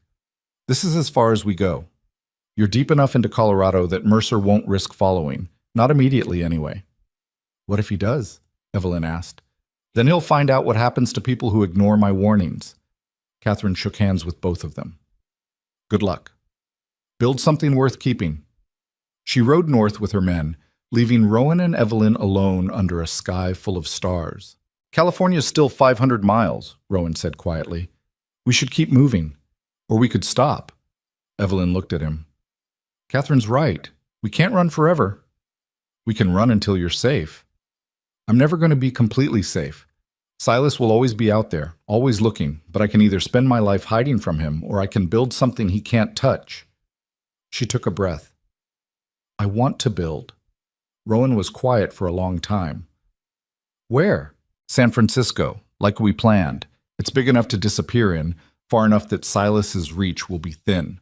This is as far as we go. You're deep enough into Colorado that Mercer won't risk following. Not immediately, anyway. What if he does? Evelyn asked. Then he'll find out what happens to people who ignore my warnings. Catherine shook hands with both of them. Good luck. Build something worth keeping. She rode north with her men, leaving Rowan and Evelyn alone under a sky full of stars. California's still 500 miles, Rowan said quietly. We should keep moving. Or we could stop. Evelyn looked at him. Catherine's right. We can't run forever. We can run until you're safe. I'm never going to be completely safe. Silas will always be out there, always looking, but I can either spend my life hiding from him or I can build something he can't touch. She took a breath. I want to build. Rowan was quiet for a long time. Where? San Francisco, like we planned. It's big enough to disappear in, far enough that Silas's reach will be thin.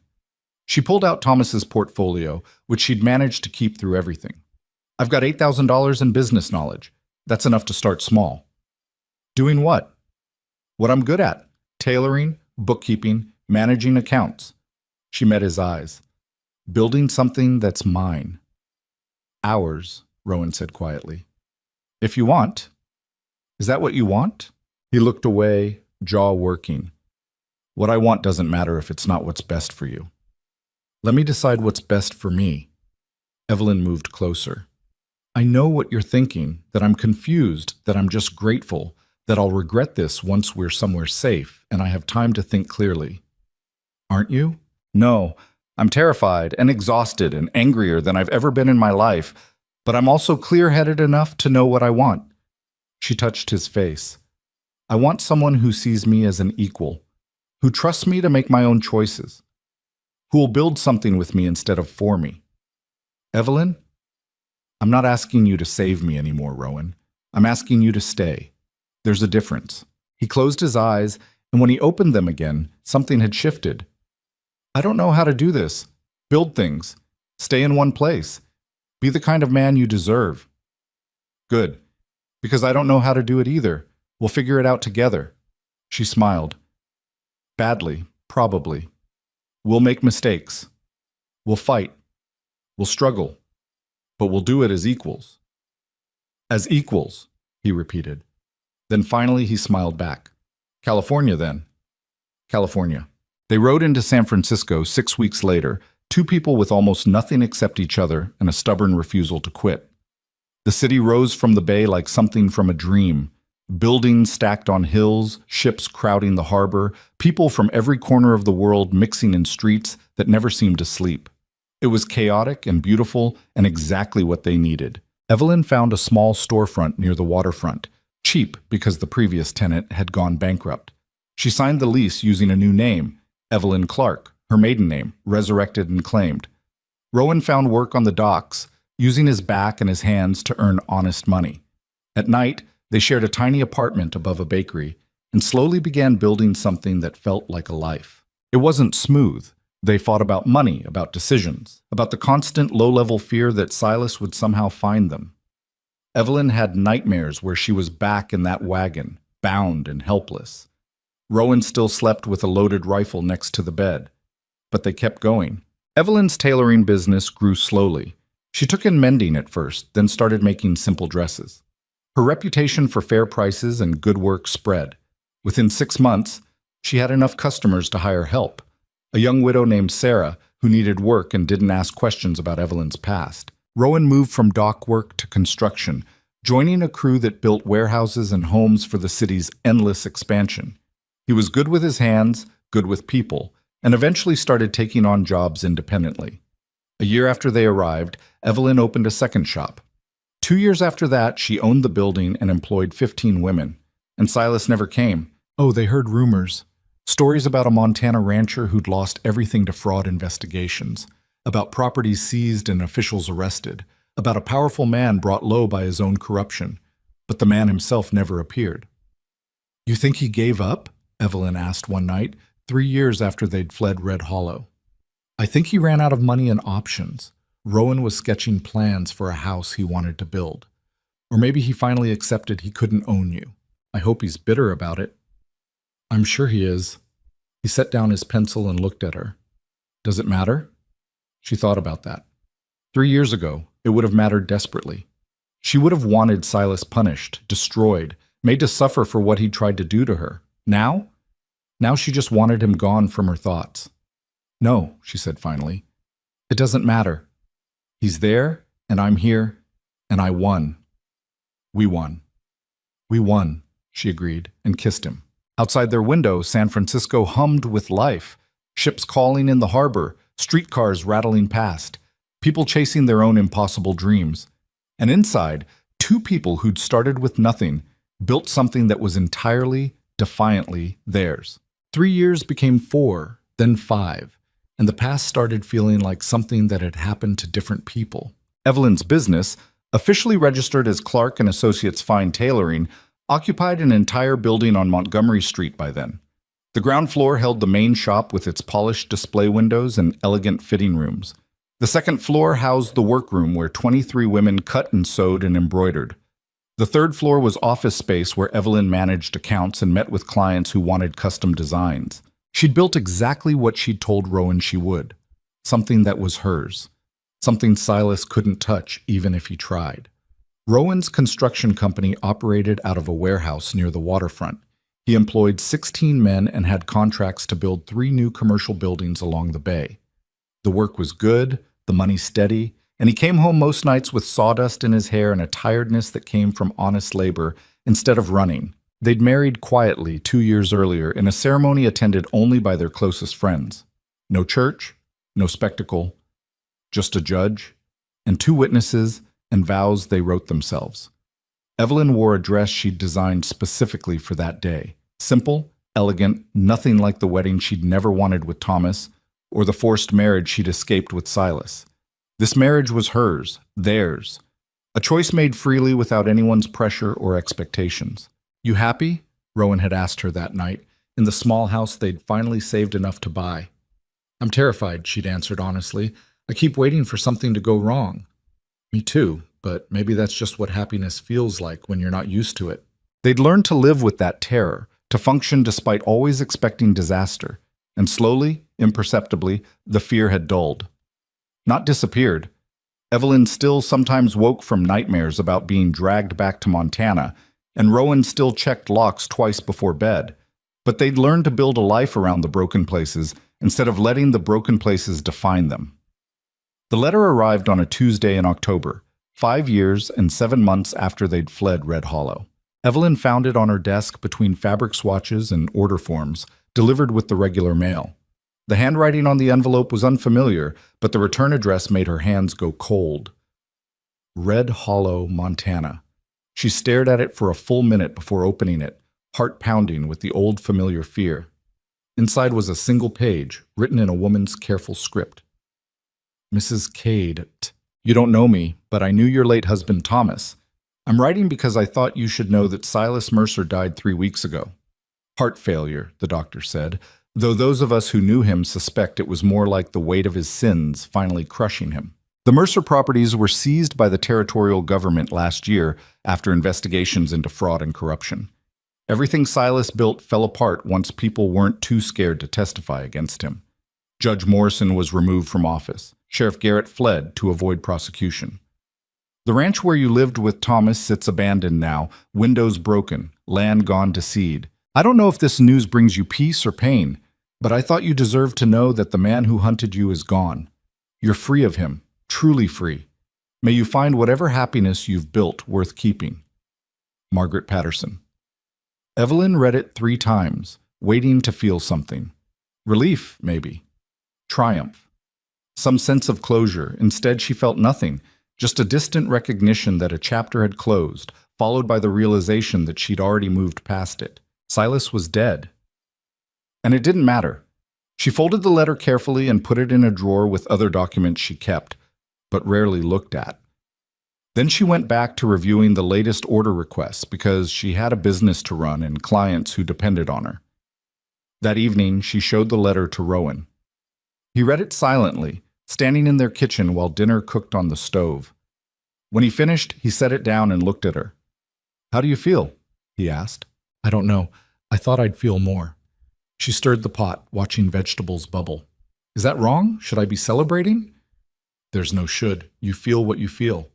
She pulled out Thomas's portfolio, which she'd managed to keep through everything. I've got $8,000 in business knowledge. That's enough to start small. Doing what? What I'm good at. Tailoring, bookkeeping, managing accounts. She met his eyes. Building something that's mine. Ours, Rowan said quietly. If you want. Is that what you want? He looked away, jaw working. What I want doesn't matter if it's not what's best for you. Let me decide what's best for me. Evelyn moved closer. I know what you're thinking, that I'm confused, that I'm just grateful, that I'll regret this once we're somewhere safe and I have time to think clearly. Aren't you? No, I'm terrified and exhausted and angrier than I've ever been in my life, but I'm also clear-headed enough to know what I want. She touched his face. I want someone who sees me as an equal, who trusts me to make my own choices, who will build something with me instead of for me. Evelyn? I'm not asking you to save me anymore, Rowan. I'm asking you to stay. There's a difference. He closed his eyes, and when he opened them again, something had shifted. I don't know how to do this. Build things. Stay in one place. Be the kind of man you deserve. Good. Because I don't know how to do it either. We'll figure it out together. She smiled. Badly, probably. We'll make mistakes. We'll fight. We'll struggle. But we'll do it as equals. As equals, he repeated. Then finally he smiled back. California, then. California. They rode into San Francisco 6 weeks later, two people with almost nothing except each other and a stubborn refusal to quit. The city rose from the bay like something from a dream, Buildings stacked on hills, ships crowding the harbor, people from every corner of the world mixing in streets that never seemed to sleep. It was chaotic and beautiful and exactly what they needed. Evelyn found a small storefront near the waterfront, cheap because the previous tenant had gone bankrupt. She signed the lease using a new name, Evelyn Clark, her maiden name, resurrected and claimed. Rowan found work on the docks, using his back and his hands to earn honest money. At night, they shared a tiny apartment above a bakery and slowly began building something that felt like a life. It wasn't smooth. They fought about money, about decisions, about the constant low-level fear that Silas would somehow find them. Evelyn had nightmares where she was back in that wagon, bound and helpless. Rowan still slept with a loaded rifle next to the bed. But they kept going. Evelyn's tailoring business grew slowly. She took in mending at first, then started making simple dresses. Her reputation for fair prices and good work spread. Within 6 months, she had enough customers to hire help. A young widow named Sarah, who needed work and didn't ask questions about Evelyn's past. Rowan moved from dock work to construction, joining a crew that built warehouses and homes for the city's endless expansion. He was good with his hands, good with people, and eventually started taking on jobs independently. A year after they arrived, Evelyn opened a second shop. 2 years after that, she owned the building and employed 15 women. And Silas never came. Oh, they heard rumors. Stories about a Montana rancher who'd lost everything to fraud investigations, about properties seized and officials arrested, about a powerful man brought low by his own corruption. But the man himself never appeared. You think he gave up? Evelyn asked one night, 3 years after they'd fled Red Hollow. I think he ran out of money and options. Rowan was sketching plans for a house he wanted to build. Or maybe he finally accepted he couldn't own you. I hope he's bitter about it. I'm sure he is. He set down his pencil and looked at her. Does it matter? She thought about that. 3 years ago, it would have mattered desperately. She would have wanted Silas punished, destroyed, made to suffer for what he'd tried to do to her. Now? Now she just wanted him gone from her thoughts. No, she said finally. It doesn't matter. He's there, and I'm here, and I won. We won. We won, she agreed, and kissed him. Outside their window, San Francisco hummed with life. Ships calling in the harbor, streetcars rattling past, people chasing their own impossible dreams. And inside, 2 people who'd started with nothing built something that was entirely, defiantly theirs. 3 years became 4, then 5, and the past started feeling like something that had happened to different people. Evelyn's business, officially registered as Clark and Associates Fine Tailoring, occupied an entire building on Montgomery Street by then. The ground floor held the main shop with its polished display windows and elegant fitting rooms. The second floor housed the workroom where 23 women cut and sewed and embroidered. The third floor was office space where Evelyn managed accounts and met with clients who wanted custom designs. She'd built exactly what she'd told Rowan she would. Something that was hers. Something Silas couldn't touch even if he tried. Rowan's construction company operated out of a warehouse near the waterfront. He employed 16 men and had contracts to build 3 new commercial buildings along the bay. The work was good, the money steady, and he came home most nights with sawdust in his hair and a tiredness that came from honest labor instead of running. They'd married quietly 2 years earlier in a ceremony attended only by their closest friends. No church, no spectacle, just a judge, and 2 witnesses, and vows they wrote themselves. Evelyn wore a dress she'd designed specifically for that day. Simple, elegant, nothing like the wedding she'd never wanted with Thomas, or the forced marriage she'd escaped with Silas. This marriage was hers, theirs. A choice made freely without anyone's pressure or expectations. You happy? Rowan had asked her that night, in the small house they'd finally saved enough to buy. I'm terrified, she'd answered honestly. I keep waiting for something to go wrong. Me too, but maybe that's just what happiness feels like when you're not used to it. They'd learned to live with that terror, to function despite always expecting disaster, and slowly, imperceptibly, the fear had dulled. Not disappeared. Evelyn still sometimes woke from nightmares about being dragged back to Montana, and Rowan still checked locks twice before bed, but they'd learned to build a life around the broken places instead of letting the broken places define them. The letter arrived on a Tuesday in October, 5 years and 7 months after they'd fled Red Hollow. Evelyn found it on her desk between fabric swatches and order forms, delivered with the regular mail. The handwriting on the envelope was unfamiliar, but the return address made her hands go cold. Red Hollow, Montana. She stared at it for a full minute before opening it, heart pounding with the old familiar fear. Inside was a single page, written in a woman's careful script. Mrs. Cade, you don't know me, but I knew your late husband Thomas. I'm writing because I thought you should know that Silas Mercer died 3 weeks ago. Heart failure, the doctor said, though those of us who knew him suspect it was more like the weight of his sins finally crushing him. The Mercer properties were seized by the territorial government last year after investigations into fraud and corruption. Everything Silas built fell apart once people weren't too scared to testify against him. Judge Morrison was removed from office. Sheriff Garrett fled to avoid prosecution. The ranch where you lived with Thomas sits abandoned now, windows broken, land gone to seed. I don't know if this news brings you peace or pain, but I thought you deserved to know that the man who hunted you is gone. You're free of him, truly free. May you find whatever happiness you've built worth keeping. Margaret Patterson. Evelyn read it 3 times, waiting to feel something. Relief, maybe. Triumph. Some sense of closure. Instead, she felt nothing, just a distant recognition that a chapter had closed, followed by the realization that she'd already moved past it. Silas was dead. And it didn't matter. She folded the letter carefully and put it in a drawer with other documents she kept, but rarely looked at. Then she went back to reviewing the latest order requests because she had a business to run and clients who depended on her. That evening, she showed the letter to Rowan. He read it silently, standing in their kitchen while dinner cooked on the stove. When he finished, he set it down and looked at her. "How do you feel?" he asked. "I don't know. I thought I'd feel more." She stirred the pot, watching vegetables bubble. "Is that wrong? Should I be celebrating?" "There's no should. You feel what you feel.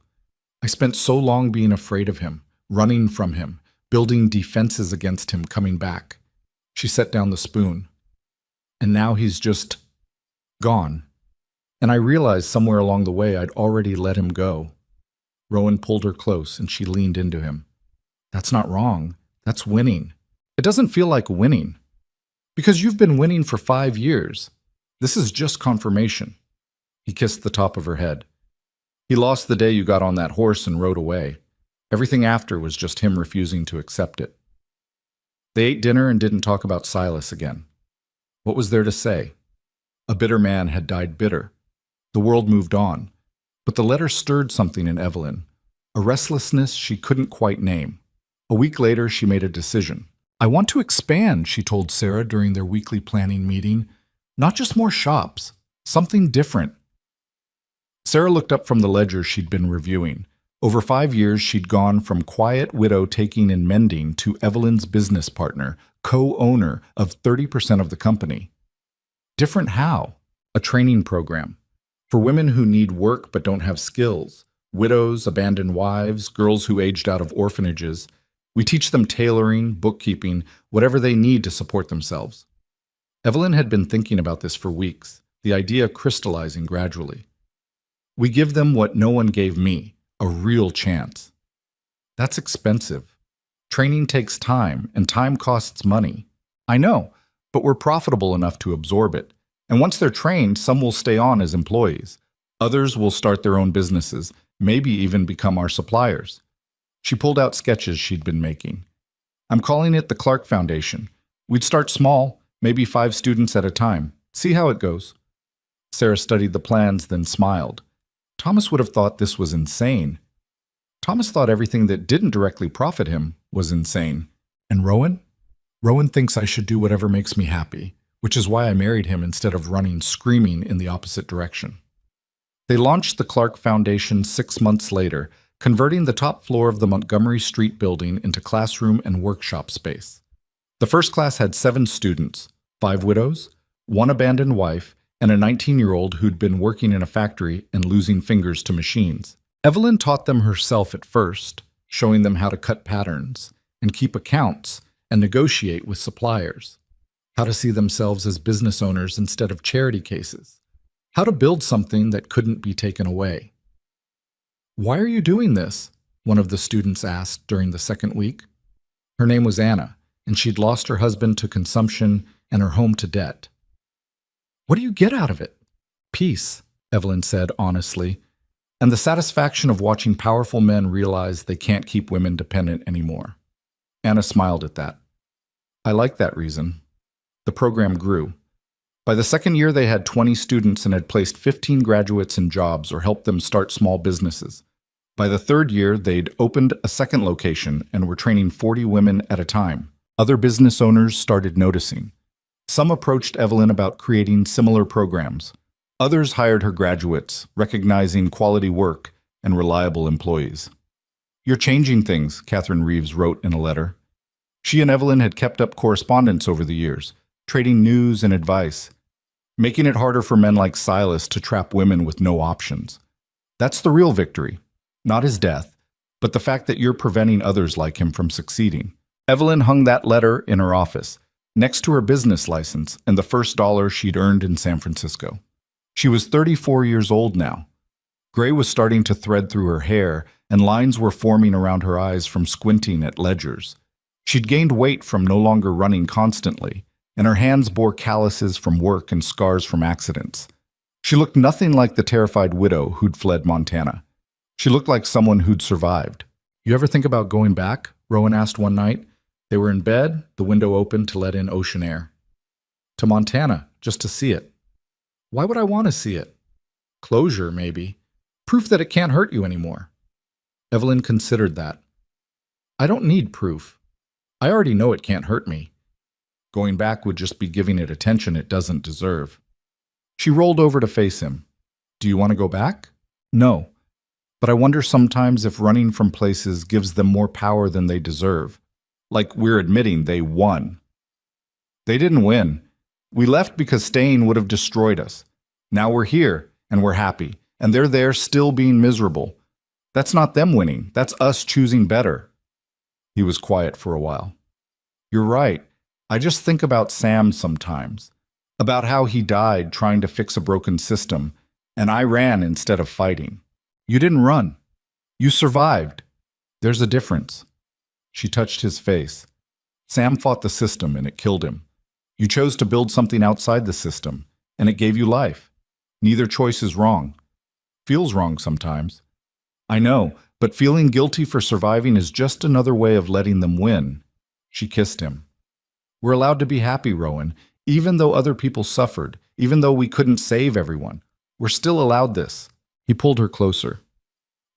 I spent so long being afraid of him, running from him, building defenses against him coming back." She set down the spoon. "And now he's just gone. And I realized somewhere along the way I'd already let him go." Rowan pulled her close and she leaned into him. "That's not wrong. That's winning. It doesn't feel like winning. Because you've been winning for 5 years. This is just confirmation." He kissed the top of her head. "He lost the day you got on that horse and rode away. Everything after was just him refusing to accept it." They ate dinner and didn't talk about Silas again. What was there to say? A bitter man had died bitter. The world moved on. But the letter stirred something in Evelyn, a restlessness she couldn't quite name. A week later, she made a decision. "I want to expand," she told Sarah during their weekly planning meeting. "Not just more shops, something different." Sarah looked up from the ledger she'd been reviewing. Over 5 years, she'd gone from quiet widow taking in mending to Evelyn's business partner, co-owner of 30% of the company. Different how? A training program. For women who need work but don't have skills, widows, abandoned wives, girls who aged out of orphanages. We teach them tailoring, bookkeeping, whatever they need to support themselves. Evelyn had been thinking about this for weeks, the idea crystallizing gradually. We give them what no one gave me, a real chance. That's expensive. Training takes time, and time costs money. I know, but we're profitable enough to absorb it. And once they're trained, some will stay on as employees. Others will start their own businesses, maybe even become our suppliers. She pulled out sketches she'd been making. "I'm calling it the Clark Foundation. We'd start small, maybe 5 students at a time. See how it goes." Sarah studied the plans, then smiled. Thomas would have thought this was insane. Thomas thought everything that didn't directly profit him was insane. And Rowan? Rowan thinks I should do whatever makes me happy, which is why I married him instead of running screaming in the opposite direction. They launched the Clark Foundation 6 months later, converting the top floor of the Montgomery Street building into classroom and workshop space. The first class had 7 students, 5 widows, 1 abandoned wife, and a 19-year-old who'd been working in a factory and losing fingers to machines. Evelyn taught them herself at first, showing them how to cut patterns and keep accounts and negotiate with suppliers, how to see themselves as business owners instead of charity cases, how to build something that couldn't be taken away. "Why are you doing this?" one of the students asked during the second week. Her name was Anna, and she'd lost her husband to consumption and her home to debt. What do you get out of it? Peace, Evelyn said honestly, and the satisfaction of watching powerful men realize they can't keep women dependent anymore. Anna smiled at that. I like that reason. The program grew. By the second year, they had 20 students and had placed 15 graduates in jobs or helped them start small businesses. By the third year, they'd opened a second location and were training 40 women at a time. Other business owners started noticing. Some approached Evelyn about creating similar programs. Others hired her graduates, recognizing quality work and reliable employees. You're changing things, Catherine Reeves wrote in a letter. She and Evelyn had kept up correspondence over the years, trading news and advice, making it harder for men like Silas to trap women with no options. That's the real victory, not his death, but the fact that you're preventing others like him from succeeding. Evelyn hung that letter in her office, next to her business license and the first dollar she'd earned in San Francisco. She was 34 years old now. Gray was starting to thread through her hair, and lines were forming around her eyes from squinting at ledgers. She'd gained weight from no longer running constantly, and her hands bore calluses from work and scars from accidents. She looked nothing like the terrified widow who'd fled Montana. She looked like someone who'd survived. You ever think about going back? Rowan asked one night. They were in bed, the window open to let in ocean air. To Montana, just to see it. Why would I want to see it? Closure, maybe. Proof that it can't hurt you anymore. Evelyn considered that. I don't need proof. I already know it can't hurt me. Going back would just be giving it attention it doesn't deserve. She rolled over to face him. Do you want to go back? No. But I wonder sometimes if running from places gives them more power than they deserve. Like we're admitting they won. They didn't win. We left because staying would have destroyed us. Now we're here, and we're happy, and they're there still being miserable. That's not them winning. That's us choosing better. He was quiet for a while. You're right. I just think about Sam sometimes, about how he died trying to fix a broken system, and I ran instead of fighting. You didn't run. You survived. There's a difference. She touched his face. Sam fought the system, and it killed him. You chose to build something outside the system, and it gave you life. Neither choice is wrong. Feels wrong sometimes. I know, but feeling guilty for surviving is just another way of letting them win. She kissed him. We're allowed to be happy, Rowan, even though other people suffered, even though we couldn't save everyone. We're still allowed this. He pulled her closer.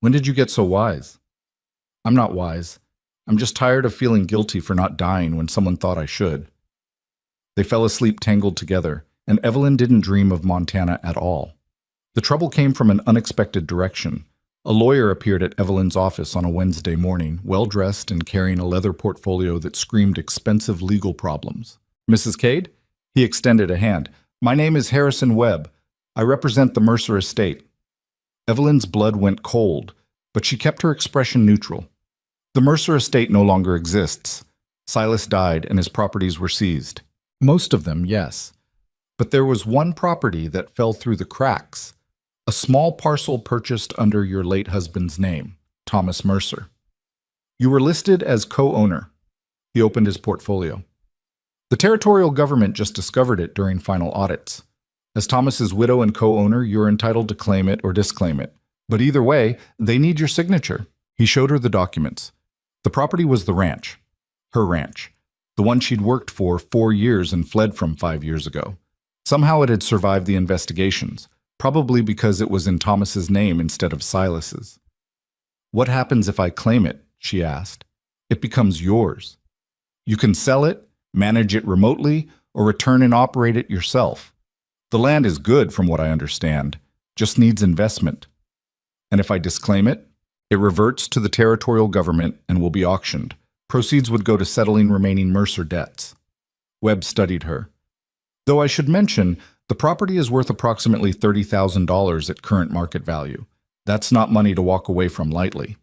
When did you get so wise? I'm not wise. I'm just tired of feeling guilty for not dying when someone thought I should. They fell asleep tangled together, and Evelyn didn't dream of Montana at all. The trouble came from an unexpected direction. A lawyer appeared at Evelyn's office on a Wednesday morning, well-dressed and carrying a leather portfolio that screamed expensive legal problems. Mrs. Cade? He extended a hand. My name is Harrison Webb. I represent the Mercer estate. Evelyn's blood went cold, but she kept her expression neutral. The Mercer estate no longer exists. Silas died and his properties were seized. Most of them, yes. But there was one property that fell through the cracks. A small parcel purchased under your late husband's name, Thomas Mercer. You were listed as co-owner. He opened his portfolio. The territorial government just discovered it during final audits. As Thomas's widow and co-owner, you're entitled to claim it or disclaim it. But either way, they need your signature. He showed her the documents. The property was the ranch. Her ranch. The one she'd worked for 4 years and fled from 5 years ago. Somehow it had survived the investigations, probably because it was in Thomas's name instead of Silas's. What happens if I claim it? She asked. It becomes yours. You can sell it, manage it remotely, or return and operate it yourself. The land is good from what I understand, just needs investment. And if I disclaim it, it reverts to the territorial government and will be auctioned. Proceeds would go to settling remaining Mercer debts. Webb studied her. Though I should mention, the property is worth approximately $30,000 at current market value. That's not money to walk away from lightly.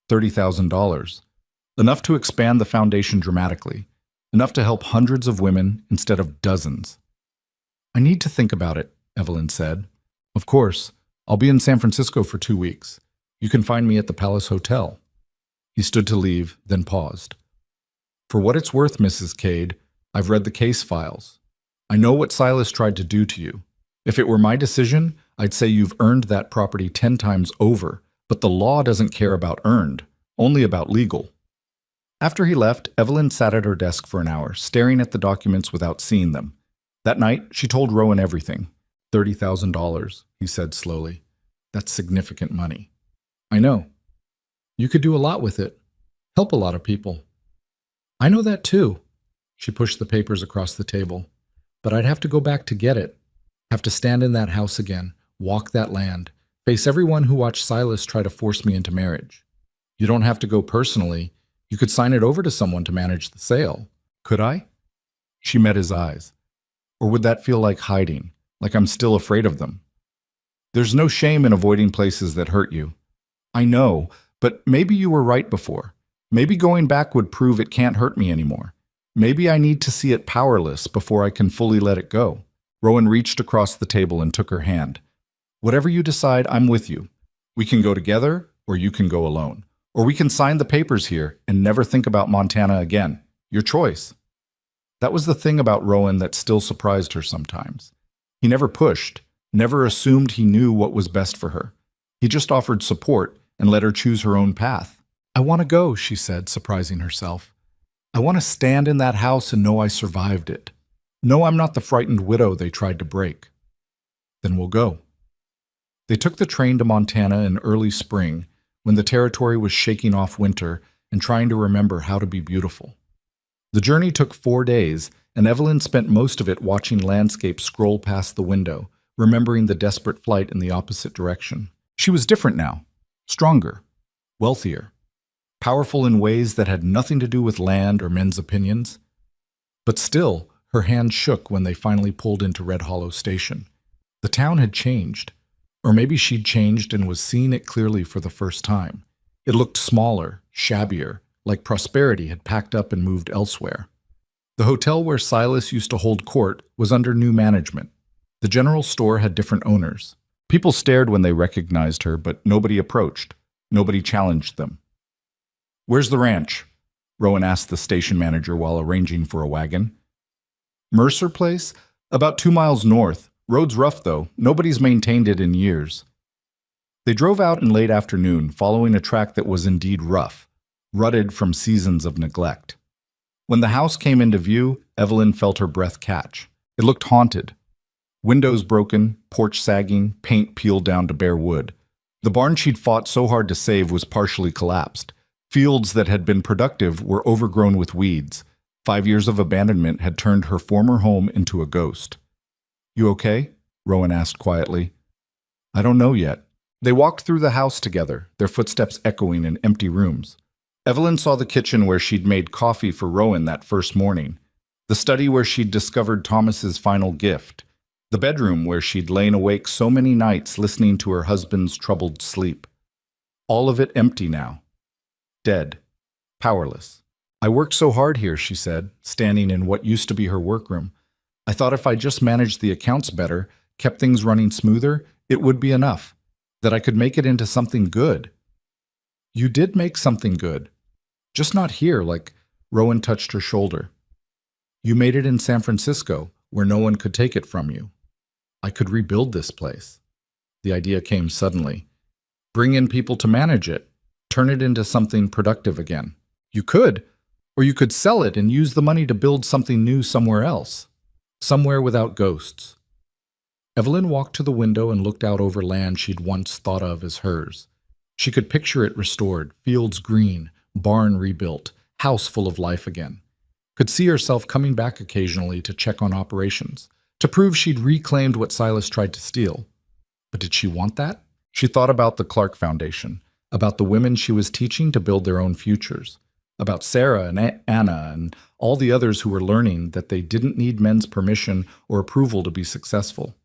$30,000. Enough to expand the foundation dramatically. Enough to help hundreds of women instead of dozens. I need to think about it, Evelyn said. Of course, I'll be in San Francisco for 2 weeks. You can find me at the Palace Hotel. He stood to leave, then paused. For what it's worth, Mrs. Cade, I've read the case files. I know what Silas tried to do to you. If it were my decision, I'd say you've earned that property 10 times over, but the law doesn't care about earned, only about legal. After he left, Evelyn sat at her desk for an hour, staring at the documents without seeing them. That night, she told Rowan everything. $30,000, he said slowly. That's significant money. I know. You could do a lot with it. Help a lot of people. I know that too. She pushed the papers across the table. But I'd have to go back to get it. Have to stand in that house again, walk that land, face everyone who watched Silas try to force me into marriage. You don't have to go personally. You could sign it over to someone to manage the sale. Could I? She met his eyes. Or would that feel like hiding, like I'm still afraid of them? There's no shame in avoiding places that hurt you. I know, but maybe you were right before. Maybe going back would prove it can't hurt me anymore. Maybe I need to see it powerless before I can fully let it go. Rowan reached across the table and took her hand. Whatever you decide, I'm with you. We can go together, or you can go alone. Or we can sign the papers here and never think about Montana again. Your choice. That was the thing about Rowan that still surprised her sometimes. He never pushed, never assumed he knew what was best for her. He just offered support and let her choose her own path. I want to go, she said, surprising herself. I want to stand in that house and know I survived it. Know I'm not the frightened widow they tried to break. Then we'll go. They took the train to Montana in early spring, when the territory was shaking off winter and trying to remember how to be beautiful. The journey took 4 days, and Evelyn spent most of it watching landscape scroll past the window, remembering the desperate flight in the opposite direction. She was different now, stronger, wealthier, powerful in ways that had nothing to do with land or men's opinions. But still, her hand shook when they finally pulled into Red Hollow Station. The town had changed. Or maybe she'd changed and was seeing it clearly for the first time. It looked smaller, shabbier, like prosperity had packed up and moved elsewhere. The hotel where Silas used to hold court was under new management. The general store had different owners. People stared when they recognized her, but nobody approached. Nobody challenged them. Where's the ranch? Rowan asked the station manager while arranging for a wagon. Mercer Place? About 2 miles north. Road's rough, though. Nobody's maintained it in years. They drove out in late afternoon, following a track that was indeed rough, rutted from seasons of neglect. When the house came into view, Evelyn felt her breath catch. It looked haunted. Windows broken, porch sagging, paint peeled down to bare wood. The barn she'd fought so hard to save was partially collapsed. Fields that had been productive were overgrown with weeds. 5 years of abandonment had turned her former home into a ghost. You okay? Rowan asked quietly. I don't know yet. They walked through the house together, their footsteps echoing in empty rooms. Evelyn saw the kitchen where she'd made coffee for Rowan that first morning, the study where she'd discovered Thomas's final gift, the bedroom where she'd lain awake so many nights listening to her husband's troubled sleep. All of it empty now. Dead. Powerless. I worked so hard here, she said, standing in what used to be her workroom. I thought if I just managed the accounts better, kept things running smoother, it would be enough, that I could make it into something good. You did make something good. Just not here, like Rowan touched her shoulder. You made it in San Francisco, where no one could take it from you. I could rebuild this place. The idea came suddenly. Bring in people to manage it, turn it into something productive again. You could, or you could sell it and use the money to build something new somewhere else. Somewhere without ghosts. Evelyn walked to the window and looked out over land she'd once thought of as hers. She could picture it restored, fields green, barn rebuilt, house full of life again. Could see herself coming back occasionally to check on operations, to prove she'd reclaimed what Silas tried to steal. But did she want that? She thought about the Clark Foundation, about the women she was teaching to build their own futures, about Sarah and Anna and all the others who were learning that they didn't need men's permission or approval to be successful.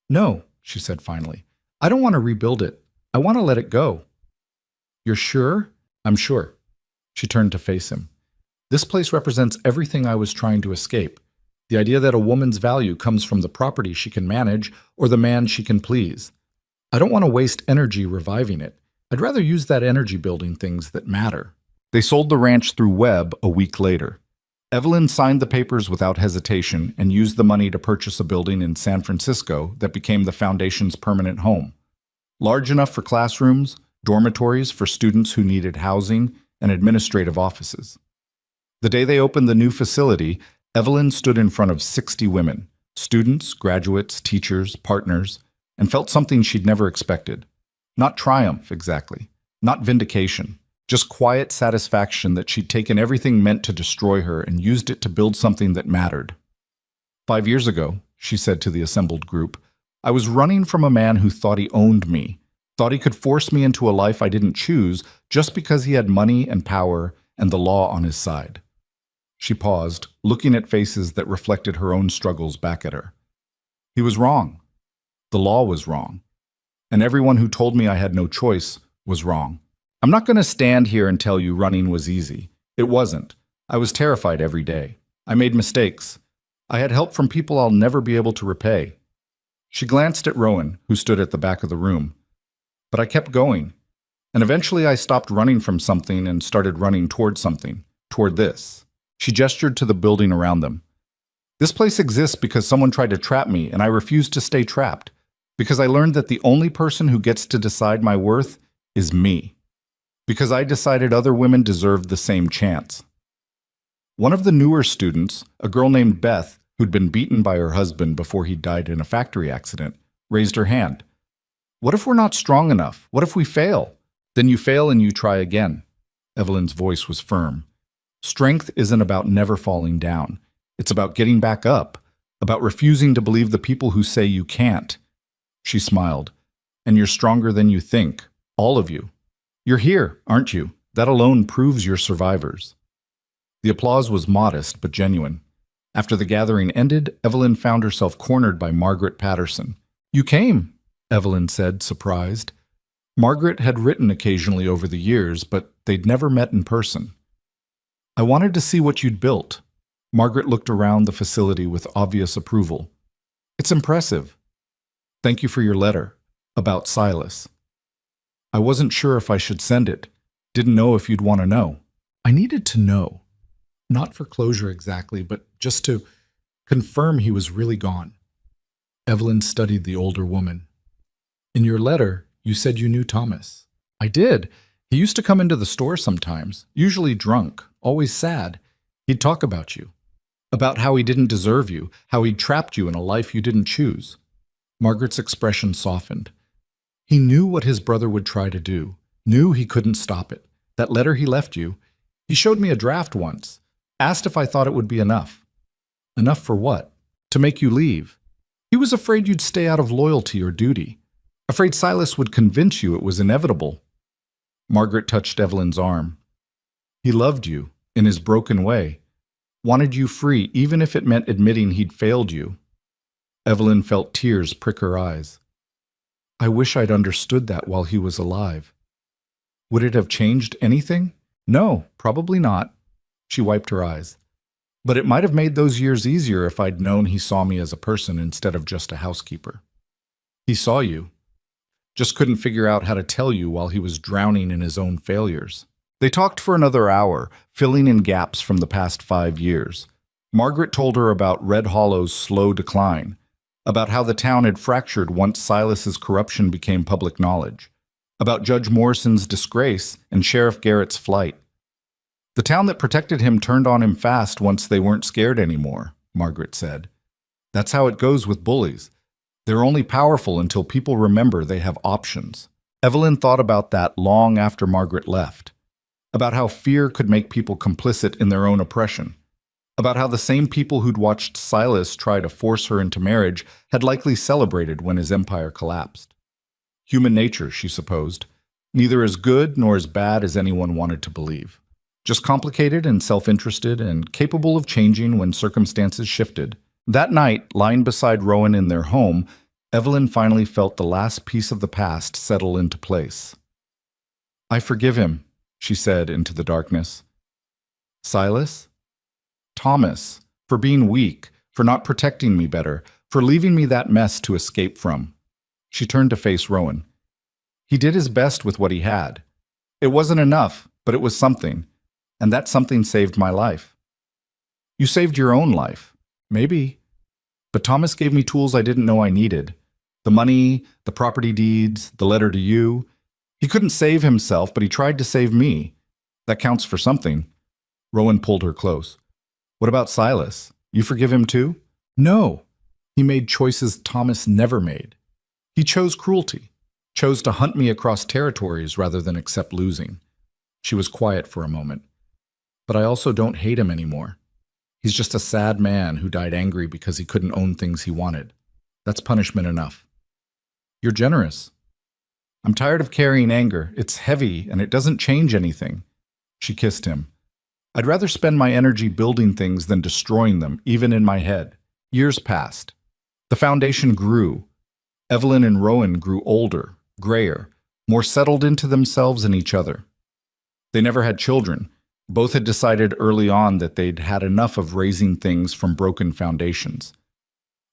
No, she said finally. I don't want to rebuild it. I want to let it go. You're sure? I'm sure. She turned to face him. This place represents everything I was trying to escape. The idea that a woman's value comes from the property she can manage or the man she can please. I don't want to waste energy reviving it. I'd rather use that energy building things that matter. They sold the ranch through Webb a week later. Evelyn signed the papers without hesitation and used the money to purchase a building in San Francisco that became the foundation's permanent home. Large enough for classrooms, dormitories for students who needed housing, and administrative offices. The day they opened the new facility, Evelyn stood in front of 60 women, students, graduates, teachers, partners, and felt something she'd never expected. Not triumph, exactly. Not vindication. Just quiet satisfaction that she'd taken everything meant to destroy her and used it to build something that mattered. 5 years ago, she said to the assembled group, I was running from a man who thought he owned me, thought he could force me into a life I didn't choose just because he had money and power and the law on his side. She paused, looking at faces that reflected her own struggles back at her. He was wrong. The law was wrong. And everyone who told me I had no choice was wrong. I'm not going to stand here and tell you running was easy. It wasn't. I was terrified every day. I made mistakes. I had help from people I'll never be able to repay. She glanced at Rowan, who stood at the back of the room. But I kept going. And eventually I stopped running from something and started running toward something, toward this. She gestured to the building around them. This place exists because someone tried to trap me, and I refused to stay trapped, because I learned that the only person who gets to decide my worth is me. Because I decided other women deserved the same chance. One of the newer students, a girl named Beth, who'd been beaten by her husband before he died in a factory accident, raised her hand. What if we're not strong enough? What if we fail? Then you fail and you try again. Evelyn's voice was firm. Strength isn't about never falling down. It's about getting back up, about refusing to believe the people who say you can't. She smiled. And you're stronger than you think, all of you. You're here, aren't you? That alone proves you're survivors. The applause was modest but genuine. After the gathering ended, Evelyn found herself cornered by Margaret Patterson. You came, Evelyn said, surprised. Margaret had written occasionally over the years, but they'd never met in person. I wanted to see what you'd built. Margaret looked around the facility with obvious approval. It's impressive. Thank you for your letter. About Silas. I wasn't sure if I should send it. Didn't know if you'd want to know. I needed to know. Not for closure exactly, but just to confirm he was really gone. Evelyn studied the older woman. In your letter, you said you knew Thomas. I did. He used to come into the store sometimes, usually drunk, always sad. He'd talk about you. About how he didn't deserve you, how he'd trapped you in a life you didn't choose. Margaret's expression softened. He knew what his brother would try to do, knew he couldn't stop it. That letter he left you, he showed me a draft once, asked if I thought it would be enough. Enough for what? To make you leave. He was afraid you'd stay out of loyalty or duty, afraid Silas would convince you it was inevitable. Margaret touched Evelyn's arm. He loved you, in his broken way, wanted you free even if it meant admitting he'd failed you. Evelyn felt tears prick her eyes. I wish I'd understood that while he was alive. Would it have changed anything? No, probably not. She wiped her eyes. But it might have made those years easier if I'd known he saw me as a person instead of just a housekeeper. He saw you. Just couldn't figure out how to tell you while he was drowning in his own failures. They talked for another hour, filling in gaps from the past 5 years. Margaret told her about Red Hollow's slow decline, about how the town had fractured once Silas's corruption became public knowledge, about Judge Morrison's disgrace and Sheriff Garrett's flight. The town that protected him turned on him fast once they weren't scared anymore, Margaret said. That's how it goes with bullies. They're only powerful until people remember they have options. Evelyn thought about that long after Margaret left, about how fear could make people complicit in their own oppression, about how the same people who'd watched Silas try to force her into marriage had likely celebrated when his empire collapsed. Human nature, she supposed, neither as good nor as bad as anyone wanted to believe. Just complicated and self-interested and capable of changing when circumstances shifted. That night, lying beside Rowan in their home, Evelyn finally felt the last piece of the past settle into place. I forgive him, she said into the darkness. Silas? Thomas, for being weak, for not protecting me better, for leaving me that mess to escape from. She turned to face Rowan. He did his best with what he had. It wasn't enough, but it was something. And that something saved my life. You saved your own life. Maybe. But Thomas gave me tools I didn't know I needed. The money, the property deeds, the letter to you. He couldn't save himself, but he tried to save me. That counts for something. Rowan pulled her close. What about Silas? You forgive him too? No. He made choices Thomas never made. He chose cruelty, chose to hunt me across territories rather than accept losing. She was quiet for a moment. But I also don't hate him anymore. He's just a sad man who died angry because he couldn't own things he wanted. That's punishment enough. You're generous. I'm tired of carrying anger. It's heavy and it doesn't change anything. She kissed him. I'd rather spend my energy building things than destroying them, even in my head. Years passed. The foundation grew. Evelyn and Rowan grew older, grayer, more settled into themselves and each other. They never had children. Both had decided early on that they'd had enough of raising things from broken foundations.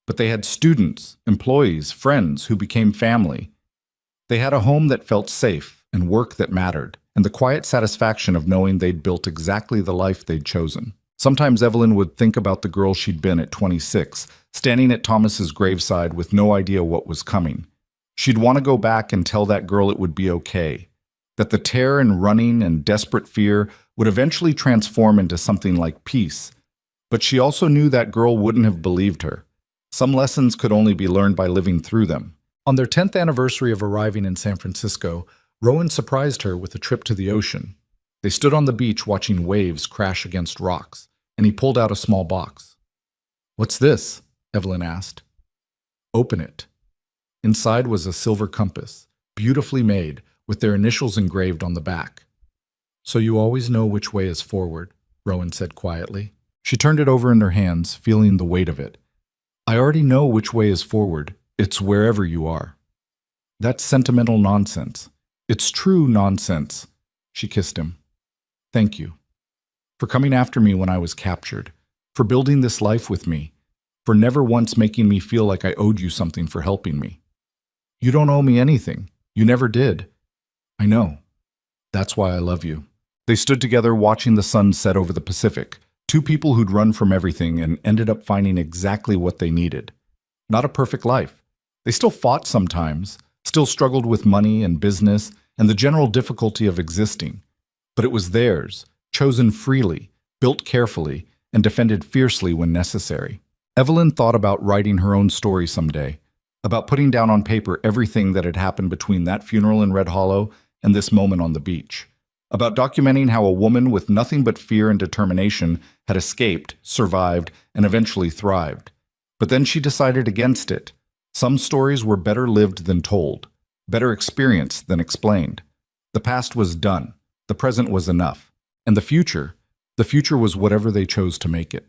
But they had students, employees, friends who became family. They had a home that felt safe and work that mattered, and the quiet satisfaction of knowing they'd built exactly the life they'd chosen. Sometimes Evelyn would think about the girl she'd been at 26, standing at Thomas's graveside with no idea what was coming. She'd want to go back and tell that girl it would be okay, that the terror and running and desperate fear would eventually transform into something like peace. But she also knew that girl wouldn't have believed her. Some lessons could only be learned by living through them. On their 10th anniversary of arriving in San Francisco, Rowan surprised her with a trip to the ocean. They stood on the beach watching waves crash against rocks, and he pulled out a small box. "What's this?" Evelyn asked. "Open it." Inside was a silver compass, beautifully made, with their initials engraved on the back. "So you always know which way is forward," Rowan said quietly. She turned it over in her hands, feeling the weight of it. "I already know which way is forward. It's wherever you are." "That's sentimental nonsense." "It's true nonsense." She kissed him. "Thank you. For coming after me when I was captured. For building this life with me. For never once making me feel like I owed you something for helping me." "You don't owe me anything. You never did." "I know. That's why I love you." They stood together watching the sun set over the Pacific, two people who'd run from everything and ended up finding exactly what they needed. Not a perfect life. They still fought sometimes, still struggled with money and business and the general difficulty of existing. But it was theirs, chosen freely, built carefully, and defended fiercely when necessary. Evelyn thought about writing her own story someday, about putting down on paper everything that had happened between that funeral in Red Hollow and this moment on the beach, about documenting how a woman with nothing but fear and determination had escaped, survived, and eventually thrived. But then she decided against it. Some stories were better lived than told, better experienced than explained. The past was done, the present was enough, and the future was whatever they chose to make it.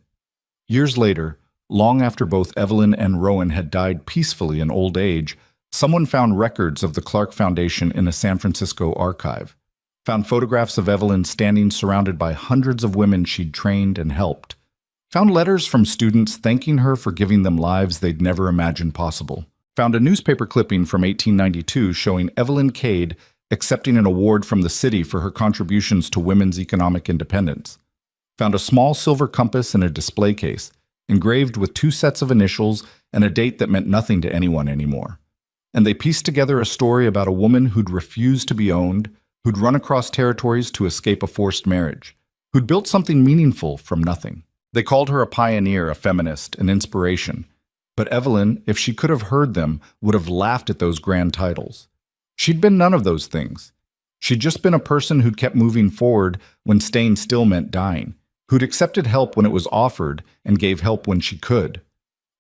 Years later, long after both Evelyn and Rowan had died peacefully in old age, someone found records of the Clark Foundation in a San Francisco archive, found photographs of Evelyn standing surrounded by hundreds of women she'd trained and helped, found letters from students thanking her for giving them lives they'd never imagined possible, found a newspaper clipping from 1892 showing Evelyn Cade accepting an award from the city for her contributions to women's economic independence, found a small silver compass in a display case, engraved with 2 sets of initials and a date that meant nothing to anyone anymore. And they pieced together a story about a woman who'd refused to be owned, who'd run across territories to escape a forced marriage, who'd built something meaningful from nothing. They called her a pioneer, a feminist, an inspiration. But Evelyn, if she could have heard them, would have laughed at those grand titles. She'd been none of those things. She'd just been a person who'd kept moving forward when staying still meant dying, who'd accepted help when it was offered and gave help when she could,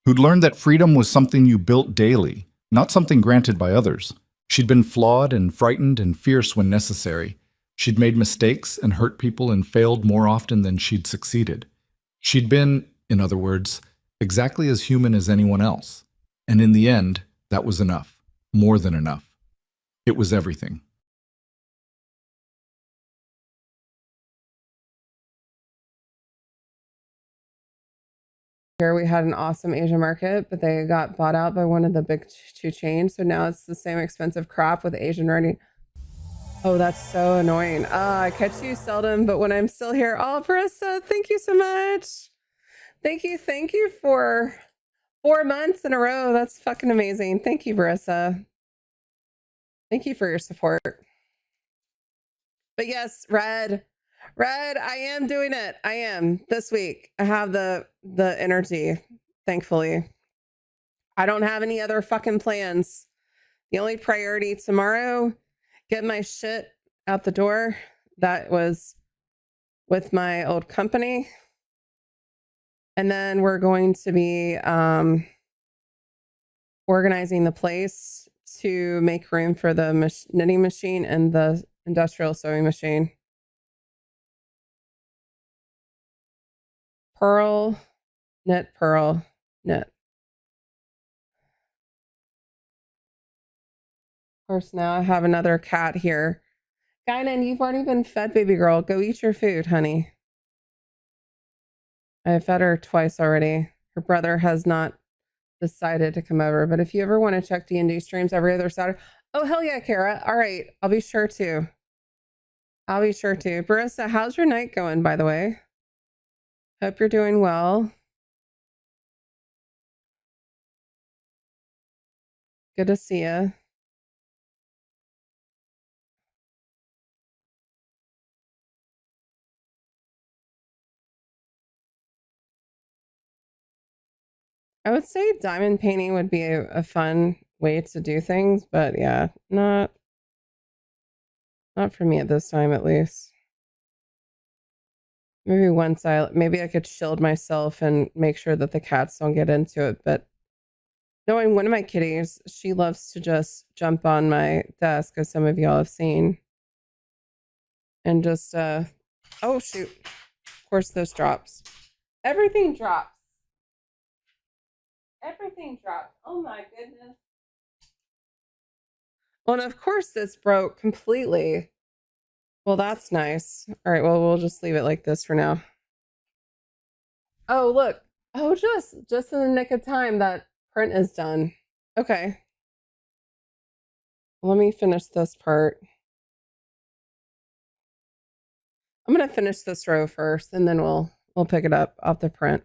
who'd learned that freedom was something you built daily, not something granted by others. She'd been flawed and frightened and fierce when necessary. She'd made mistakes and hurt people and failed more often than she'd succeeded. She'd been, in other words, exactly as human as anyone else. And in the end, that was enough. More than enough. It was everything. Here we had an awesome Asian market, but they got bought out by one of the big 2 chains. So now it's the same expensive crap with Asian writing. Oh, that's so annoying. I catch you seldom, but when I'm still here, oh, Brissa, thank you so much. Thank you for 4 months in a row. That's fucking amazing. Thank you, Brissa. Thank you for your support. But yes, Red, I am doing it. I am this week. I have the energy, thankfully. I don't have any other fucking plans. The only priority tomorrow, get my shit out the door. That was with my old company. And then we're going to be organizing the place to make room for the knitting machine and the industrial sewing machine. Pearl, knit, pearl, knit. Of course, now I have another cat here. Guinan, you've already been fed, baby girl. Go eat your food, honey. I fed her twice already. Her brother has not decided to come over, but if you ever want to check D&D streams every other Saturday, oh hell yeah, Kara. All right, I'll be sure to. Barissa, how's your night going, by the way? Hope you're doing well. Good to see you. I would say diamond painting would be a fun way to do things, but yeah, not for me at this time, at least. Maybe maybe I could shield myself and make sure that the cats don't get into it. But knowing one of my kitties, she loves to just jump on my desk, as some of y'all have seen, and just oh shoot, of course this drops. Everything drops. Oh my goodness. Well, and of course this broke completely. Well, that's nice. All right, well, we'll just leave it like this for now. Oh, look. Oh, just in the nick of time, that print is done. Okay. Let me finish this part. I'm going to finish this row first, and then we'll pick it up off the print.